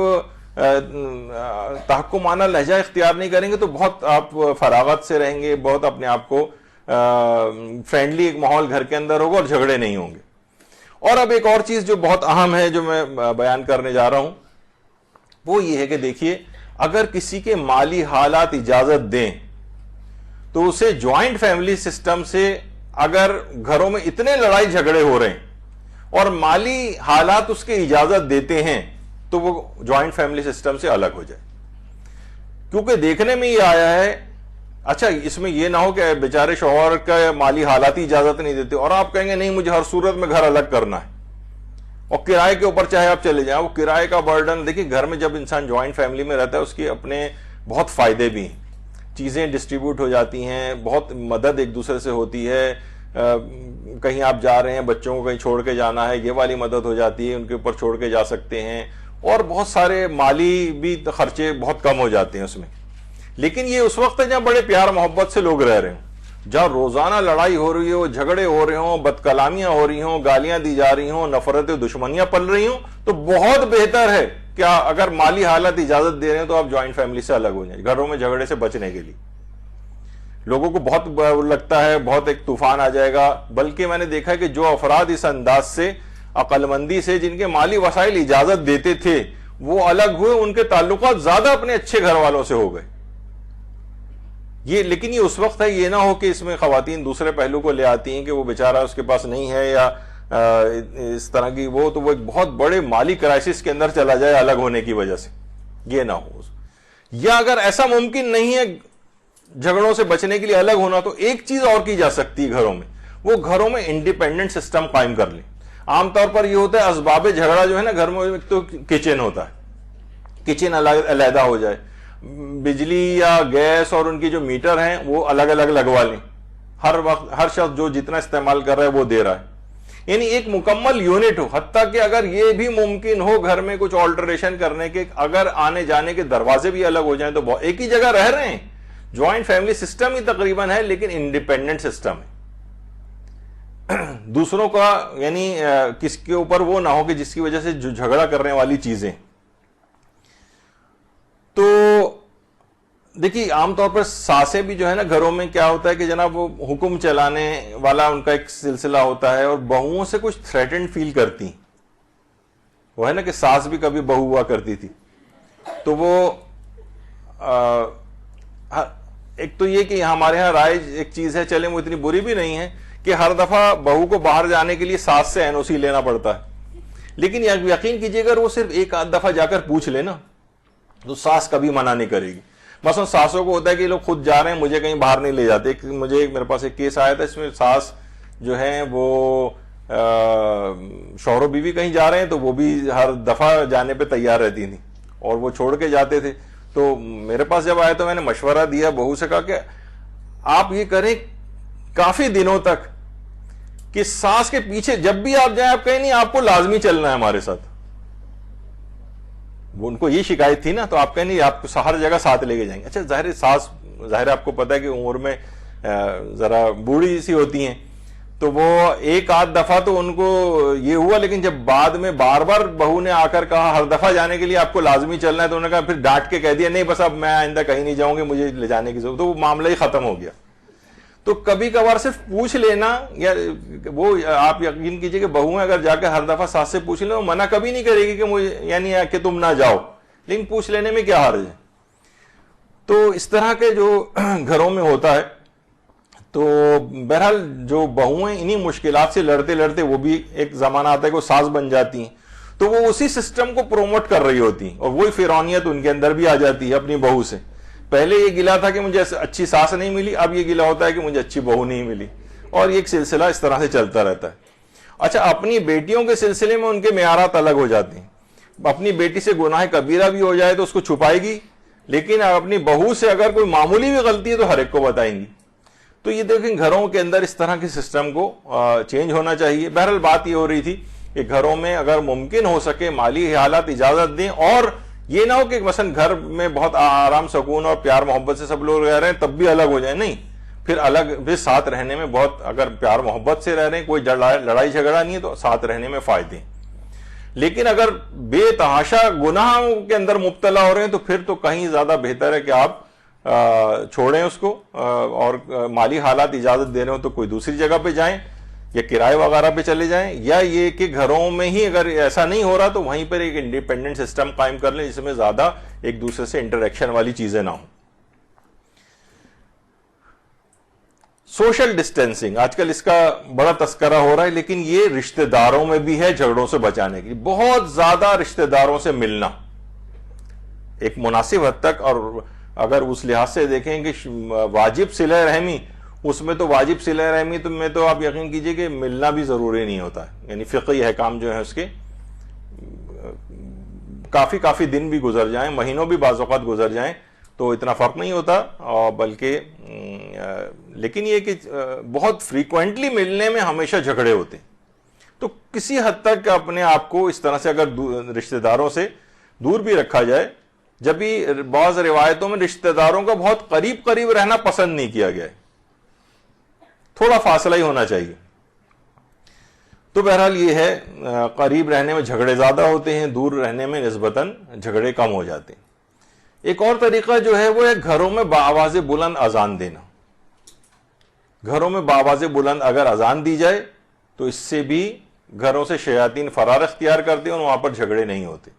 تحکمانہ لہجہ اختیار نہیں کریں گے تو بہت آپ فراغت سے رہیں گے, بہت اپنے آپ کو فرینڈلی ایک ماحول گھر کے اندر ہوگا اور جھگڑے نہیں ہوں گے. اور اب ایک اور چیز جو بہت اہم ہے جو میں بیان کرنے جا رہا ہوں, وہ یہ ہے کہ دیکھیے اگر کسی کے مالی حالات اجازت دیں تو اسے جوائنٹ فیملی سسٹم سے, اگر گھروں میں اتنے لڑائی جھگڑے ہو رہے ہیں اور مالی حالات اس کے اجازت دیتے ہیں, تو وہ جوائنٹ فیملی سسٹم سے الگ ہو جائے. کیونکہ دیکھنے میں یہ آیا ہے, اچھا اس میں یہ نہ ہو کہ بیچارے شوہر کا مالی حالات ہی اجازت نہیں دیتے اور آپ کہیں گے نہیں مجھے ہر صورت میں گھر الگ کرنا ہے, اور کرائے کے اوپر چاہے آپ چلے جائیں, وہ کرائے کا برڈن. دیکھیے گھر میں جب انسان جوائنٹ فیملی میں رہتا ہے اس کے اپنے بہت فائدے بھی ہیں, چیزیں ڈسٹریبیوٹ ہو جاتی ہیں, بہت مدد ایک دوسرے سے ہوتی ہے. کہیں آپ جا رہے ہیں, بچوں کو کہیں چھوڑ کے جانا ہے, یہ والی مدد ہو جاتی ہے, ان کے اوپر چھوڑ کے جا سکتے ہیں, اور بہت سارے مالی بھی خرچے بہت کم ہو جاتے ہیں اس میں. لیکن یہ اس وقت ہے جہاں بڑے پیار محبت سے لوگ رہ رہے ہوں, جہاں روزانہ لڑائی ہو رہی ہو, جھگڑے ہو رہے ہوں, بد کلامیاں ہو رہی ہوں, گالیاں دی جا رہی ہوں, نفرتیں دشمنیاں پل رہی ہوں, تو بہت بہتر ہے کہ اگر مالی حالت اجازت دے رہے ہیں تو آپ جوائنٹ فیملی سے الگ ہو جائیں, گھروں میں جھگڑے سے بچنے کے لیے. لوگوں کو بہت لگتا ہے بہت ایک طوفان آ جائے گا, بلکہ میں نے دیکھا ہے کہ جو افراد اس انداز سے عقل مندی سے جن کے مالی وسائل اجازت دیتے تھے وہ الگ ہوئے, ان کے تعلقات زیادہ اپنے اچھے گھر والوں سے ہو گئے. لیکن یہ اس وقت ہے, یہ نہ ہو کہ اس میں خواتین دوسرے پہلو کو لے آتی ہیں کہ وہ بیچارہ اس کے پاس نہیں ہے یا اس طرح کی, وہ تو وہ ایک بہت بڑے مالی کرائسس کے اندر چلا جائے الگ ہونے کی وجہ سے, یہ نہ ہو. یا اگر ایسا ممکن نہیں ہے جھگڑوں سے بچنے کے لیے الگ ہونا, تو ایک چیز اور کی جا سکتی ہے گھروں میں, وہ گھروں میں انڈیپینڈنٹ سسٹم قائم کر لیں. عام طور پر یہ ہوتا ہے اسباب جھگڑا جو ہے نا گھر میں, ایک تو کچن ہوتا ہے, کچن علیحدہ ہو جائے, بجلی یا گیس اور ان کی جو میٹر ہیں وہ الگ الگ لگوا لیں, ہر وقت ہر شخص جو جتنا استعمال کر رہا ہے وہ دے رہا ہے, یعنی ایک مکمل یونٹ ہو. حتیٰ کہ اگر یہ بھی ممکن ہو گھر میں کچھ آلٹریشن کرنے کے, اگر آنے جانے کے دروازے بھی الگ ہو جائیں تو ایک ہی جگہ رہ رہے ہیں, جوائنٹ فیملی سسٹم ہی تقریباً ہے لیکن انڈیپینڈنٹ سسٹم ہے. دوسروں کا یعنی کس کے اوپر وہ نہ ہو کہ جس کی وجہ سے جو جھگڑا کرنے والی چیزیں. تو دیکھیے عام طور پر ساسیں بھی جو ہے نا گھروں میں کیا ہوتا ہے کہ جناب وہ حکم چلانے والا ان کا ایک سلسلہ ہوتا ہے, اور بہوؤں سے کچھ تھریٹنڈ فیل کرتی. وہ ہے نا کہ ساس بھی کبھی بہو ہوا کرتی تھی, تو وہ ایک تو یہ کہ ہمارے ہاں رائج ایک چیز ہے, چلے وہ اتنی بری بھی نہیں ہے کہ ہر دفعہ بہو کو باہر جانے کے لیے ساس سے NOC لینا پڑتا ہے. لیکن یقین کیجیے اگر وہ صرف ایک آدھ دفعہ جا کر پوچھ لے نا تو ساس کبھی منع نہیں کرے گی. مثلا ساسوں کو ہوتا ہے کہ یہ لوگ خود جا رہے ہیں, مجھے کہیں باہر نہیں لے جاتے. میرے پاس ایک کیس آیا تھا, اس میں ساس جو ہیں وہ شوہر و بیوی کہیں جا رہے ہیں تو وہ بھی ہر دفعہ جانے پہ تیار رہتی تھیں اور وہ چھوڑ کے جاتے تھے. تو میرے پاس جب آئے تو میں نے مشورہ دیا بہو سے, کہا کہ آپ یہ کریں کافی دنوں تک کہ ساس کے پیچھے جب بھی آپ جائیں آپ کہیں نہیں آپ کو لازمی چلنا ہے ہمارے ساتھ. وہ ان کو یہ شکایت تھی نا, تو آپ کہیں نہیں آپ کو ہر جگہ ساتھ لے کے جائیں گے. اچھا ظاہر ساس ظاہر آپ کو پتا ہے کہ عمر میں ذرا بوڑھی سی ہوتی ہیں, تو وہ ایک آدھ دفعہ تو ان کو یہ ہوا, لیکن جب بعد میں بار بار بہو نے آ کر کہا ہر دفعہ جانے کے لیے آپ کو لازمی چلنا ہے, تو انہوں نے کہا پھر ڈانٹ کے کہہ دیا نہیں بس اب میں آئندہ کہیں نہیں جاؤں گی, مجھے لے جانے کی ضرورت. تو وہ معاملہ ہی ختم ہو گیا. تو کبھی کبھار صرف پوچھ لینا, یا وہ آپ یقین کیجئے کہ بہو اگر جا کے ہر دفعہ ساس سے پوچھ لیں وہ منع کبھی نہیں کرے گی کہ مجھے یعنی کہ تم نہ جاؤ, لیکن پوچھ لینے میں کیا حرج ہے. تو اس طرح کے جو گھروں میں ہوتا ہے, تو بہرحال جو بہویں انہی مشکلات سے لڑتے لڑتے وہ بھی ایک زمانہ آتا ہے کہ وہ ساس بن جاتی ہیں. تو وہ اسی سسٹم کو پروموٹ کر رہی ہوتی اور وہی فرعونیت ان کے اندر بھی آ جاتی ہے اپنی بہو سے. پہلے یہ گلا تھا کہ مجھے اچھی ساس نہیں ملی, اب یہ گلا ہوتا ہے کہ مجھے اچھی بہو نہیں ملی, اور یہ ایک سلسلہ اس طرح سے چلتا رہتا ہے. اچھا, اپنی بیٹیوں کے سلسلے میں ان کے معیارات الگ ہو جاتے ہیں. اپنی بیٹی سے گناہ کبیرہ بھی ہو جائے تو اس کو چھپائے گی, لیکن اپنی بہو سے اگر کوئی معمولی بھی غلطی ہے تو ہر ایک کو بتائیں گی. تو یہ دیکھیں گھروں کے اندر اس طرح کے سسٹم کو چینج ہونا چاہیے. بہرحال بات یہ ہو رہی تھی کہ گھروں میں اگر ممکن ہو سکے مالی حالات اجازت دیں, اور یہ نہ ہو کہ مثلا گھر میں بہت آرام سکون اور پیار محبت سے سب لوگ رہ رہے ہیں تب بھی الگ ہو جائیں. نہیں, پھر الگ بھی ساتھ رہنے میں بہت, اگر پیار محبت سے رہ رہے ہیں, کوئی لڑائی جھگڑا نہیں ہے, تو ساتھ رہنے میں فائدے. لیکن اگر بے تحاشا گناہ کے اندر مبتلا ہو رہے ہیں تو پھر تو کہیں زیادہ بہتر ہے کہ آپ چھوڑیں اس کو, اور مالی حالات اجازت دے رہے ہو تو کوئی دوسری جگہ پہ جائیں یا کرائے وغیرہ پہ چلے جائیں, یا یہ کہ گھروں میں ہی اگر ایسا نہیں ہو رہا تو وہیں پر ایک انڈیپینڈنٹ سسٹم قائم کر لیں جس میں زیادہ ایک دوسرے سے انٹریکشن والی چیزیں نہ ہوں. سوشل ڈسٹینسنگ آج کل اس کا بڑا تذکرہ ہو رہا ہے, لیکن یہ رشتہ داروں میں بھی ہے جھگڑوں سے بچانے کے لیے. بہت زیادہ رشتہ داروں سے ملنا ایک مناسب حد تک, اور اگر اس لحاظ سے دیکھیں کہ واجب صلہ رحمی, اس میں تو واجب صلہ رحمی تو میں تو آپ یقین کیجئے کہ ملنا بھی ضروری نہیں ہوتا ہے. یعنی فقہی احکام جو ہیں اس کے کافی دن بھی گزر جائیں, مہینوں بھی بعض اوقات گزر جائیں تو اتنا فرق نہیں ہوتا, بلکہ لیکن یہ کہ بہت فریکوینٹلی ملنے میں ہمیشہ جھگڑے ہوتے ہیں. تو کسی حد تک اپنے آپ کو اس طرح سے اگر رشتہ داروں سے دور بھی رکھا جائے, جب بھی بعض روایتوں میں رشتہ داروں کا بہت قریب رہنا پسند نہیں کیا گیا ہے, تھوڑا فاصلہ ہی ہونا چاہیے. تو بہرحال یہ ہے, قریب رہنے میں جھگڑے زیادہ ہوتے ہیں, دور رہنے میں نسبتاً جھگڑے کم ہو جاتے ہیں. ایک اور طریقہ جو ہے وہ ہے گھروں میں بآواز بلند اذان دینا. گھروں میں بآواز بلند اگر اذان دی جائے تو اس سے بھی گھروں سے شیاطین فرار اختیار کرتے ہیں اور وہاں پر جھگڑے نہیں ہوتے.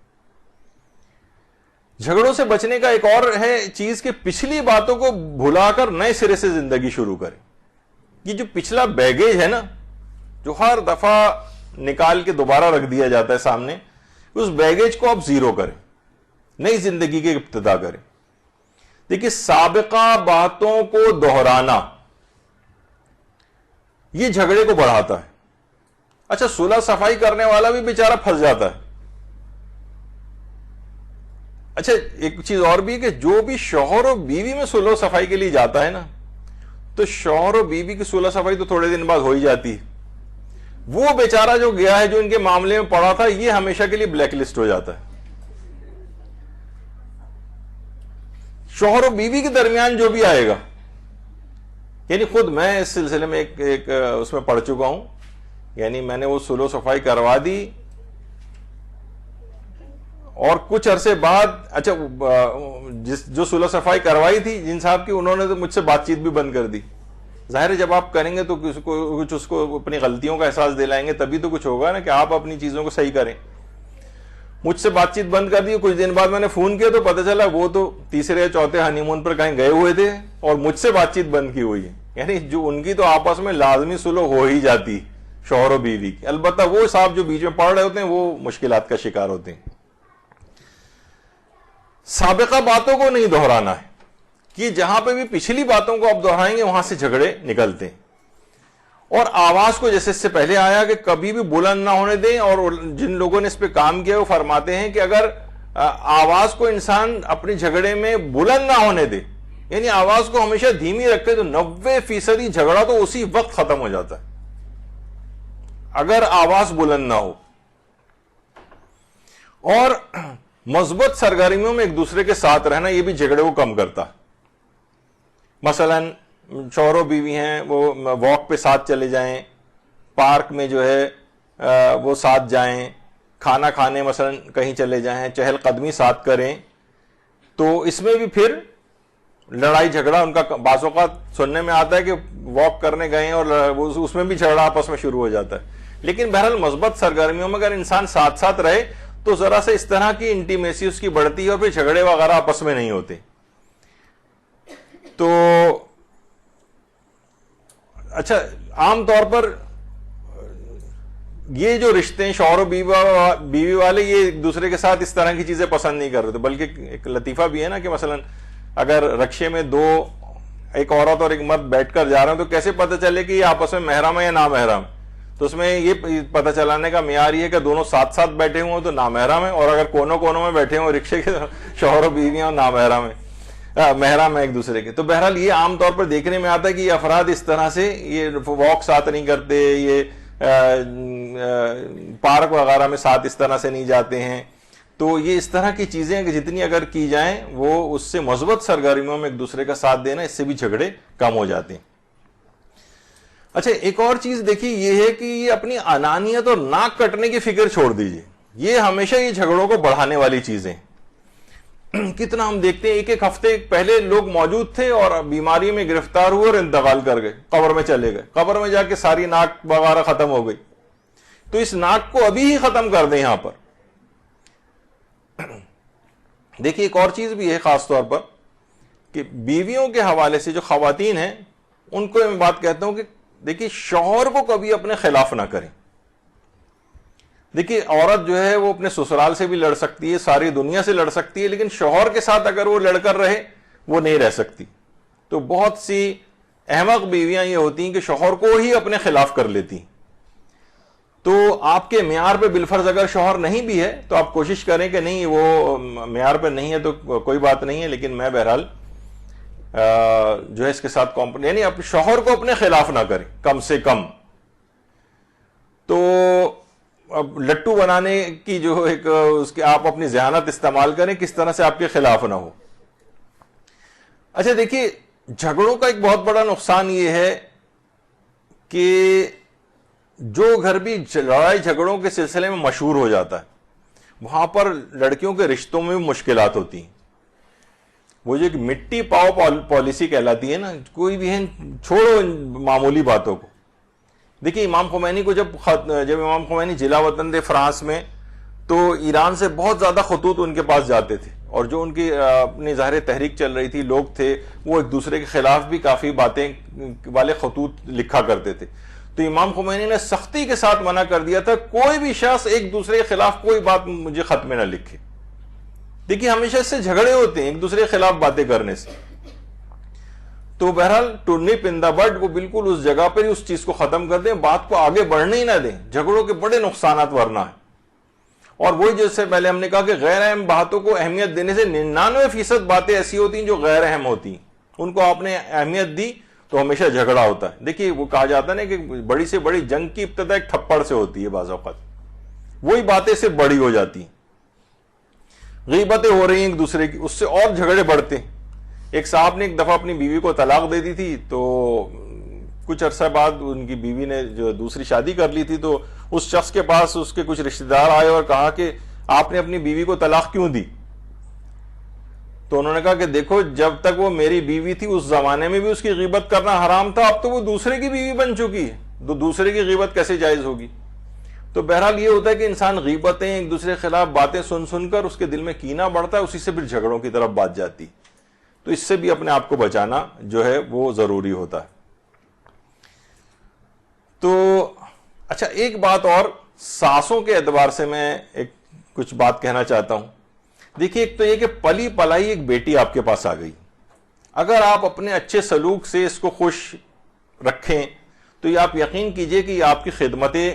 جھگڑوں سے بچنے کا ایک اور ہے چیز کہ پچھلی باتوں کو بھلا کر نئے سرے سے زندگی شروع کریں. یہ جو پچھلا بیگیج ہے نا, جو ہر دفعہ نکال کے دوبارہ رکھ دیا جاتا ہے سامنے, اس بیگیج کو آپ زیرو کریں, نئی زندگی کی ابتدا کریں. دیکھیے, سابقہ باتوں کو دہرانا یہ جھگڑے کو بڑھاتا ہے. اچھا, صلح صفائی کرنے والا بھی بیچارہ پھنس جاتا ہے. اچھا, ایک چیز اور بھی کہ جو بھی شوہر و بیوی میں صلح و صفائی کے لیے جاتا ہے نا, تو شوہر و بیوی کی صلح صفائی تو تھوڑے دن بعد ہو ہی جاتی ہے. وہ بیچارہ جو گیا ہے, جو ان کے معاملے میں پڑا تھا, یہ ہمیشہ کے لیے بلیک لسٹ ہو جاتا ہے. شوہر و بیوی کے درمیان جو بھی آئے گا, یعنی خود میں اس سلسلے میں ایک اس میں پڑھ چکا ہوں. یعنی میں نے وہ صلح و صفائی کروا دی, اور کچھ عرصے بعد, اچھا جو صلح صفائی کروائی تھی جن صاحب کی, انہوں نے تو مجھ سے بات چیت بھی بند کر دی. ظاہر ہے جب آپ کریں گے تو کچھ اس کو اپنی غلطیوں کا احساس دلائیں گے, تبھی تو کچھ ہوگا نا کہ آپ اپنی چیزوں کو صحیح کریں. مجھ سے بات چیت بند کر دی. کچھ دن بعد میں نے فون کیا تو پتہ چلا وہ تو تیسرے یا چوتھے ہنی مون پر کہیں گئے ہوئے تھے اور مجھ سے بات چیت بند کی ہوئی ہے. یعنی جو ان کی تو آپس میں لازمی صلح ہو ہی جاتی شوہر و بیوی کی. البتہ وہ صاحب جو بیچ میں پڑھ رہے ہوتے ہیں وہ مشکلات کا شکار ہوتے ہیں. سابقہ باتوں کو نہیں دہرانا ہے, کہ جہاں پہ بھی پچھلی باتوں کو آپ دہرائیں گے وہاں سے جھگڑے نکلتے ہیں. اور آواز کو, جیسے اس سے پہلے آیا کہ کبھی بھی بلند نہ ہونے دیں, اور جن لوگوں نے اس پہ کام کیا وہ فرماتے ہیں کہ اگر آواز کو انسان اپنے جھگڑے میں بلند نہ ہونے دے, یعنی آواز کو ہمیشہ دھیمی رکھے, تو 90% جھگڑا تو اسی وقت ختم ہو جاتا ہے اگر آواز بلند نہ ہو. اور مثبت سرگرمیوں میں ایک دوسرے کے ساتھ رہنا, یہ بھی جھگڑے کو کم کرتا ہے. مثلا شوہر و بیوی ہیں, وہ واک پہ ساتھ چلے جائیں, پارک میں جو ہے وہ ساتھ جائیں, کھانا کھانے مثلا کہیں چلے جائیں, چہل قدمی ساتھ کریں, تو اس میں بھی پھر لڑائی جھگڑا ان کا بعض اوقات سننے میں آتا ہے کہ واک کرنے گئے اور اس میں بھی جھگڑا آپس میں شروع ہو جاتا ہے. لیکن بہرحال مثبت سرگرمیوں میں اگر انسان ساتھ ساتھ رہے تو ذرا سے اس طرح کی انٹیمیسی اس کی بڑھتی ہے اور پھر جھگڑے وغیرہ آپس میں نہیں ہوتے. تو اچھا, عام طور پر یہ جو رشتے ہیں شوہر و بیوی والے، یہ ایک دوسرے کے ساتھ اس طرح کی چیزیں پسند نہیں کر رہے تھے. بلکہ ایک لطیفہ بھی ہے نا کہ مثلا اگر رکشے میں ایک عورت اور ایک مرد بیٹھ کر جا رہے ہیں تو کیسے پتہ چلے کہ یہ آپس میں محرم ہے یا نامحرم؟ تو اس میں یہ پتہ چلانے کا معیار یہ ہے کہ دونوں ساتھ ساتھ بیٹھے ہوں تو نامحرم ہے، اور اگر کونوں میں بیٹھے ہوں رکشے کے شوہر و بیویاں نامحرم ہیں، محرم ہے ایک دوسرے کے. تو بہرحال یہ عام طور پر دیکھنے میں آتا ہے کہ یہ افراد اس طرح سے یہ واک ساتھ نہیں کرتے، یہ پارک وغیرہ میں ساتھ اس طرح سے نہیں جاتے ہیں. تو یہ اس طرح کی چیزیں کہ جتنی اگر کی جائیں وہ اس سے مثبت سرگرمیوں میں ایک دوسرے کا ساتھ دینا، اس سے بھی جھگڑے کم ہو جاتے ہیں. اچھا ایک اور چیز دیکھیے یہ ہے کہ یہ اپنی انانیت اور ناک کٹنے کی فکر چھوڑ دیجئے. یہ ہمیشہ یہ جھگڑوں کو بڑھانے والی چیزیں. کتنا ہم دیکھتے ہیں ایک ایک ہفتے پہلے لوگ موجود تھے اور بیماری میں گرفتار ہوئے اور انتقال کر گئے، قبر میں چلے گئے، قبر میں جا کے ساری ناک وغیرہ ختم ہو گئی. تو اس ناک کو ابھی ہی ختم کر دیں. یہاں پر دیکھیے ایک اور چیز بھی ہے خاص طور پر کہ بیویوں کے حوالے سے جو خواتین ہیں ان کو میں بات کہتا ہوں کہ دیکھیے شوہر کو کبھی اپنے خلاف نہ کریں. دیکھیے عورت جو ہے وہ اپنے سسرال سے بھی لڑ سکتی ہے، ساری دنیا سے لڑ سکتی ہے، لیکن شوہر کے ساتھ اگر وہ لڑ کر رہے وہ نہیں رہ سکتی. تو بہت سی احمق بیویاں یہ ہوتی ہیں کہ شوہر کو ہی اپنے خلاف کر لیتی. تو آپ کے معیار پہ بالفرض اگر شوہر نہیں بھی ہے تو آپ کوشش کریں کہ نہیں وہ معیار پہ نہیں ہے تو کوئی بات نہیں ہے، لیکن میں بہرحال جو ہے اس کے ساتھ یعنی اپنے شوہر کو اپنے خلاف نہ کریں کم سے کم. تو اب لٹو بنانے کی جو ایک اس کے آپ اپنی ذہانت استعمال کریں کس طرح سے آپ کے خلاف نہ ہو. اچھا دیکھیے جھگڑوں کا ایک بہت بڑا نقصان یہ ہے کہ جو گھر بھی لڑائی جھگڑوں کے سلسلے میں مشہور ہو جاتا ہے وہاں پر لڑکیوں کے رشتوں میں بھی مشکلات ہوتی ہیں. وہ جو ایک مٹی پاؤ پالیسی کہلاتی ہے نا، کوئی بھی ہے چھوڑو معمولی باتوں کو. دیکھیے امام خمینی کو جب امام خمینی جلا وطن تھے فرانس میں تو ایران سے بہت زیادہ خطوط ان کے پاس جاتے تھے، اور جو ان کی اپنی ظاہر تحریک چل رہی تھی لوگ تھے وہ ایک دوسرے کے خلاف بھی کافی باتیں والے خطوط لکھا کرتے تھے. تو امام خمینی نے سختی کے ساتھ منع کر دیا تھا کوئی بھی شخص ایک دوسرے کے خلاف کوئی بات مجھے خط میں نہ لکھے. دیکھیے ہمیشہ اس سے جھگڑے ہوتے ہیں ایک دوسرے کے خلاف باتیں کرنے سے. تو بہرحال ٹو نپ ان دا بڈ، وہ بالکل اس جگہ پر ہی اس چیز کو ختم کر دیں، بات کو آگے بڑھنے ہی نہ دیں. جھگڑوں کے بڑے نقصانات ورنہ ہیں. اور وہی جیسے پہلے ہم نے کہا کہ غیر اہم باتوں کو اہمیت دینے سے 99% باتیں ایسی ہوتی ہیں جو غیر اہم ہوتی ہیں، ان کو آپ نے اہمیت دی تو ہمیشہ جھگڑا ہوتا ہے. دیکھیے وہ کہا جاتا ہے نا کہ بڑی سے بڑی جنگ کی ابتدا ایک تھپڑ سے ہوتی ہے، بعض اوقات وہی باتیں سے بڑی ہو جاتی ہیں. غیبتیں ہو رہی ہیں ایک دوسرے کی، اس سے اور جھگڑے بڑھتے ہیں. ایک صاحب نے ایک دفعہ اپنی بیوی کو طلاق دے دی تھی، تو کچھ عرصہ بعد ان کی بیوی نے جو دوسری شادی کر لی تھی تو اس شخص کے پاس اس کے کچھ رشتہ دار آئے اور کہا کہ آپ نے اپنی بیوی کو طلاق کیوں دی؟ تو انہوں نے کہا کہ دیکھو جب تک وہ میری بیوی تھی اس زمانے میں بھی اس کی غیبت کرنا حرام تھا، اب تو وہ دوسرے کی بیوی بن چکی ہے تو دوسرے کی غیبت کیسے جائز ہوگی؟ تو بہرحال یہ ہوتا ہے کہ انسان غیبتیں ایک دوسرے کے خلاف باتیں سن سن کر اس کے دل میں کینہ بڑھتا ہے، اسی سے پھر جھگڑوں کی طرف بات جاتی. تو اس سے بھی اپنے آپ کو بچانا جو ہے وہ ضروری ہوتا ہے. تو اچھا ایک بات اور ساسوں کے اعتبار سے میں ایک کچھ بات کہنا چاہتا ہوں. دیکھیے ایک تو یہ کہ پلی پلائی ایک بیٹی آپ کے پاس آ گئی، اگر آپ اپنے اچھے سلوک سے اس کو خوش رکھیں تو یہ آپ یقین کیجئے کہ یہ آپ کی خدمتیں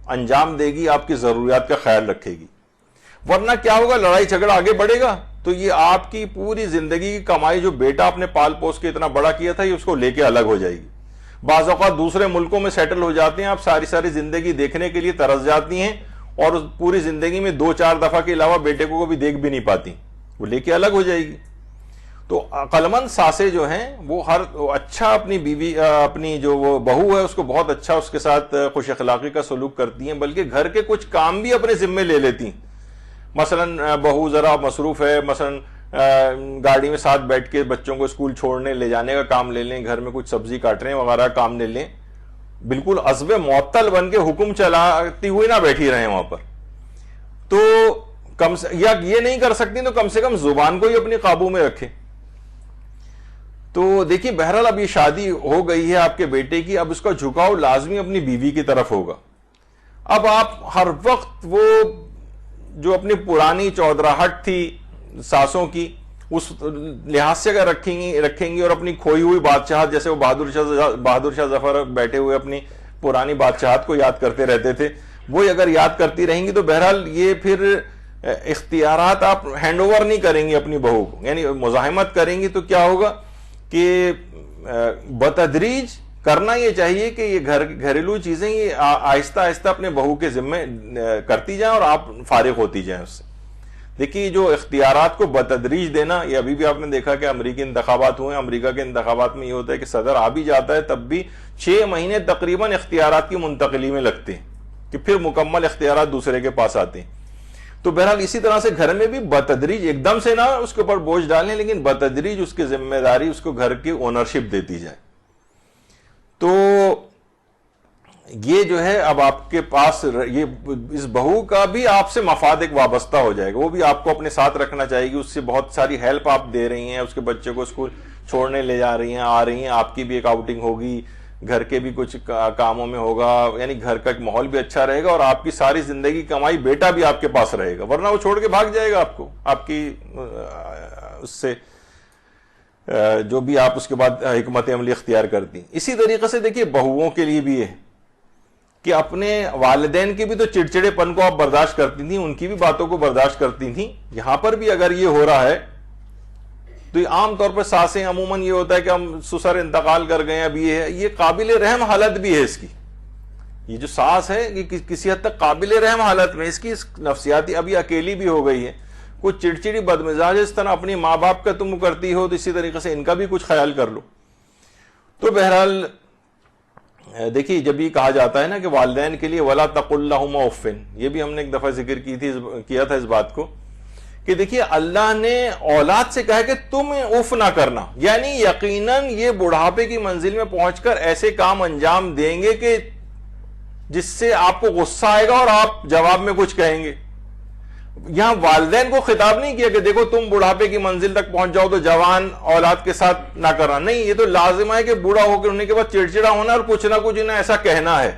انجام دے گی، آپ کی ضروریات کا خیال رکھے گی. ورنہ کیا ہوگا، لڑائی جھگڑا آگے بڑھے گا تو یہ آپ کی پوری زندگی کی کمائی جو بیٹا آپ نے پال پوس کے اتنا بڑا کیا تھا یہ اس کو لے کے الگ ہو جائے گی. بعض اوقات دوسرے ملکوں میں سیٹل ہو جاتے ہیں، آپ ساری زندگی دیکھنے کے لیے ترس جاتی ہیں اور پوری زندگی میں 2-4 دفعہ کے علاوہ بیٹے کو بھی دیکھ بھی نہیں پاتی، وہ لے کے الگ ہو جائے گی. تو عقلمند ساسیں جو ہیں وہ ہر اچھا اپنی بیوی اپنی جو وہ بہو ہے اس کو بہت اچھا اس کے ساتھ خوش اخلاقی کا سلوک کرتی ہیں، بلکہ گھر کے کچھ کام بھی اپنے ذمے لے لیتی ہیں. مثلا بہو ذرا مصروف ہے، مثلا گاڑی میں ساتھ بیٹھ کے بچوں کو اسکول چھوڑنے لے جانے کا کام لے لیں، گھر میں کچھ سبزی کاٹنے وغیرہ کام لے لیں، بالکل عزب معطل بن کے حکم چلاتی ہوئی نہ بیٹھی رہیں وہاں پر. تو یا یہ نہیں کر سکتی تو کم سے کم زبان کو ہی اپنی قابو میں رکھے. تو دیکھیے بہرحال اب یہ شادی ہو گئی ہے آپ کے بیٹے کی، اب اس کا جھکاؤ لازمی اپنی بیوی کی طرف ہوگا. اب آپ ہر وقت وہ جو اپنی پرانی چودراہٹ تھی ساسوں کی اس لحاظ سے اگر رکھیں گی اور اپنی کھوئی ہوئی بادشاہت، جیسے وہ بہادر شاہ ظفر بیٹھے ہوئے اپنی پرانی بادشاہت کو یاد کرتے رہتے تھے، وہ اگر یاد کرتی رہیں گی تو بہرحال یہ پھر اختیارات آپ ہینڈ اوور نہیں کریں گی اپنی بہو کو، یعنی مزاحمت کریں گی تو کیا ہوگا کہ بتدریج کرنا یہ چاہیے کہ یہ گھریلو چیزیں یہ آہستہ آہستہ اپنے بہو کے ذمہ کرتی جائیں اور آپ فارغ ہوتی جائیں اس سے. دیکھیے جو اختیارات کو بتدریج دینا، یہ ابھی بھی آپ نے دیکھا کہ امریکی انتخابات ہوئے، امریکہ کے انتخابات میں یہ ہوتا ہے کہ صدر آ بھی جاتا ہے تب بھی 6 مہینے تقریباً اختیارات کی منتقلی میں لگتے ہیں کہ پھر مکمل اختیارات دوسرے کے پاس آتے ہیں. تو بہرحال اسی طرح سے گھر میں بھی بتدریج ایک دم سے نہ اس کے اوپر بوجھ ڈالیں، لیکن بتدریج اس کی ذمہ داری، اس کو گھر کی اونرشپ دیتی جائے. تو یہ جو ہے اب آپ کے پاس یہ اس بہو کا بھی آپ سے مفاد ایک وابستہ ہو جائے گا، وہ بھی آپ کو اپنے ساتھ رکھنا چاہے گی، اس سے بہت ساری ہیلپ آپ دے رہی ہیں، اس کے بچے کو اسکول چھوڑنے لے جا رہی ہیں، آ رہی ہیں، آپ کی بھی ایک آؤٹنگ ہوگی، گھر کے بھی کچھ کاموں میں ہوگا، یعنی گھر کا ایک ماحول بھی اچھا رہے گا اور آپ کی ساری زندگی کمائی بیٹا بھی آپ کے پاس رہے گا، ورنہ وہ چھوڑ کے بھاگ جائے گا آپ کو، آپ کی اس سے جو بھی آپ اس کے بعد حکمت عملی اختیار کرتی. اسی طریقے سے دیکھیے بہوؤں کے لیے بھی ہے کہ اپنے والدین کی بھی تو چڑچڑے پن کو آپ برداشت کرتی تھیں، ان کی بھی باتوں کو برداشت کرتی تھیں. یہاں پر بھی اگر یہ ہو رہا ہے تو عام طور پر ساسیں عموماً یہ ہوتا ہے کہ ہم سسر انتقال کر گئے، اب یہ قابل رحم حالت بھی ہے اس کی. یہ جو ساس ہے یہ کسی حد تک قابل رحم حالت میں، اس کی نفسیاتی ابھی اکیلی بھی ہو گئی ہے، کچھ چڑچڑی بدمزاج اس طرح اپنی ماں باپ کا تم کرتی ہو تو اسی طریقے سے ان کا بھی کچھ خیال کر لو. تو بہرحال دیکھیے جب یہ کہا جاتا ہے نا کہ والدین کے لیے وَلَا تَقُلْ لَهُمَا اُفٍّ، یہ بھی ہم نے ایک دفعہ ذکر کیا تھا اس بات کو کہ دیکھیے اللہ نے اولاد سے کہا کہ تم اف نہ کرنا، یعنی یقیناً یہ بڑھاپے کی منزل میں پہنچ کر ایسے کام انجام دیں گے کہ جس سے آپ کو غصہ آئے گا اور آپ جواب میں کچھ کہیں گے. یہاں والدین کو خطاب نہیں کیا کہ دیکھو تم بڑھاپے کی منزل تک پہنچ جاؤ تو جوان اولاد کے ساتھ نہ کرنا، نہیں، یہ تو لازم ہے کہ بوڑھا ہو کے ہونے کے بعد چڑچڑا ہونا اور کچھ نہ کچھ انہیں ایسا کہنا ہے.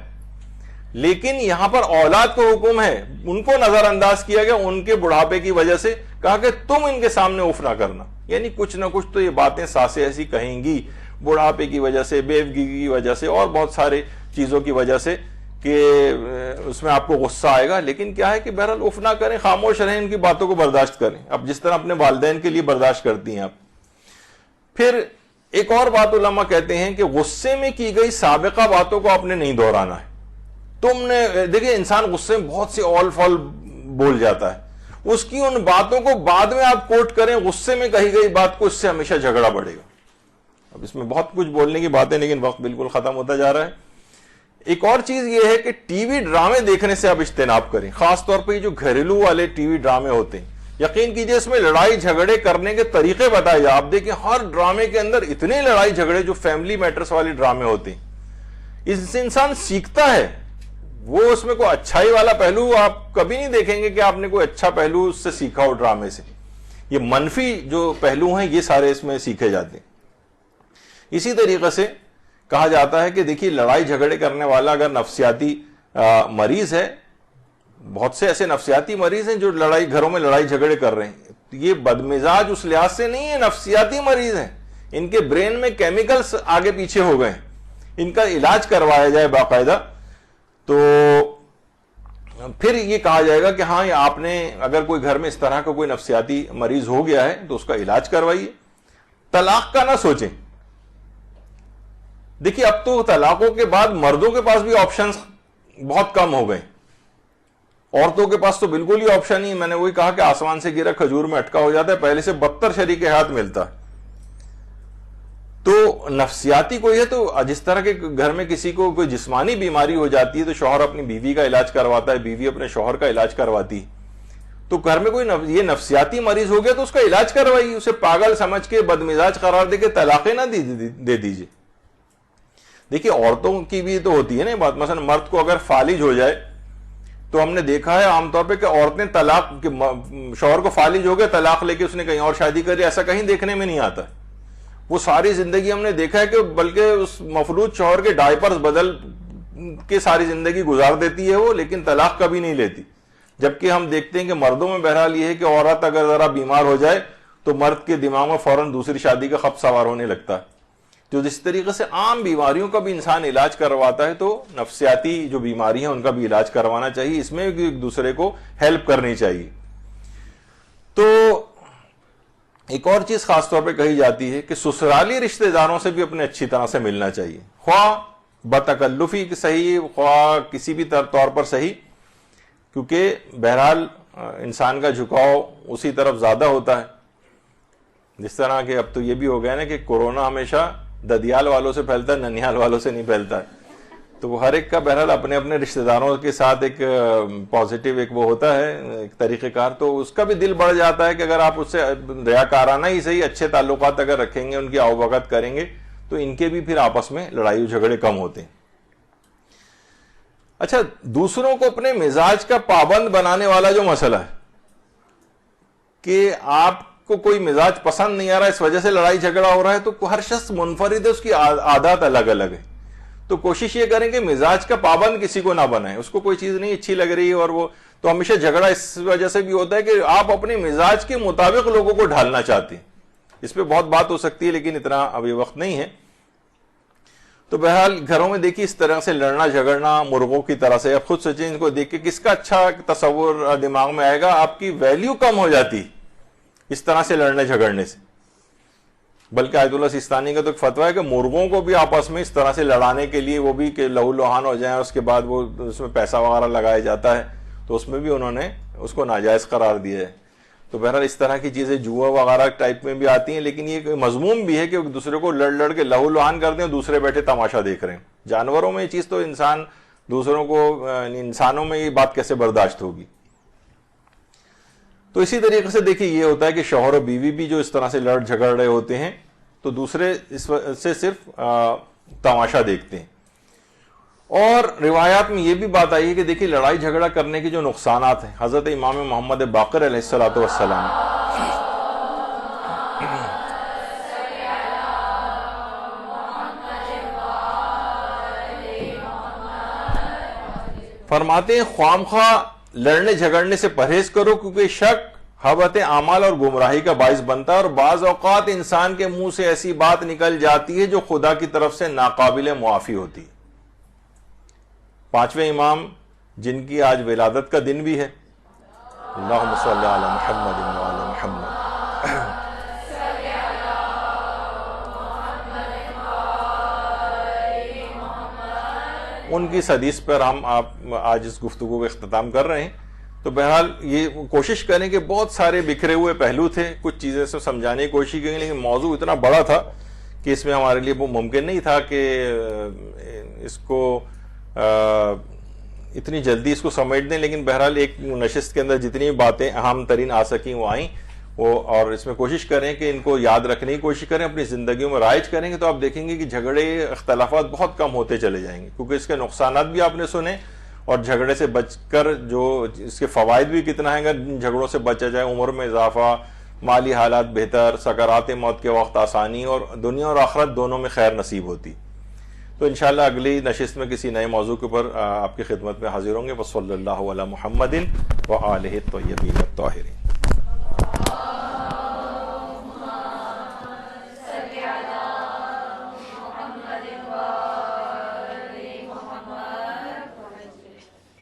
لیکن یہاں پر اولاد کو حکم ہے، ان کو نظر انداز کیا گیا ان کے بڑھاپے کی وجہ سے، کہا کہ تم ان کے سامنے اف نہ کرنا، یعنی کچھ نہ کچھ تو یہ باتیں ساسیں ایسی کہیں گی بڑھاپے کی وجہ سے، بیوگی کی وجہ سے اور بہت سارے چیزوں کی وجہ سے کہ اس میں آپ کو غصہ آئے گا. لیکن کیا ہے کہ بہرحال اف نہ کریں، خاموش رہیں، ان کی باتوں کو برداشت کریں، اب جس طرح اپنے والدین کے لیے برداشت کرتی ہیں آپ. پھر ایک اور بات علماء کہتے ہیں کہ غصے میں کی گئی سابقہ باتوں کو آپ نے نہیں دہرانا ہے. تم نے دیکھیں انسان غصے میں بہت سی اول فال بول جاتا ہے، اس کی ان باتوں کو بعد میں آپ کوٹ کریں، غصے میں کہی گئی بات کو، اس سے ہمیشہ جھگڑا بڑھے گا. اب اس میں بہت کچھ بولنے کی باتیں، لیکن وقت بالکل ختم ہوتا جا رہا ہے. ایک اور چیز یہ ہے کہ ٹی وی ڈرامے دیکھنے سے آپ اجتناب کریں، خاص طور پہ یہ جو گھریلو والے ٹی وی ڈرامے ہوتے ہیں. یقین کیجئے اس میں لڑائی جھگڑے کرنے کے طریقے بتائے جائیں. آپ دیکھیں ہر ڈرامے کے اندر اتنے لڑائی جھگڑے، جو فیملی میٹرز والے ڈرامے ہوتے ہیں، اس سے انسان سیکھتا ہے. وہ اس میں کوئی اچھائی والا پہلو آپ کبھی نہیں دیکھیں گے کہ آپ نے کوئی اچھا پہلو اس سے سیکھا ہو ڈرامے سے. یہ منفی جو پہلو ہیں یہ سارے اس میں سیکھے جاتے ہیں. اسی طریقے سے کہا جاتا ہے کہ دیکھیے لڑائی جھگڑے کرنے والا اگر نفسیاتی مریض ہے، بہت سے ایسے نفسیاتی مریض ہیں جو گھروں میں لڑائی جھگڑے کر رہے ہیں، یہ بدمزاج اس لحاظ سے نہیں ہے، نفسیاتی مریض ہیں، ان کے برین میں کیمیکلز آگے پیچھے ہو گئے ہیں، ان کا علاج کروایا جائے باقاعدہ. تو پھر یہ کہا جائے گا کہ ہاں آپ نے اگر کوئی گھر میں اس طرح کا کوئی نفسیاتی مریض ہو گیا ہے تو اس کا علاج کروائیے. طلاق کا نہ سوچیں. دیکھیے اب تو طلاقوں کے بعد مردوں کے پاس بھی آپشنز بہت کم ہو گئے، عورتوں کے پاس تو بالکل ہی آپشن نہیں. میں نے وہی کہا کہ آسمان سے گرا کھجور میں اٹکا ہو جاتا ہے، پہلے سے بدتر شریک حیات ملتا ہے. تو نفسیاتی کوئی ہے تو جس طرح کے گھر میں کسی کو کوئی جسمانی بیماری ہو جاتی ہے تو شوہر اپنی بیوی کا علاج کرواتا ہے، بیوی اپنے شوہر کا علاج کرواتی ہے. تو گھر میں کوئی یہ نفسیاتی مریض ہو گیا تو اس کا علاج کروائیے، اسے پاگل سمجھ کے بدمزاج قرار دے کے طلاقیں نہ دے دیجیے. دیکھیے عورتوں کی بھی تو ہوتی ہے نا بات، مثلا مرد کو اگر فالج ہو جائے تو ہم نے دیکھا ہے عام طور پہ کہ عورتیں طلاق، شوہر کو فالج ہو گیا طلاق لے کے اس نے کہیں اور شادی کری، ایسا کہیں دیکھنے میں نہیں آتا. وہ ساری زندگی ہم نے دیکھا ہے کہ بلکہ اس مفلوج شوہر کے ڈائپرز بدل کے ساری زندگی گزار دیتی ہے وہ، لیکن طلاق کبھی نہیں لیتی. جبکہ ہم دیکھتے ہیں کہ مردوں میں بہرحال یہ ہے کہ عورت اگر ذرا بیمار ہو جائے تو مرد کے دماغ میں فوراً دوسری شادی کا خط سوار ہونے لگتا ہے. تو جس طریقے سے عام بیماریوں کا بھی انسان علاج کرواتا ہے، تو نفسیاتی جو بیماری ہیں ان کا بھی علاج کروانا چاہیے. اس میں ایک دوسرے کو ہیلپ کرنی چاہیے. تو ایک اور چیز خاص طور پہ کہی جاتی ہے کہ سسرالی رشتہ داروں سے بھی اپنے اچھی طرح سے ملنا چاہیے، خواہ بتکلفی صحیح، خواہ کسی بھی طور پر صحیح، کیونکہ بہرحال انسان کا جھکاؤ اسی طرف زیادہ ہوتا ہے. جس طرح کہ اب تو یہ بھی ہو گیا نا کہ کورونا ہمیشہ ددیال والوں سے پھیلتا ہے، ننیال والوں سے نہیں پھیلتا ہے. تو وہ ہر ایک کا بہرحال اپنے اپنے رشتہ داروں کے ساتھ ایک پازیٹیو ایک وہ ہوتا ہے ایک طریقہ کار، تو اس کا بھی دل بڑھ جاتا ہے کہ اگر آپ اس سے ریاکارانہ ہی صحیح اچھے تعلقات اگر رکھیں گے، ان کی آؤ کریں گے، تو ان کے بھی پھر آپس میں لڑائی جھگڑے کم ہوتے ہیں. اچھا، دوسروں کو اپنے مزاج کا پابند بنانے والا جو مسئلہ ہے کہ آپ کو کوئی مزاج پسند نہیں آ رہا، اس وجہ سے لڑائی جھگڑا ہو رہا ہے، تو ہر شخص منفرد ہے، اس کی عادات الگ الگ ہے. تو کوشش یہ کریں کہ مزاج کا پابند کسی کو نہ بنائیں. اس کو کوئی چیز نہیں اچھی لگ رہی ہے اور وہ تو ہمیشہ جھگڑا اس وجہ سے بھی ہوتا ہے کہ آپ اپنے مزاج کے مطابق لوگوں کو ڈھالنا چاہتے ہیں. اس پہ بہت بات ہو سکتی ہے لیکن اتنا ابھی وقت نہیں ہے. تو بہرحال گھروں میں دیکھیے اس طرح سے لڑنا جھگڑنا مرغوں کی طرح سے، اب خود سوچیں ان کو دیکھ کے کس کا اچھا تصور دماغ میں آئے گا. آپ کی ویلیو کم ہو جاتی اس طرح سے لڑنے جھگڑنے سے. بلکہ آیت اللہ سیستانی کا تو ایک فتویٰ ہے کہ مرغوں کو بھی آپس میں اس طرح سے لڑانے کے لیے وہ بھی کہ لہو لہان ہو جائیں، اس کے بعد وہ اس میں پیسہ وغیرہ لگایا جاتا ہے، تو اس میں بھی انہوں نے اس کو ناجائز قرار دیا ہے. تو بہرحال اس طرح کی چیزیں جوا وغیرہ ٹائپ میں بھی آتی ہیں، لیکن یہ مضمون بھی ہے کہ ایک دوسرے کو لڑ کے لہو لہان کرتے ہیں، دوسرے بیٹھے تماشا دیکھ رہے ہیں. جانوروں میں یہ چیز تو انسان دوسروں کو، انسانوں میں یہ بات کیسے برداشت ہوگی. تو اسی طریقے سے دیکھیے یہ ہوتا ہے کہ شوہر و بیوی بھی جو اس طرح سے لڑ جھگڑ رہے ہوتے ہیں تو دوسرے اس سے صرف تماشا دیکھتے ہیں. اور روایات میں یہ بھی بات آئی ہے کہ دیکھیے لڑائی جھگڑا کرنے کے جو نقصانات ہیں، حضرت امام محمد باقر علیہ الصلوۃ والسلام فرماتے ہیں خواہ خواہ لڑنے جھگڑنے سے پرہیز کرو، کیونکہ شک حبط اعمال اور گمراہی کا باعث بنتا ہے، اور بعض اوقات انسان کے منہ سے ایسی بات نکل جاتی ہے جو خدا کی طرف سے ناقابل معافی ہوتی. پانچویں امام جن کی آج ولادت کا دن بھی ہے، اللہم صلی علی محمد وعلی محمد، ان کی حدیث پر ہم آج اس گفتگو کا اختتام کر رہے ہیں. تو بہرحال یہ کوشش کریں کہ بہت سارے بکھرے ہوئے پہلو تھے، کچھ چیزیں سے سمجھانے کی کوشش کی، لیکن موضوع اتنا بڑا تھا کہ اس میں ہمارے لیے وہ ممکن نہیں تھا کہ اس کو اتنی جلدی اس کو سمیٹ دیں. لیکن بہرحال ایک نشست کے اندر جتنی باتیں اہم ترین آ سکیں وہ آئیں، وہ اور اس میں کوشش کریں کہ ان کو یاد رکھنے کی کوشش کریں، اپنی زندگیوں میں رائج کریں گے تو آپ دیکھیں گے کہ جھگڑے اختلافات بہت کم ہوتے چلے جائیں گے، کیونکہ اس کے نقصانات بھی آپ نے سنے اور جھگڑے سے بچ کر جو اس کے فوائد بھی کتنا ہے. اگر جھگڑوں سے بچا جائے، عمر میں اضافہ، مالی حالات بہتر، سکرات موت کے وقت آسانی، اور دنیا اور آخرت دونوں میں خیر نصیب ہوتی. تو انشاءاللہ اگلی نشست میں کسی نئے موضوع کے اوپر آپ کی خدمت میں حاضر ہوں گے. وصلی اللہ علی محمد وآلہ الطیبین الطاہرین.